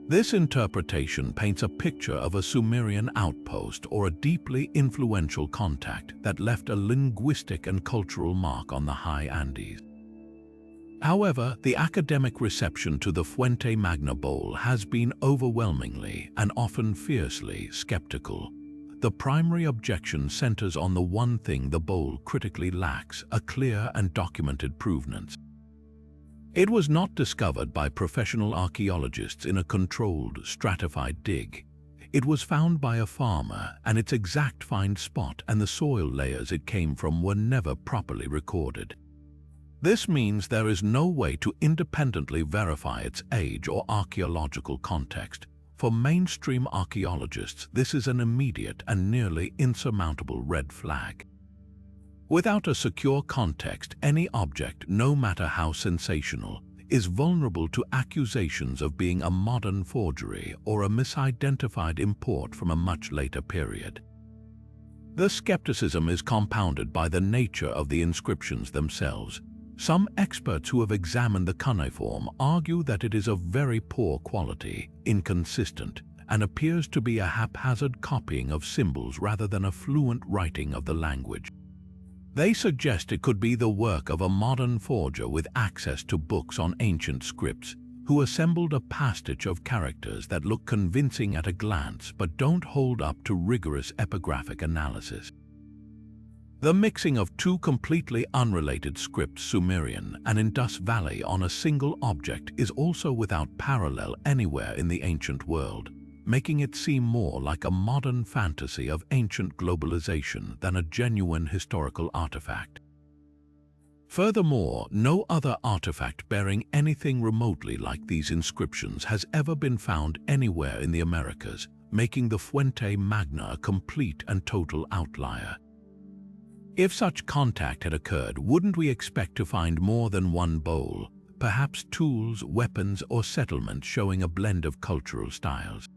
This interpretation paints a picture of a Sumerian outpost or a deeply influential contact that left a linguistic and cultural mark on the high Andes. However, the academic reception to the Fuente Magna bowl has been overwhelmingly and often fiercely skeptical. The primary objection centers on the one thing the bowl critically lacks: a clear and documented provenance. It was not discovered by professional archaeologists in a controlled, stratified dig. It was found by a farmer, and its exact find spot and the soil layers it came from were never properly recorded. This means there is no way to independently verify its age or archaeological context. For mainstream archaeologists, this is an immediate and nearly insurmountable red flag. Without a secure context, any object, no matter how sensational, is vulnerable to accusations of being a modern forgery or a misidentified import from a much later period. The skepticism is compounded by the nature of the inscriptions themselves. Some experts who have examined the cuneiform argue that it is of very poor quality, inconsistent, and appears to be a haphazard copying of symbols rather than a fluent writing of the language. They suggest it could be the work of a modern forger with access to books on ancient scripts, who assembled a pastiche of characters that look convincing at a glance but don't hold up to rigorous epigraphic analysis. The mixing of two completely unrelated scripts, Sumerian and Indus Valley, on a single object is also without parallel anywhere in the ancient world, making it seem more like a modern fantasy of ancient globalization than a genuine historical artifact. Furthermore, no other artifact bearing anything remotely like these inscriptions has ever been found anywhere in the Americas, making the Fuente Magna a complete and total outlier. If such contact had occurred, wouldn't we expect to find more than one bowl, perhaps tools, weapons, or settlements showing a blend of cultural styles?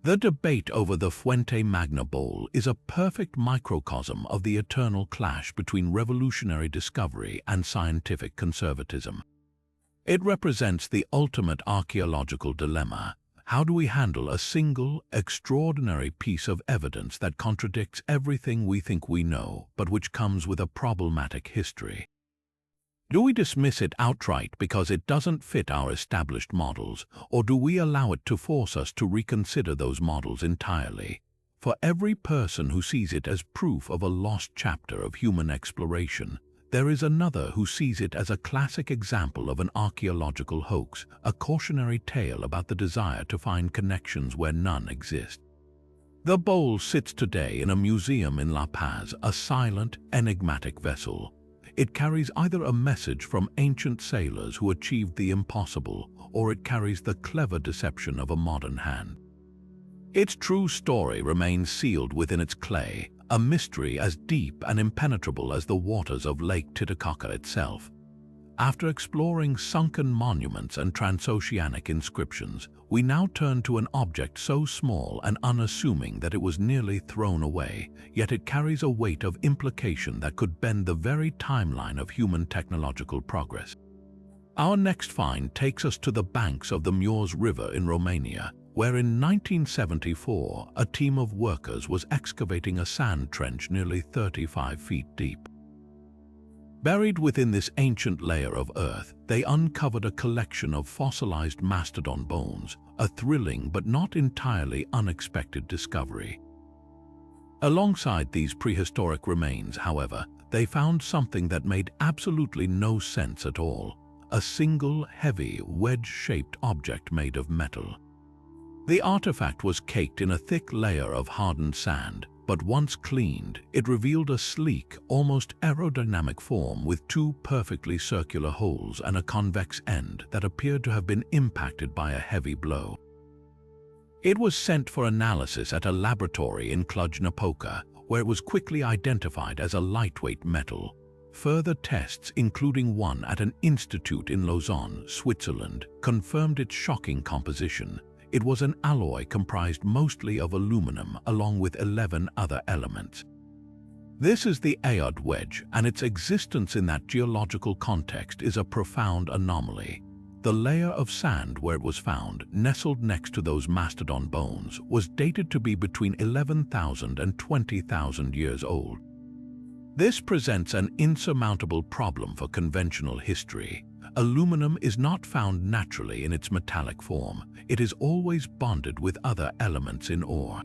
The debate over the Fuente Magna bowl is a perfect microcosm of the eternal clash between revolutionary discovery and scientific conservatism. It represents the ultimate archaeological dilemma. How do we handle a single, extraordinary piece of evidence that contradicts everything we think we know, but which comes with a problematic history? Do we dismiss it outright because it doesn't fit our established models, or do we allow it to force us to reconsider those models entirely? For every person who sees it as proof of a lost chapter of human exploration, there is another who sees it as a classic example of an archaeological hoax, a cautionary tale about the desire to find connections where none exist. The bowl sits today in a museum in La Paz, a silent, enigmatic vessel. It carries either a message from ancient sailors who achieved the impossible, or it carries the clever deception of a modern hand. Its true story remains sealed within its clay, a mystery as deep and impenetrable as the waters of Lake Titicaca itself. After exploring sunken monuments and transoceanic inscriptions, we now turn to an object so small and unassuming that it was nearly thrown away, yet it carries a weight of implication that could bend the very timeline of human technological progress. Our next find takes us to the banks of the Mureș River in Romania, where in 1974 a team of workers was excavating a sand trench nearly 35 feet deep. Buried within this ancient layer of earth, they uncovered a collection of fossilized mastodon bones, a thrilling but not entirely unexpected discovery. Alongside these prehistoric remains, however, they found something that made absolutely no sense at all: a single, heavy, wedge-shaped object made of metal. The artifact was caked in a thick layer of hardened sand, but once cleaned, it revealed a sleek, almost aerodynamic form with two perfectly circular holes and a convex end that appeared to have been impacted by a heavy blow. It was sent for analysis at a laboratory in Cluj-Napoca, where it was quickly identified as a lightweight metal. Further tests, including one at an institute in Lausanne, Switzerland, confirmed its shocking composition. It was an alloy comprised mostly of aluminum, along with 11 other elements. This is the Aod wedge, and its existence in that geological context is a profound anomaly. The layer of sand where it was found, nestled next to those mastodon bones, was dated to be between 11,000 and 20,000 years old. This presents an insurmountable problem for conventional history. Aluminum is not found naturally in its metallic form. It is always bonded with other elements in ore.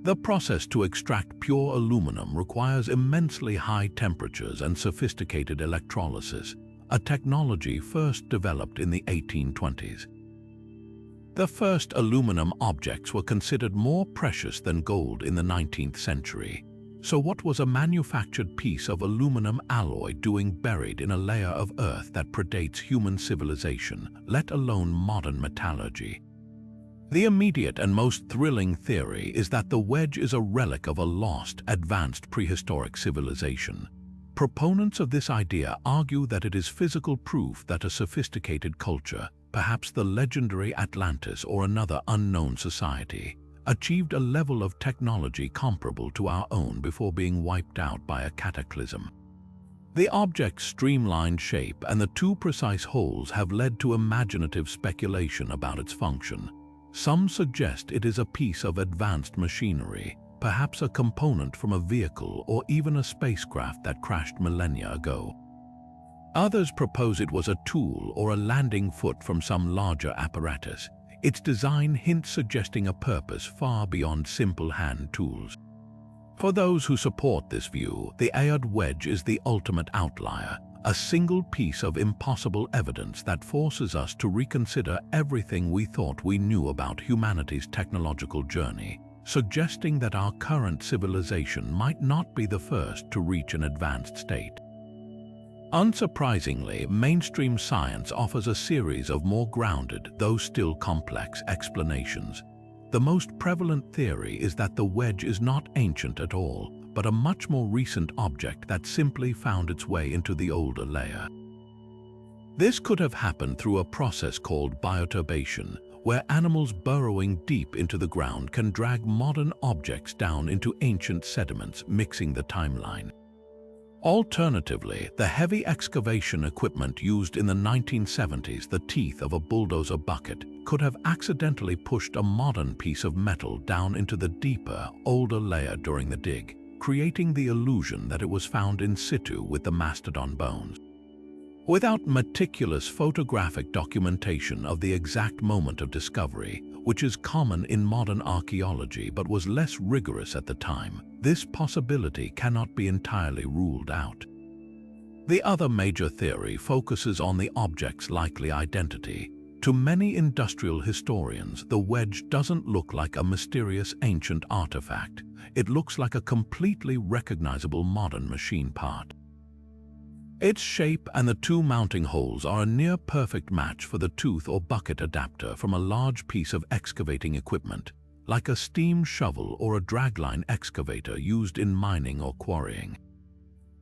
The process to extract pure aluminum requires immensely high temperatures and sophisticated electrolysis, a technology first developed in the 1820s. The first aluminum objects were considered more precious than gold in the 19th century. So what was a manufactured piece of aluminum alloy doing buried in a layer of earth that predates human civilization, let alone modern metallurgy? The immediate and most thrilling theory is that the wedge is a relic of a lost, advanced prehistoric civilization. Proponents of this idea argue that it is physical proof that a sophisticated culture, perhaps the legendary Atlantis or another unknown society, achieved a level of technology comparable to our own before being wiped out by a cataclysm. The object's streamlined shape and the two precise holes have led to imaginative speculation about its function. Some suggest it is a piece of advanced machinery, perhaps a component from a vehicle or even a spacecraft that crashed millennia ago. Others propose it was a tool or a landing foot from some larger apparatus, its design hints suggesting a purpose far beyond simple hand tools. For those who support this view, the Aod wedge is the ultimate outlier, a single piece of impossible evidence that forces us to reconsider everything we thought we knew about humanity's technological journey, suggesting that our current civilization might not be the first to reach an advanced state. Unsurprisingly, mainstream science offers a series of more grounded, though still complex, explanations. The most prevalent theory is that the wedge is not ancient at all, but a much more recent object that simply found its way into the older layer. This could have happened through a process called bioturbation, where animals burrowing deep into the ground can drag modern objects down into ancient sediments, mixing the timeline. Alternatively, the heavy excavation equipment used in the 1970s, the teeth of a bulldozer bucket, could have accidentally pushed a modern piece of metal down into the deeper, older layer during the dig, creating the illusion that it was found in situ with the mastodon bones. Without meticulous photographic documentation of the exact moment of discovery, which is common in modern archaeology but was less rigorous at the time, this possibility cannot be entirely ruled out. The other major theory focuses on the object's likely identity. To many industrial historians, the wedge doesn't look like a mysterious ancient artifact. It looks like a completely recognizable modern machine part. Its shape and the two mounting holes are a near-perfect match for the tooth or bucket adapter from a large piece of excavating equipment, like a steam shovel or a dragline excavator used in mining or quarrying.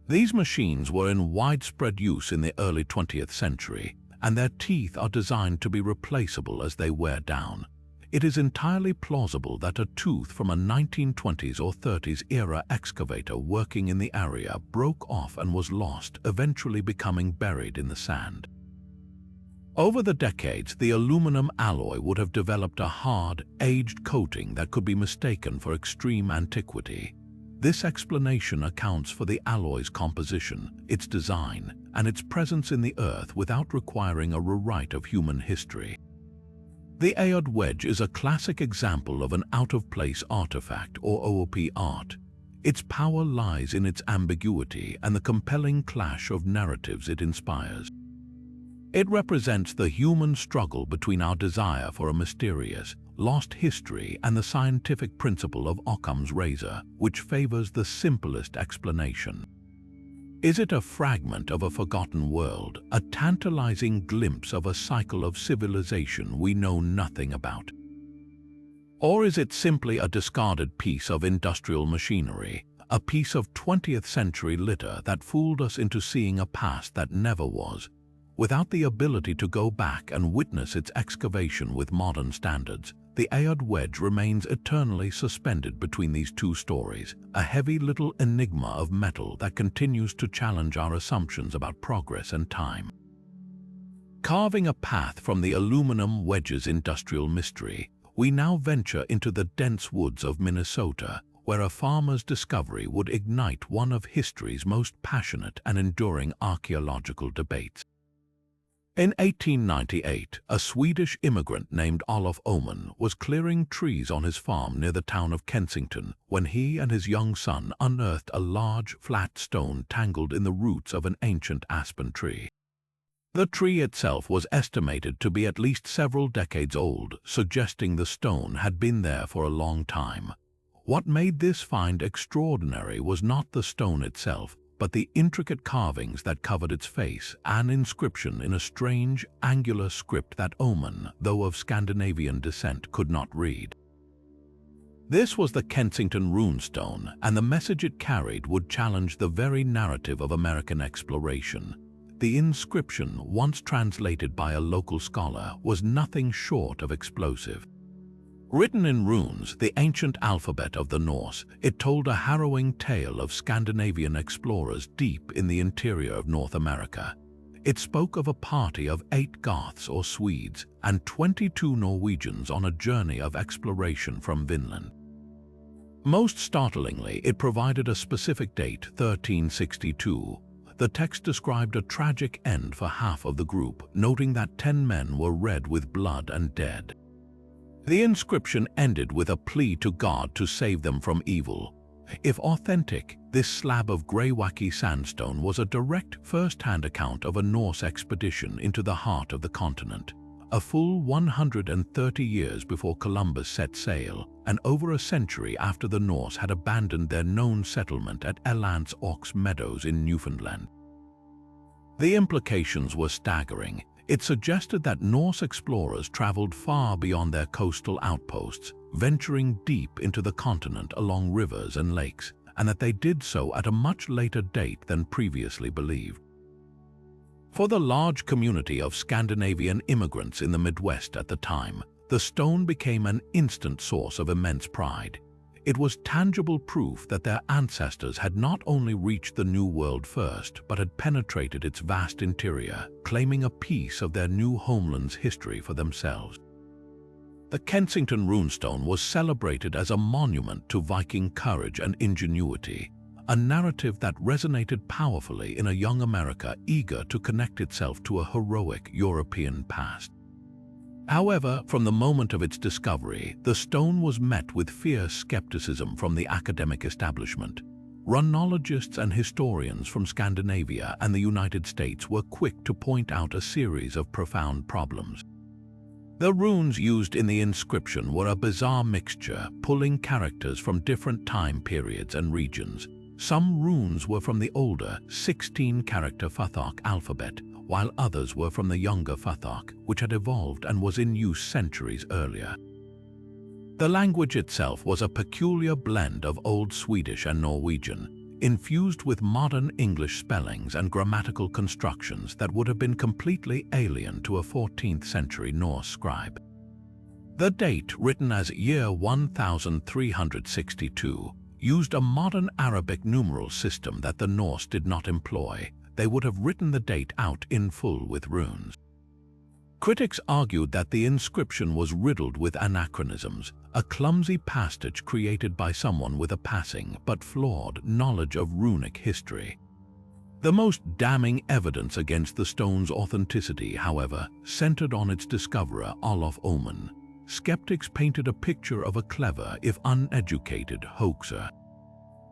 These machines were in widespread use in the early 20th century, and their teeth are designed to be replaceable as they wear down. It is entirely plausible that a tooth from a 1920s or 30s era excavator working in the area broke off and was lost, eventually becoming buried in the sand. Over the decades, the aluminum alloy would have developed a hard, aged coating that could be mistaken for extreme antiquity. This explanation accounts for the alloy's composition, its design, and its presence in the Earth without requiring a rewrite of human history. The Ayod wedge is a classic example of an out-of-place artifact or OOP art. Its power lies in its ambiguity and the compelling clash of narratives it inspires. It represents the human struggle between our desire for a mysterious, lost history and the scientific principle of Occam's razor, which favors the simplest explanation. Is it a fragment of a forgotten world, a tantalizing glimpse of a cycle of civilization we know nothing about? Or is it simply a discarded piece of industrial machinery, a piece of 20th century litter that fooled us into seeing a past that never was? Without the ability to go back and witness its excavation with modern standards, the Ayod wedge remains eternally suspended between these two stories, a heavy little enigma of metal that continues to challenge our assumptions about progress and time. Carving a path from the aluminum wedge's industrial mystery, we now venture into the dense woods of Minnesota, where a farmer's discovery would ignite one of history's most passionate and enduring archaeological debates. In 1898, a Swedish immigrant named Olof Oman was clearing trees on his farm near the town of Kensington when he and his young son unearthed a large, flat stone tangled in the roots of an ancient aspen tree. The tree itself was estimated to be at least several decades old, suggesting the stone had been there for a long time. What made this find extraordinary was not the stone itself, but the intricate carvings that covered its face, an inscription in a strange, angular script that Oman, though of Scandinavian descent, could not read. This was the Kensington Runestone, and the message it carried would challenge the very narrative of American exploration. The inscription, once translated by a local scholar, was nothing short of explosive. Written in runes, the ancient alphabet of the Norse, it told a harrowing tale of Scandinavian explorers deep in the interior of North America. It spoke of a party of 8 Goths or Swedes and 22 Norwegians on a journey of exploration from Vinland. Most startlingly, it provided a specific date, 1362. The text described a tragic end for half of the group, noting that 10 men were red with blood and dead. The inscription ended with a plea to God to save them from evil. If authentic, this slab of grey-wacky sandstone was a direct first-hand account of a Norse expedition into the heart of the continent. A full 130 years before Columbus set sail, and over a century after the Norse had abandoned their known settlement at Elance Ox Meadows in Newfoundland. The implications were staggering. It suggested that Norse explorers traveled far beyond their coastal outposts, venturing deep into the continent along rivers and lakes, and that they did so at a much later date than previously believed. For the large community of Scandinavian immigrants in the Midwest at the time, the stone became an instant source of immense pride. It was tangible proof that their ancestors had not only reached the New World first, but had penetrated its vast interior, claiming a piece of their new homeland's history for themselves. The Kensington Runestone was celebrated as a monument to Viking courage and ingenuity, a narrative that resonated powerfully in a young America eager to connect itself to a heroic European past. However, from the moment of its discovery, the stone was met with fierce skepticism from the academic establishment. Runologists and historians from Scandinavia and the United States were quick to point out a series of profound problems. The runes used in the inscription were a bizarre mixture, pulling characters from different time periods and regions. Some runes were from the older 16-character Futhorc alphabet, while others were from the younger Futhorc, which had evolved and was in use centuries earlier. The language itself was a peculiar blend of Old Swedish and Norwegian, infused with modern English spellings and grammatical constructions that would have been completely alien to a 14th century Norse scribe. The date, written as year 1362, used a modern Arabic numeral system that the Norse did not employ. They would have written the date out in full with runes. Critics argued that the inscription was riddled with anachronisms, a clumsy pastiche created by someone with a passing but flawed knowledge of runic history. The most damning evidence against the stone's authenticity, however, centered on its discoverer, Olof Ullman. Skeptics painted a picture of a clever, if uneducated, hoaxer.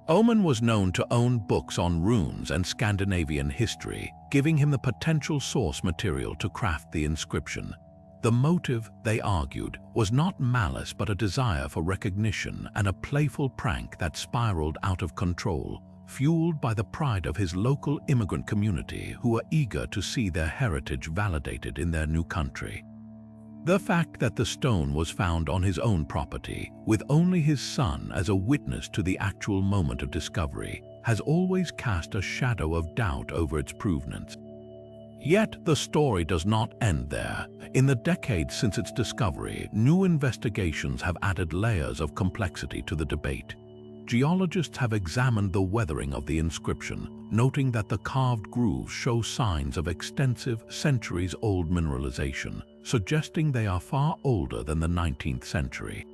Ullman was known to own books on runes and Scandinavian history, giving him the potential source material to craft the inscription. The motive, they argued, was not malice but a desire for recognition and a playful prank that spiraled out of control, fueled by the pride of his local immigrant community who were eager to see their heritage validated in their new country. The fact that the stone was found on his own property, with only his son as a witness to the actual moment of discovery, has always cast a shadow of doubt over its provenance. Yet the story does not end there. In the decades since its discovery, new investigations have added layers of complexity to the debate. Geologists have examined the weathering of the inscription, noting that the carved grooves show signs of extensive, centuries-old mineralization, suggesting they are far older than the 19th century.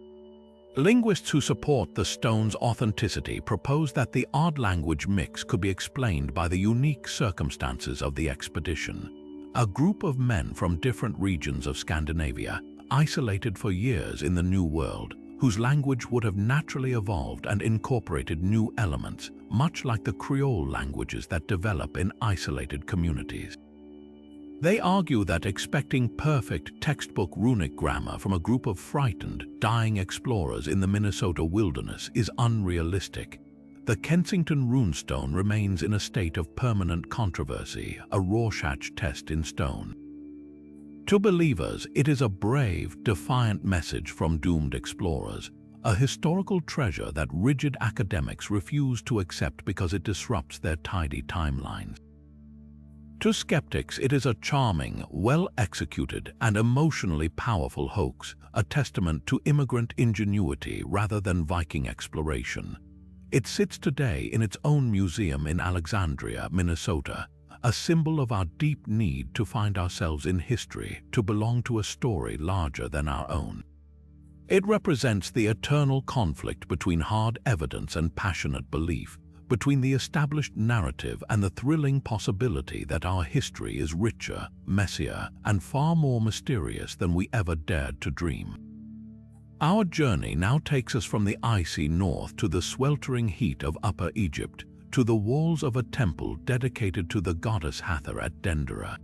Linguists who support the stone's authenticity propose that the odd language mix could be explained by the unique circumstances of the expedition. A group of men from different regions of Scandinavia, isolated for years in the New World, whose language would have naturally evolved and incorporated new elements, much like the Creole languages that develop in isolated communities. They argue that expecting perfect textbook runic grammar from a group of frightened, dying explorers in the Minnesota wilderness is unrealistic. The Kensington Runestone remains in a state of permanent controversy, a Rorschach test in stone. To believers, it is a brave, defiant message from doomed explorers, a historical treasure that rigid academics refuse to accept because it disrupts their tidy timelines. To skeptics, it is a charming, well-executed, and emotionally powerful hoax, a testament to immigrant ingenuity rather than Viking exploration. It sits today in its own museum in Alexandria, Minnesota, a symbol of our deep need to find ourselves in history, to belong to a story larger than our own. It represents the eternal conflict between hard evidence and passionate belief, between the established narrative and the thrilling possibility that our history is richer, messier, and far more mysterious than we ever dared to dream. Our journey now takes us from the icy north to the sweltering heat of Upper Egypt, to the walls of a temple dedicated to the goddess Hathor at Dendera.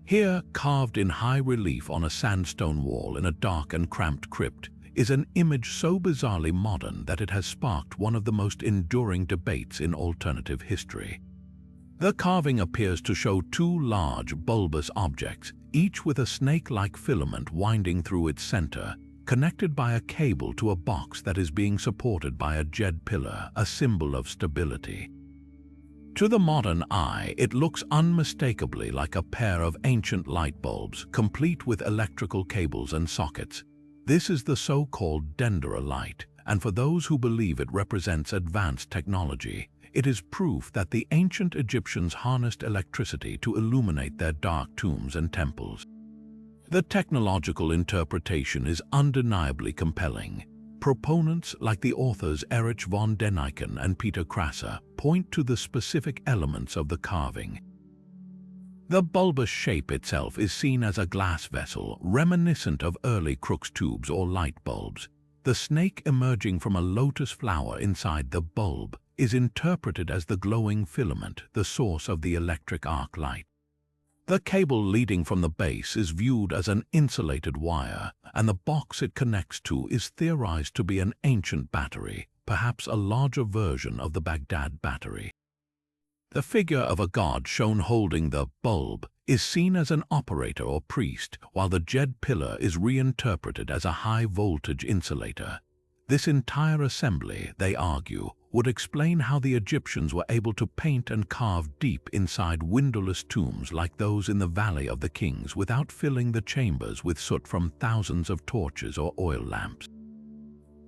Here, carved in high relief on a sandstone wall in a dark and cramped crypt, is an image so bizarrely modern that it has sparked one of the most enduring debates in alternative history. The carving appears to show two large, bulbous objects, each with a snake-like filament winding through its center, connected by a cable to a box that is being supported by a jed pillar, a symbol of stability. To the modern eye, it looks unmistakably like a pair of ancient light bulbs, complete with electrical cables and sockets. This is the so-called Dendera light, and for those who believe it represents advanced technology, it is proof that the ancient Egyptians harnessed electricity to illuminate their dark tombs and temples. The technological interpretation is undeniably compelling. Proponents like the authors Erich von Däniken and Peter Krasser point to the specific elements of the carving. The bulbous shape itself is seen as a glass vessel, reminiscent of early Crookes tubes or light bulbs. The snake emerging from a lotus flower inside the bulb is interpreted as the glowing filament, the source of the electric arc light. The cable leading from the base is viewed as an insulated wire, and the box it connects to is theorized to be an ancient battery, perhaps a larger version of the Baghdad Battery. The figure of a god shown holding the bulb is seen as an operator or priest, while the jed pillar is reinterpreted as a high-voltage insulator. This entire assembly, they argue, would explain how the Egyptians were able to paint and carve deep inside windowless tombs like those in the Valley of the Kings without filling the chambers with soot from thousands of torches or oil lamps.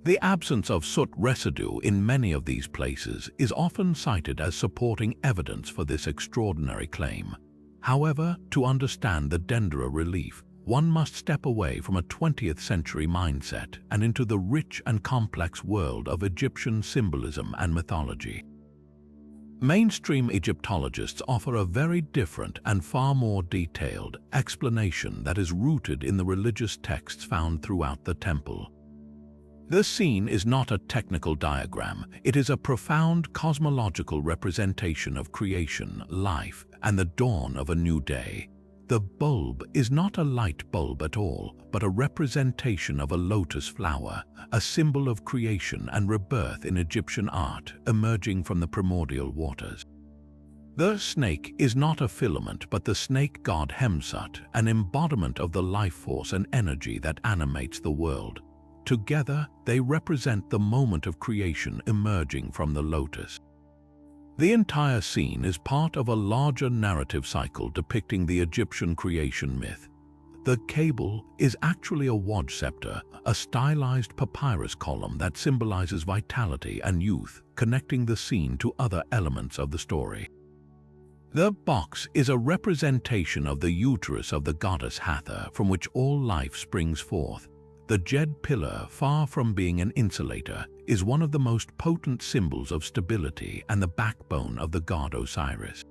The absence of soot residue in many of these places is often cited as supporting evidence for this extraordinary claim. However, to understand the Dendera relief, one must step away from a 20th century mindset and into the rich and complex world of Egyptian symbolism and mythology. Mainstream Egyptologists offer a very different and far more detailed explanation that is rooted in the religious texts found throughout the temple. The scene is not a technical diagram, it is a profound cosmological representation of creation, life, and the dawn of a new day. The bulb is not a light bulb at all, but a representation of a lotus flower, a symbol of creation and rebirth in Egyptian art emerging from the primordial waters. The snake is not a filament, but the snake god Hemsut, an embodiment of the life force and energy that animates the world. Together, they represent the moment of creation emerging from the lotus. The entire scene is part of a larger narrative cycle depicting the Egyptian creation myth. The cable is actually a waj scepter, a stylized papyrus column that symbolizes vitality and youth, connecting the scene to other elements of the story. The box is a representation of the uterus of the goddess Hathor, from which all life springs forth. The jed pillar, far from being an insulator, is one of the most potent symbols of stability and the backbone of the god Osiris.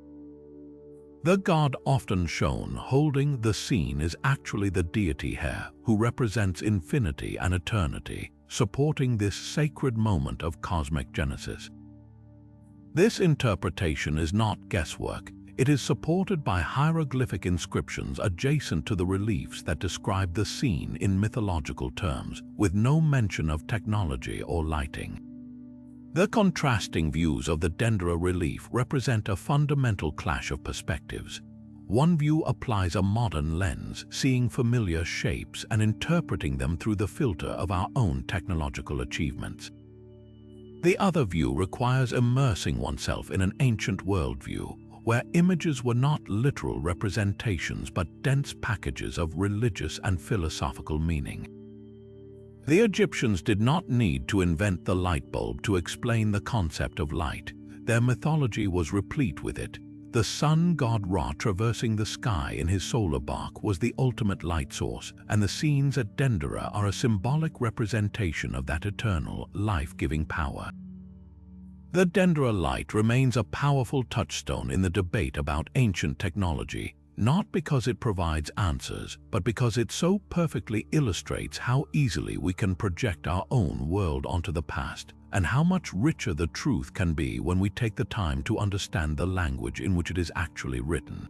The god often shown holding the scene is actually the deity Her, who represents infinity and eternity, supporting this sacred moment of cosmic genesis. This interpretation is not guesswork. It is supported by hieroglyphic inscriptions adjacent to the reliefs that describe the scene in mythological terms, with no mention of technology or lighting. The contrasting views of the Dendera relief represent a fundamental clash of perspectives. One view applies a modern lens, seeing familiar shapes and interpreting them through the filter of our own technological achievements. The other view requires immersing oneself in an ancient worldview, where images were not literal representations but dense packages of religious and philosophical meaning. The Egyptians did not need to invent the light bulb to explain the concept of light. Their mythology was replete with it. The sun god Ra traversing the sky in his solar bark was the ultimate light source, and the scenes at Dendera are a symbolic representation of that eternal, life-giving power. The Dendera light remains a powerful touchstone in the debate about ancient technology, not because it provides answers, but because it so perfectly illustrates how easily we can project our own world onto the past, and how much richer the truth can be when we take the time to understand the language in which it is actually written.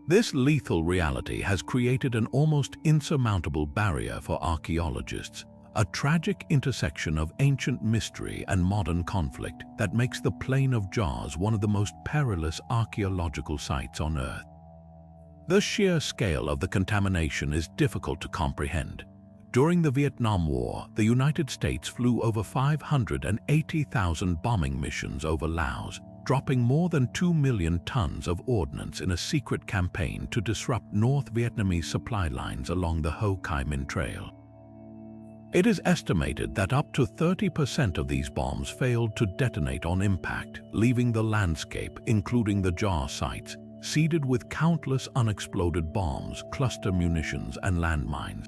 This lethal reality has created an almost insurmountable barrier for archaeologists, a tragic intersection of ancient mystery and modern conflict that makes the Plain of Jars one of the most perilous archaeological sites on Earth. The sheer scale of the contamination is difficult to comprehend. During the Vietnam War, the United States flew over 580,000 bombing missions over Laos, dropping more than 2 million tons of ordnance in a secret campaign to disrupt North Vietnamese supply lines along the Ho Chi Minh Trail. It is estimated that up to 30% of these bombs failed to detonate on impact, leaving the landscape, including the jar sites, seeded with countless unexploded bombs, cluster munitions, and landmines.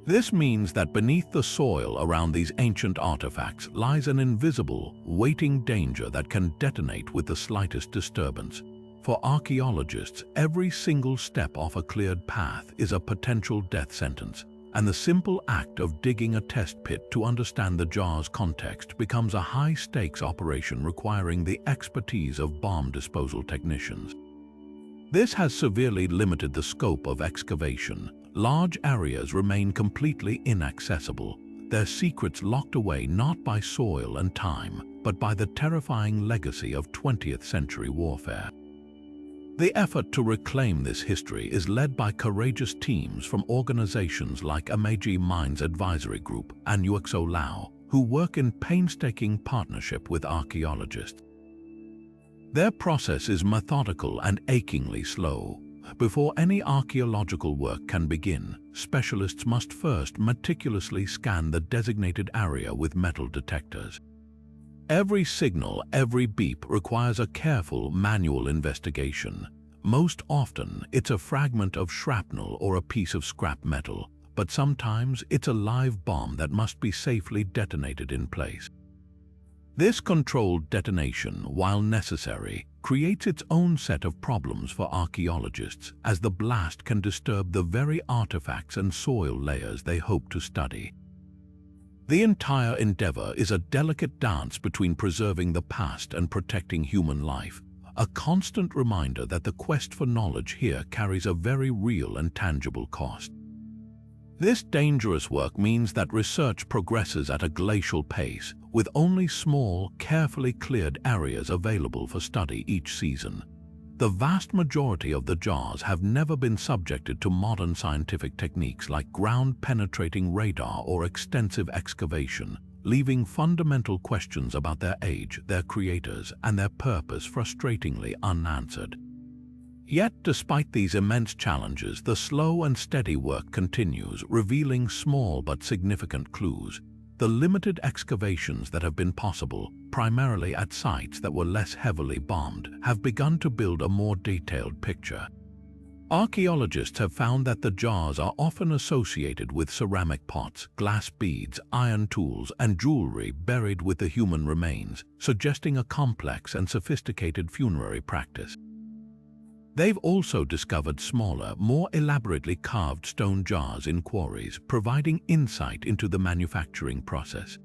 This means that beneath the soil around these ancient artifacts lies an invisible, waiting danger that can detonate with the slightest disturbance. For archaeologists, every single step off a cleared path is a potential death sentence, and the simple act of digging a test pit to understand the jar's context becomes a high-stakes operation requiring the expertise of bomb disposal technicians. This has severely limited the scope of excavation. Large areas remain completely inaccessible. their secrets locked away not by soil and time, but by the terrifying legacy of 20th century warfare. The effort to reclaim this history is led by courageous teams from organizations like Amaji Mines Advisory Group and UXO Lao, who work in painstaking partnership with archaeologists. Their process is methodical and achingly slow. Before any archaeological work can begin, specialists must first meticulously scan the designated area with metal detectors. Every signal, every beep requires a careful manual investigation. Most often, it's a fragment of shrapnel or a piece of scrap metal, but sometimes it's a live bomb that must be safely detonated in place. This controlled detonation, while necessary, creates its own set of problems for archaeologists, as the blast can disturb the very artifacts and soil layers they hope to study. The entire endeavor is a delicate dance between preserving the past and protecting human life, a constant reminder that the quest for knowledge here carries a very real and tangible cost. This dangerous work means that research progresses at a glacial pace, with only small, carefully cleared areas available for study each season. The vast majority of the jars have never been subjected to modern scientific techniques like ground-penetrating radar or extensive excavation, leaving fundamental questions about their age, their creators, and their purpose frustratingly unanswered. Yet, despite these immense challenges, the slow and steady work continues, revealing small but significant clues. The limited excavations that have been possible, primarily at sites that were less heavily bombed, have begun to build a more detailed picture. Archaeologists have found that the jars are often associated with ceramic pots, glass beads, iron tools, and jewelry buried with the human remains, suggesting a complex and sophisticated funerary practice. They've also discovered smaller, more elaborately carved stone jars in quarries, providing insight into the manufacturing process.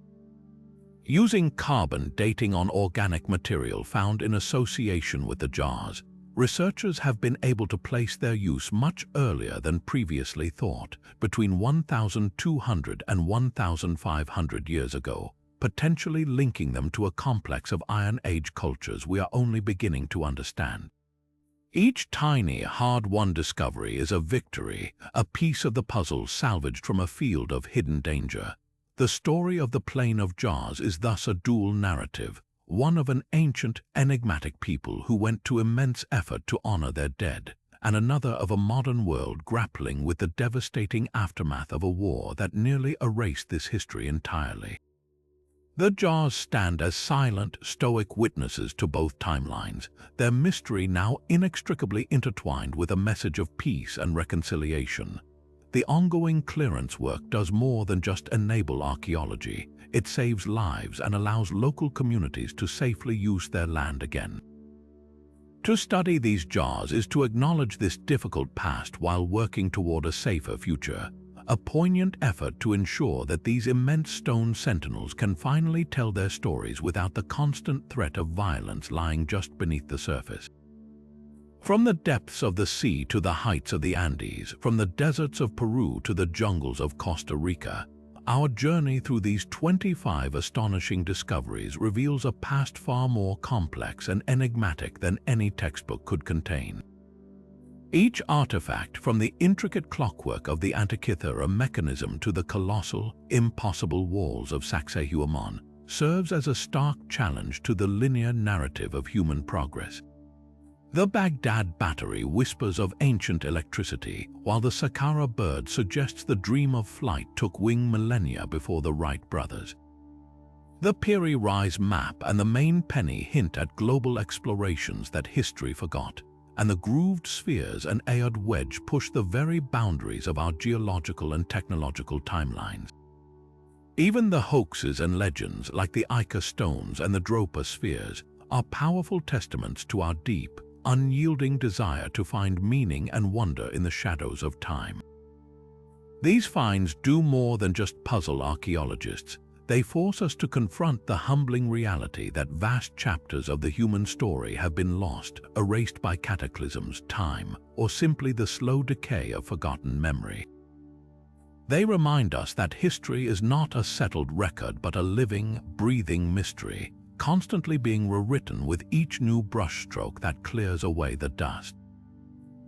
Using carbon dating on organic material found in association with the jars, researchers have been able to place their use much earlier than previously thought, between 1,200 and 1,500 years ago, potentially linking them to a complex of Iron Age cultures we are only beginning to understand. Each tiny, hard-won discovery is a victory, a piece of the puzzle salvaged from a field of hidden danger. The story of the Plain of Jars is thus a dual narrative, one of an ancient, enigmatic people who went to immense effort to honor their dead, and another of a modern world grappling with the devastating aftermath of a war that nearly erased this history entirely. The jars stand as silent, stoic witnesses to both timelines, their mystery now inextricably intertwined with a message of peace and reconciliation. The ongoing clearance work does more than just enable archaeology. It saves lives and allows local communities to safely use their land again. To study these jars is to acknowledge this difficult past while working toward a safer future, a poignant effort to ensure that these immense stone sentinels can finally tell their stories without the constant threat of violence lying just beneath the surface. From the depths of the sea to the heights of the Andes, from the deserts of Peru to the jungles of Costa Rica, our journey through these 25 astonishing discoveries reveals a past far more complex and enigmatic than any textbook could contain. Each artifact, from the intricate clockwork of the Antikythera Mechanism to the colossal, impossible walls of Sacsayhuaman, serves as a stark challenge to the linear narrative of human progress. The Baghdad Battery whispers of ancient electricity, while the Saqqara Bird suggests the dream of flight took wing millennia before the Wright brothers. The Piri Reis Map and the Maine Penny hint at global explorations that history forgot, and the grooved spheres and Ayod wedge push the very boundaries of our geological and technological timelines. Even the hoaxes and legends like the Ica Stones and the Dropa spheres are powerful testaments to our deep, unyielding desire to find meaning and wonder in the shadows of time. These finds do more than just puzzle archaeologists. They force us to confront the humbling reality that vast chapters of the human story have been lost, erased by cataclysms, time, or simply the slow decay of forgotten memory. They remind us that history is not a settled record but a living, breathing mystery, constantly being rewritten with each new brushstroke that clears away the dust.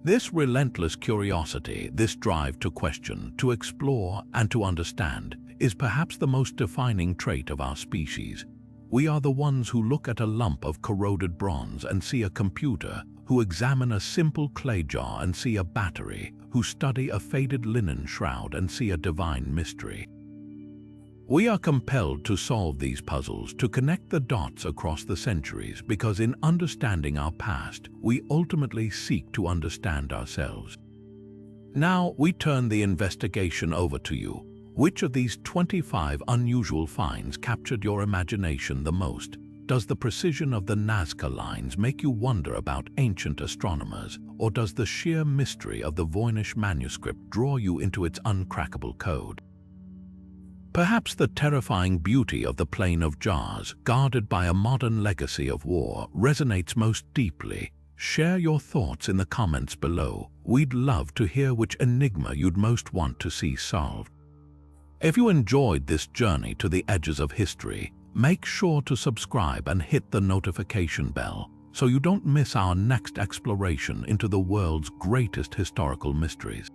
This relentless curiosity, this drive to question, to explore, and to understand, is perhaps the most defining trait of our species. We are the ones who look at a lump of corroded bronze and see a computer, who examine a simple clay jar and see a battery, who study a faded linen shroud and see a divine mystery. We are compelled to solve these puzzles, to connect the dots across the centuries, because in understanding our past, we ultimately seek to understand ourselves. Now we turn the investigation over to you. Which of these 25 unusual finds captured your imagination the most? Does the precision of the Nazca lines make you wonder about ancient astronomers, or does the sheer mystery of the Voynich Manuscript draw you into its uncrackable code? Perhaps the terrifying beauty of the Plain of Jars, guarded by a modern legacy of war, resonates most deeply. Share your thoughts in the comments below. We'd love to hear which enigma you'd most want to see solved. If you enjoyed this journey to the edges of history, make sure to subscribe and hit the notification bell so you don't miss our next exploration into the world's greatest historical mysteries.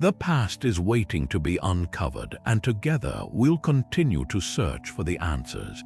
The past is waiting to be uncovered, and together we'll continue to search for the answers.